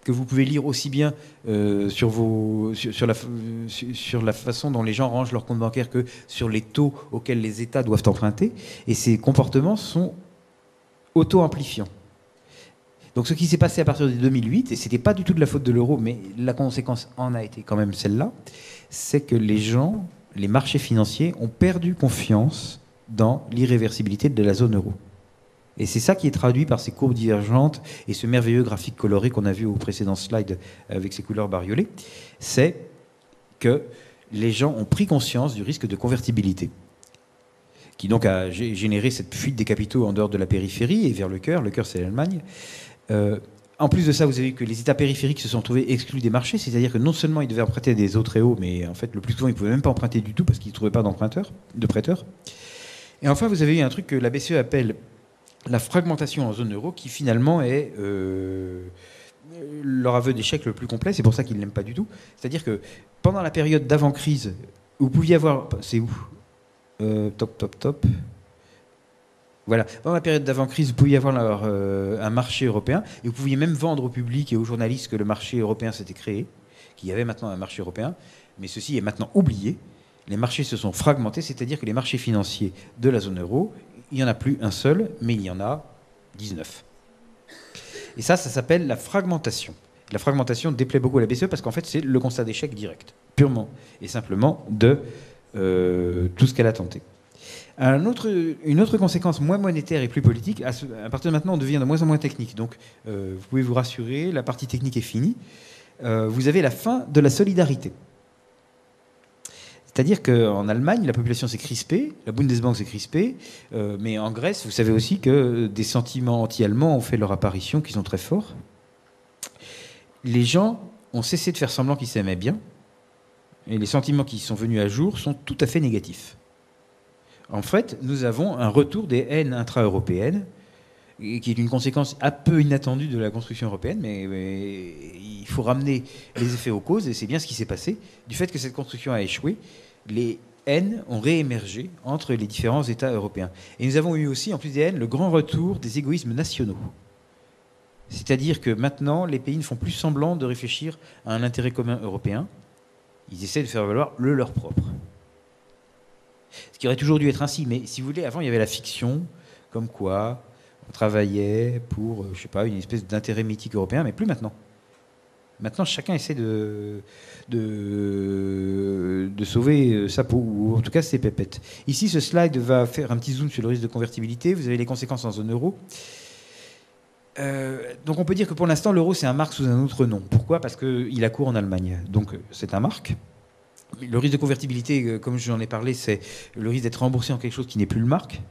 que vous pouvez lire aussi bien sur la façon dont les gens rangent leur compte bancaire que sur les taux auxquels les États doivent emprunter. Et ces comportements sont auto-amplifiants. Donc ce qui s'est passé à partir de 2008, et ce n'était pas du tout de la faute de l'euro, mais la conséquence en a été quand même celle-là, c'est que les marchés financiers ont perdu confiance dans l'irréversibilité de la zone euro. Et c'est ça qui est traduit par ces courbes divergentes et ce merveilleux graphique coloré qu'on a vu au précédent slide avec ces couleurs bariolées, c'est que les gens ont pris conscience du risque de convertibilité, qui donc a généré cette fuite des capitaux en dehors de la périphérie et vers le cœur. Le cœur, c'est l'Allemagne. En plus de ça, vous avez vu que les États périphériques se sont trouvés exclus des marchés, c'est-à-dire que non seulement ils devaient emprunter des eaux très hauts, mais en fait, le plus souvent, ils ne pouvaient même pas emprunter du tout parce qu'ils ne trouvaient pas de prêteurs. Et enfin, vous avez eu un truc que la BCE appelle la fragmentation en zone euro, qui finalement est leur aveu d'échec le plus complet. C'est pour ça qu'ils ne l'aiment pas du tout. C'est-à-dire que pendant la période d'avant-crise, vous pouviez avoir... C'est où top. Voilà. Pendant la période d'avant-crise, vous pouviez avoir un marché européen, et vous pouviez même vendre au public et aux journalistes que le marché européen s'était créé, qu'il y avait maintenant un marché européen, mais ceci est maintenant oublié. Les marchés se sont fragmentés, c'est-à-dire que les marchés financiers de la zone euro, il n'y en a plus un seul, mais il y en a 19. Et ça s'appelle la fragmentation. La fragmentation déplaît beaucoup à la BCE parce qu'en fait, c'est le constat d'échec direct, purement et simplement de tout ce qu'elle a tenté. Une autre conséquence moins monétaire et plus politique, à partir de maintenant, on devient de moins en moins technique. Donc, vous pouvez vous rassurer, la partie technique est finie. Vous avez la fin de la solidarité. C'est-à-dire qu'en Allemagne, la population s'est crispée, la Bundesbank s'est crispée, mais en Grèce, vous savez aussi que des sentiments anti-allemands ont fait leur apparition, qui sont très forts. Les gens ont cessé de faire semblant qu'ils s'aimaient bien, et les sentiments qui sont venus à jour sont tout à fait négatifs. En fait, nous avons un retour des haines intra-européennes, qui est une conséquence un peu inattendue de la construction européenne, mais il faut ramener les effets aux causes, et c'est bien ce qui s'est passé. Du fait que cette construction a échoué, les haines ont réémergé entre les différents États européens. Et nous avons eu aussi, en plus des haines, le grand retour des égoïsmes nationaux. C'est-à-dire que maintenant, les pays ne font plus semblant de réfléchir à un intérêt commun européen. Ils essaient de faire valoir le leur propre. Ce qui aurait toujours dû être ainsi, mais si vous voulez, avant, il y avait la fiction, comme quoi on travaillait pour, je sais pas, une espèce d'intérêt mythique européen, mais plus maintenant. Maintenant, chacun essaie de sauver sa peau, ou en tout cas ses pépettes. Ici, ce slide va faire un petit zoom sur le risque de convertibilité. Vous avez les conséquences en zone euro. Donc on peut dire que pour l'instant, l'euro, c'est un marque sous un autre nom. Pourquoi ? Parce qu'il a cours en Allemagne. Donc c'est un marque. Le risque de convertibilité, comme j'en ai parlé, c'est le risque d'être remboursé en quelque chose qui n'est plus le marque.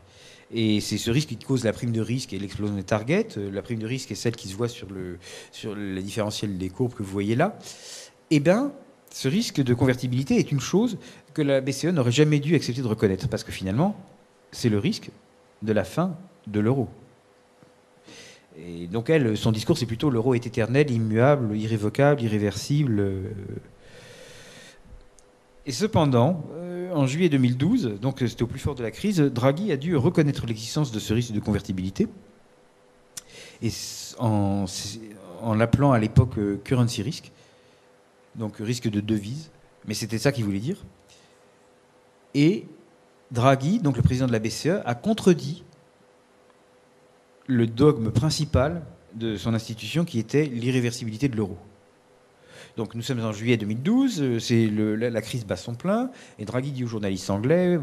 Et c'est ce risque qui cause la prime de risque et l'explosion des targets. La prime de risque est celle qui se voit sur la différentielle des courbes que vous voyez là. Eh bien, ce risque de convertibilité est une chose que la BCE n'aurait jamais dû accepter de reconnaître, parce que finalement, c'est le risque de la fin de l'euro. Et donc elle, son discours, c'est plutôt l'euro est éternel, immuable, irrévocable, irréversible. Et cependant, en juillet 2012, donc c'était au plus fort de la crise, Draghi a dû reconnaître l'existence de ce risque de convertibilité, et en l'appelant à l'époque currency risk, donc risque de devise, mais c'était ça qu'il voulait dire. Et Draghi, donc le président de la BCE, a contredit le dogme principal de son institution, qui était l'irréversibilité de l'euro. Donc nous sommes en juillet 2012, la crise bat son plein, et Draghi dit aux journalistes anglais,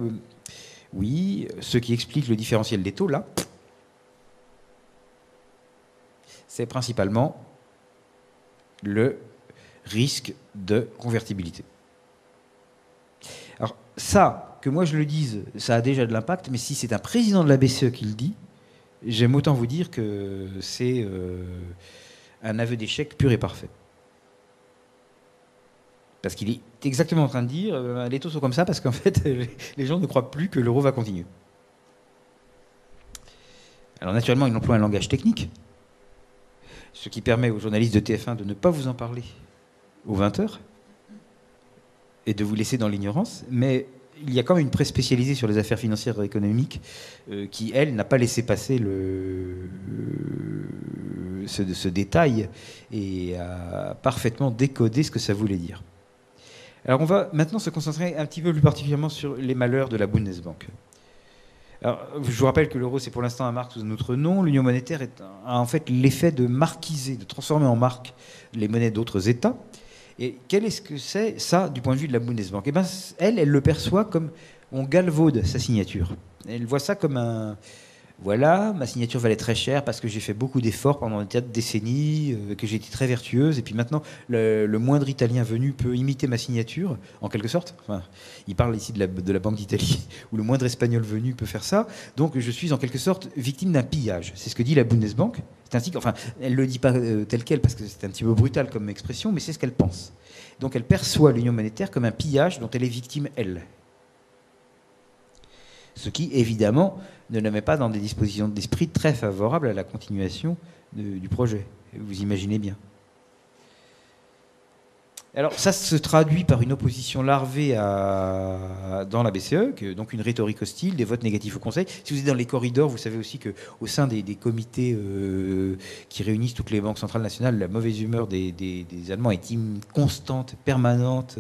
oui, ce qui explique le différentiel des taux, là, c'est principalement le risque de convertibilité. Alors ça, que moi je le dise, ça a déjà de l'impact, mais si c'est un président de la BCE qui le dit, j'aime autant vous dire que c'est un aveu d'échec pur et parfait. Parce qu'il est exactement en train de dire les taux sont comme ça parce qu'en fait, les gens ne croient plus que l'euro va continuer. Alors naturellement, il emploie un langage technique, ce qui permet aux journalistes de TF1 de ne pas vous en parler aux 20h et de vous laisser dans l'ignorance. Mais il y a quand même une presse spécialisée sur les affaires financières et économiques qui, elle, n'a pas laissé passer ce détail et a parfaitement décodé ce que ça voulait dire. Alors on va maintenant se concentrer un petit peu plus particulièrement sur les malheurs de la Bundesbank. Alors, je vous rappelle que l'euro, c'est pour l'instant un marque sous un autre nom. L'union monétaire a en fait l'effet de marquiser, de transformer en marque les monnaies d'autres États. Et quel est-ce que c'est, ça, du point de vue de la Bundesbank? Eh bien, elle le perçoit comme on galvaude sa signature. Elle voit ça comme un... Voilà, ma signature valait très cher parce que j'ai fait beaucoup d'efforts pendant des décennies, que j'ai été très vertueuse. Et puis maintenant, le moindre Italien venu peut imiter ma signature, en quelque sorte. Enfin, il parle ici de la Banque d'Italie, où le moindre Espagnol venu peut faire ça. Donc je suis en quelque sorte victime d'un pillage. C'est ce que dit la Bundesbank. C'est ainsi, enfin, elle ne le dit pas tel quel parce que c'est un petit peu brutal comme expression, mais c'est ce qu'elle pense. Donc elle perçoit l'union monétaire comme un pillage dont elle est victime, elle. Ce qui, évidemment, ne la met pas dans des dispositions d'esprit très favorables à la continuation du projet. Vous imaginez bien. Alors, ça se traduit par une opposition larvée dans la BCE, donc une rhétorique hostile, des votes négatifs au Conseil. Si vous êtes dans les corridors, vous savez aussi qu'au sein des comités qui réunissent toutes les banques centrales nationales, la mauvaise humeur des Allemands est constante, permanente,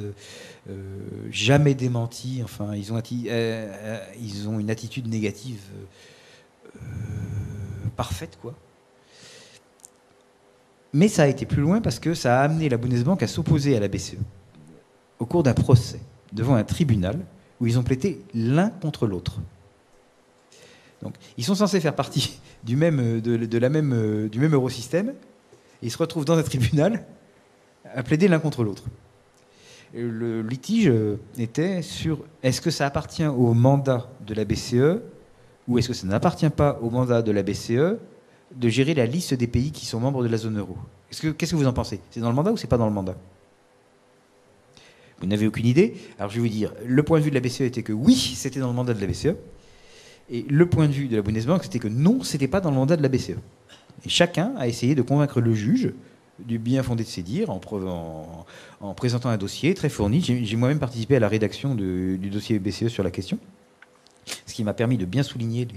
jamais démentie. Enfin, ils ont une attitude négative parfaite, quoi. Mais ça a été plus loin parce que ça a amené la Bundesbank à s'opposer à la BCE au cours d'un procès devant un tribunal où ils ont plaidé l'un contre l'autre. Donc, ils sont censés faire partie du même eurosystème et ils se retrouvent dans un tribunal à plaider l'un contre l'autre. Le litige était sur est-ce que ça appartient au mandat de la BCE ou est-ce que ça n'appartient pas au mandat de la BCE de gérer la liste des pays qui sont membres de la zone euro. Qu'est-ce que vous en pensez? C'est dans le mandat ou c'est pas dans le mandat? Vous n'avez aucune idée? Alors je vais vous dire, le point de vue de la BCE était que oui, c'était dans le mandat de la BCE, et le point de vue de la Bundesbank, c'était que non, c'était pas dans le mandat de la BCE. Et chacun a essayé de convaincre le juge du bien fondé de ses dires en présentant un dossier très fourni. J'ai moi-même participé à la rédaction du dossier BCE sur la question, ce qui m'a permis de bien souligner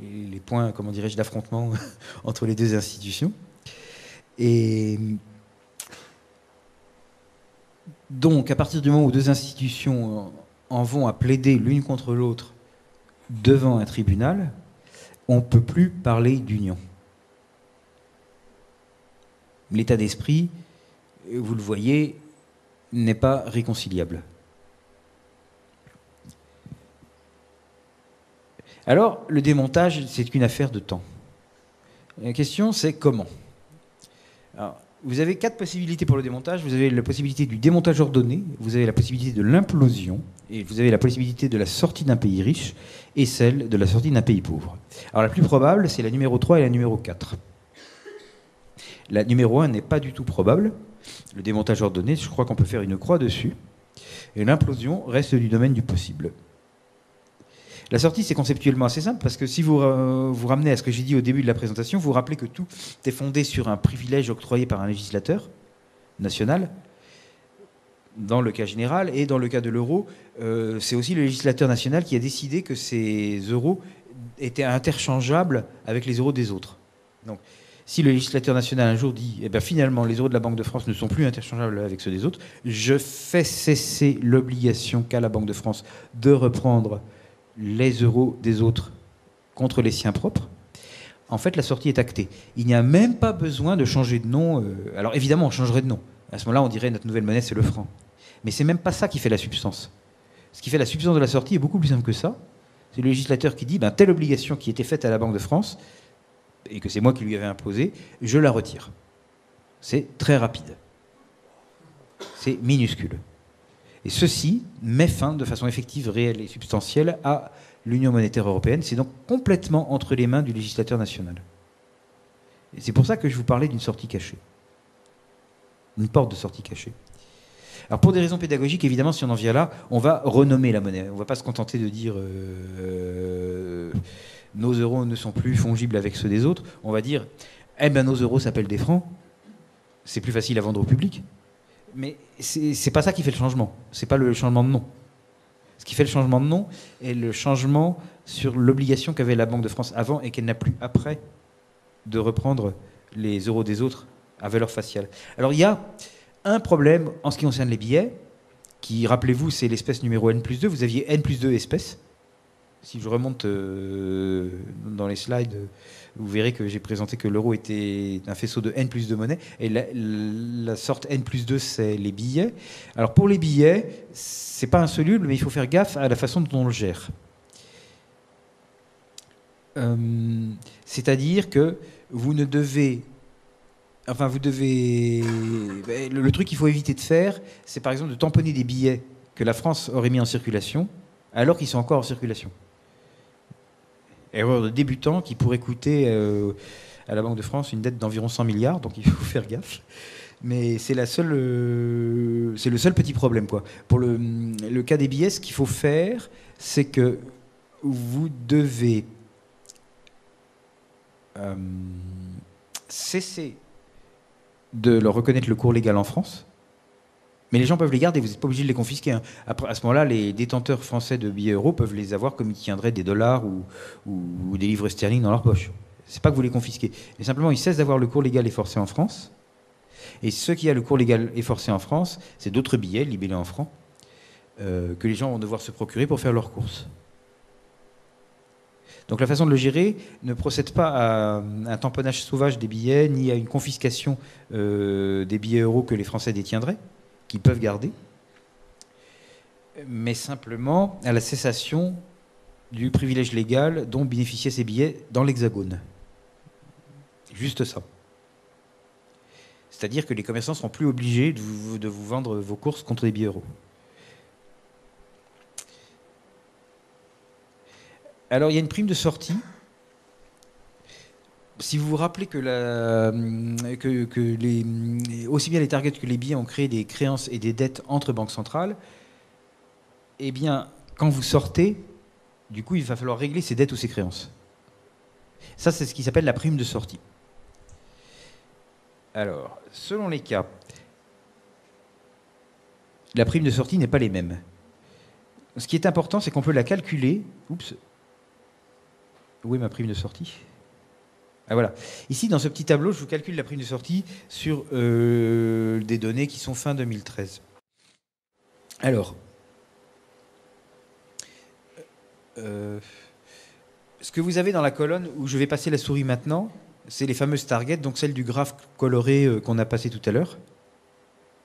les points, comment dirais-je, d'affrontement entre les deux institutions. Et donc, à partir du moment où deux institutions en vont à plaider l'une contre l'autre devant un tribunal, on ne peut plus parler d'union. L'état d'esprit, vous le voyez, n'est pas réconciliable. Alors, le démontage, c'est qu'une affaire de temps. La question, c'est comment. Alors, vous avez 4 possibilités pour le démontage. Vous avez la possibilité du démontage ordonné, vous avez la possibilité de l'implosion, et vous avez la possibilité de la sortie d'un pays riche, et celle de la sortie d'un pays pauvre. Alors, la plus probable, c'est la numéro 3 et la numéro 4. La numéro 1 n'est pas du tout probable. Le démontage ordonné, je crois qu'on peut faire une croix dessus. Et l'implosion reste du domaine du possible. La sortie, c'est conceptuellement assez simple, parce que si vous vous ramenez à ce que j'ai dit au début de la présentation, vous vous rappelez que tout est fondé sur un privilège octroyé par un législateur national, dans le cas général, et dans le cas de l'euro, c'est aussi le législateur national qui a décidé que ces euros étaient interchangeables avec les euros des autres. Donc, si le législateur national un jour dit eh bien, finalement les euros de la Banque de France ne sont plus interchangeables avec ceux des autres, je fais cesser l'obligation qu'a la Banque de France de reprendre les euros des autres contre les siens propres, en fait, la sortie est actée. Il n'y a même pas besoin de changer de nom. Alors, évidemment, on changerait de nom. À ce moment-là, on dirait notre nouvelle monnaie, c'est le franc. Mais c'est même pas ça qui fait la substance. Ce qui fait la substance de la sortie est beaucoup plus simple que ça. C'est le législateur qui dit telle obligation qui était faite à la Banque de France, et que c'est moi qui lui avais imposé, je la retire. C'est très rapide. C'est minuscule. Et ceci met fin de façon effective, réelle et substantielle à l'Union monétaire européenne. C'est donc complètement entre les mains du législateur national. Et c'est pour ça que je vous parlais d'une sortie cachée. Une porte de sortie cachée. Alors pour des raisons pédagogiques, évidemment, si on en vient là, on va renommer la monnaie. On ne va pas se contenter de dire nos euros ne sont plus fongibles avec ceux des autres. On va dire nos euros s'appellent des francs. C'est plus facile à vendre au public. Mais c'est pas ça qui fait le changement. C'est pas le changement de nom. Ce qui fait le changement de nom est le changement sur l'obligation qu'avait la Banque de France avant et qu'elle n'a plus après de reprendre les euros des autres à valeur faciale. Alors il y a un problème en ce qui concerne les billets, qui, rappelez-vous, c'est l'espèce numéro N+2. Vous aviez N+2 espèces. Si je remonte dans les slides, vous verrez que j'ai présenté que l'euro était un faisceau de N+2 monnaies. Et la sorte N+2, c'est les billets. Alors pour les billets, c'est pas insoluble, mais il faut faire gaffe à la façon dont on le gère. C'est-à-dire que vous ne devez... Enfin, vous devez... Le truc qu'il faut éviter de faire, c'est par exemple de tamponner des billets que la France aurait mis en circulation, alors qu'ils sont encore en circulation. Erreur de débutant qui pourrait coûter à la Banque de France une dette d'environ 100 milliards, donc il faut faire gaffe. Mais c'est le seul petit problème, quoi. Pour le cas des billets, ce qu'il faut faire, c'est que vous devez cesser de leur reconnaître le cours légal en France. Mais les gens peuvent les garder, vous n'êtes pas obligé de les confisquer. Hein. Après, à ce moment-là, les détenteurs français de billets euros peuvent les avoir comme ils tiendraient des dollars ou des livres sterling dans leur poche. C'est pas que vous les confisquez. Mais simplement, ils cessent d'avoir le cours légal et forcé en France. Et ce qui a le cours légal et forcé en France, c'est d'autres billets libellés en francs que les gens vont devoir se procurer pour faire leurs courses. Donc la façon de le gérer ne procède pas à un tamponnage sauvage des billets, ni à une confiscation des billets euros que les Français détiendraient, qu'ils peuvent garder, mais simplement à la cessation du privilège légal dont bénéficiaient ces billets dans l'Hexagone. Juste ça. C'est-à-dire que les commerçants ne seront plus obligés de vous vendre vos courses contre des billets euros. Alors, il y a une prime de sortie. Si vous vous rappelez que aussi bien les targets que les billets ont créé des créances et des dettes entre banques centrales, eh bien, quand vous sortez, du coup, il va falloir régler ces dettes ou ces créances. Ça, c'est ce qui s'appelle la prime de sortie. Alors, selon les cas, la prime de sortie n'est pas les mêmes. Ce qui est important, c'est qu'on peut la calculer. Oups. Où est ma prime de sortie ? Ah, voilà. Ici, dans ce petit tableau, je vous calcule la prime de sortie sur des données qui sont fin 2013. Alors, ce que vous avez dans la colonne où je vais passer la souris maintenant, c'est les fameuses targets, donc celles du graphe coloré qu'on a passé tout à l'heure.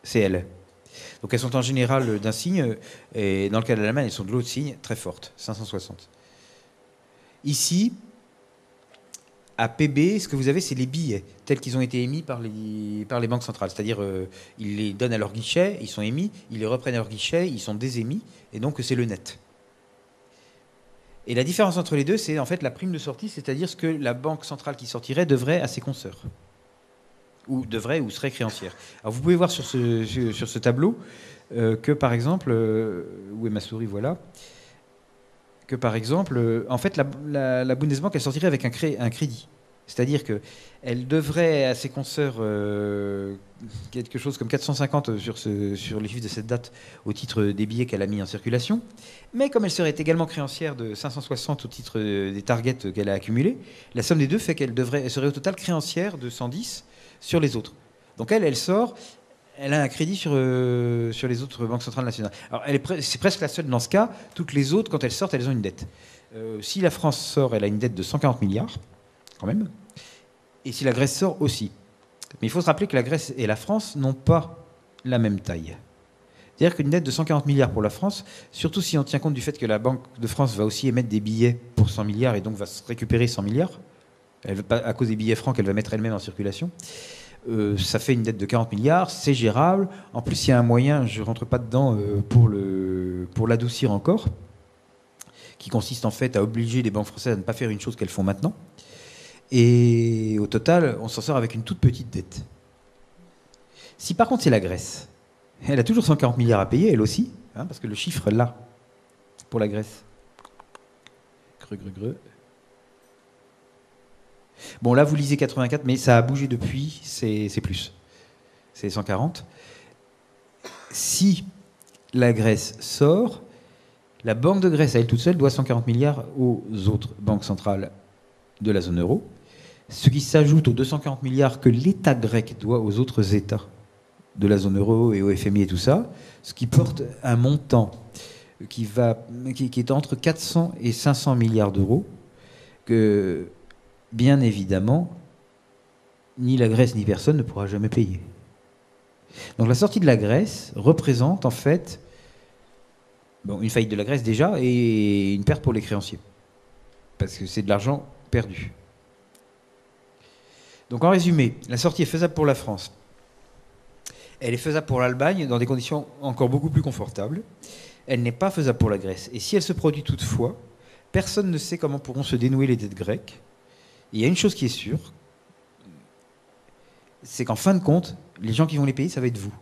C'est elles. Donc elles sont en général d'un signe, et dans le cas de l'Allemagne, elles sont de l'autre signe, très fortes, 560. Ici, à PB, ce que vous avez, c'est les billets, tels qu'ils ont été émis par les banques centrales. C'est-à-dire, ils les donnent à leur guichet, ils sont émis, ils les reprennent à leur guichet, ils sont désémis, et donc c'est le net. Et la différence entre les deux, c'est en fait la prime de sortie, c'est-à-dire ce que la banque centrale qui sortirait devrait à ses consoeurs, ou devrait ou serait créancière. Alors vous pouvez voir sur ce tableau que, par exemple, où est ma souris, voilà, que par exemple, en fait, la Bundesbank, elle sortirait avec un crédit. C'est-à-dire qu'elle devrait à ses consoeurs quelque chose comme 450 sur les chiffres de cette date au titre des billets qu'elle a mis en circulation. Mais comme elle serait également créancière de 560 au titre des targets qu'elle a accumulés, la somme des deux fait qu'elle serait au total créancière de 110 sur les autres. Donc elle sort... Elle a un crédit sur les autres banques centrales nationales. Alors, c'est presque la seule dans ce cas. Toutes les autres, quand elles sortent, elles ont une dette. Si la France sort, elle a une dette de 140 milliards, quand même. Et si la Grèce sort, aussi. Mais il faut se rappeler que la Grèce et la France n'ont pas la même taille. C'est-à-dire qu'une dette de 140 milliards pour la France, surtout si on tient compte du fait que la Banque de France va aussi émettre des billets pour 100 milliards et donc va se récupérer 100 milliards, à cause des billets francs qu'elle va mettre elle-même en circulation, ça fait une dette de 40 milliards, c'est gérable. En plus, il y a un moyen, je ne rentre pas dedans, pour l'adoucir encore, qui consiste en fait à obliger les banques françaises à ne pas faire une chose qu'elles font maintenant. Et au total, on s'en sort avec une toute petite dette. Si par contre c'est la Grèce, elle a toujours 140 milliards à payer, elle aussi, hein, parce que le chiffre là, pour la Grèce, bon, là, vous lisez 84, mais ça a bougé depuis, c'est plus. C'est 140. Si la Grèce sort, la Banque de Grèce, à elle toute seule, doit 140 milliards aux autres banques centrales de la zone euro. ce qui s'ajoute aux 240 milliards que l'État grec doit aux autres États de la zone euro et au FMI et tout ça, ce qui porte un montant qui est entre 400 et 500 milliards d'euros, que, bien évidemment, ni la Grèce ni personne ne pourra jamais payer. Donc la sortie de la Grèce représente en fait une faillite de la Grèce déjà et une perte pour les créanciers. Parce que c'est de l'argent perdu. Donc en résumé, la sortie est faisable pour la France. Elle est faisable pour l'Allemagne dans des conditions encore beaucoup plus confortables. Elle n'est pas faisable pour la Grèce. Et si elle se produit toutefois, personne ne sait comment pourront se dénouer les dettes grecques. Et il y a une chose qui est sûre, c'est qu'en fin de compte, les gens qui vont les payer, ça va être vous.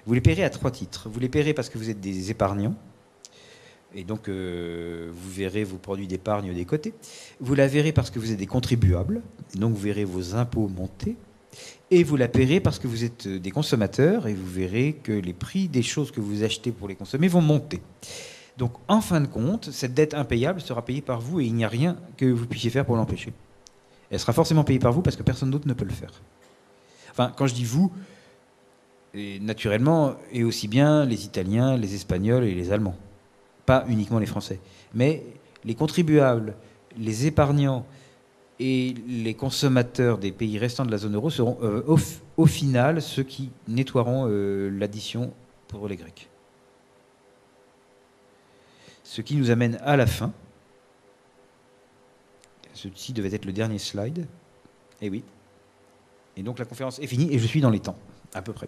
Vous les paierez à 3 titres. Vous les paierez parce que vous êtes des épargnants, et donc vous verrez vos produits d'épargne des côtés. Vous la verrez parce que vous êtes des contribuables, et donc vous verrez vos impôts monter. Et vous la paierez parce que vous êtes des consommateurs, et vous verrez que les prix des choses que vous achetez pour les consommer vont monter. Donc en fin de compte, cette dette impayable sera payée par vous, et il n'y a rien que vous puissiez faire pour l'empêcher. Elle sera forcément payée par vous parce que personne d'autre ne peut le faire. Enfin, quand je dis vous, et naturellement, et aussi bien les Italiens, les Espagnols et les Allemands. Pas uniquement les Français. Mais les contribuables, les épargnants et les consommateurs des pays restants de la zone euro seront au final ceux qui nettoieront l'addition pour les Grecs. Ce qui nous amène à la fin. Ceci devait être le dernier slide. Et oui. Et donc la conférence est finie et je suis dans les temps, à peu près.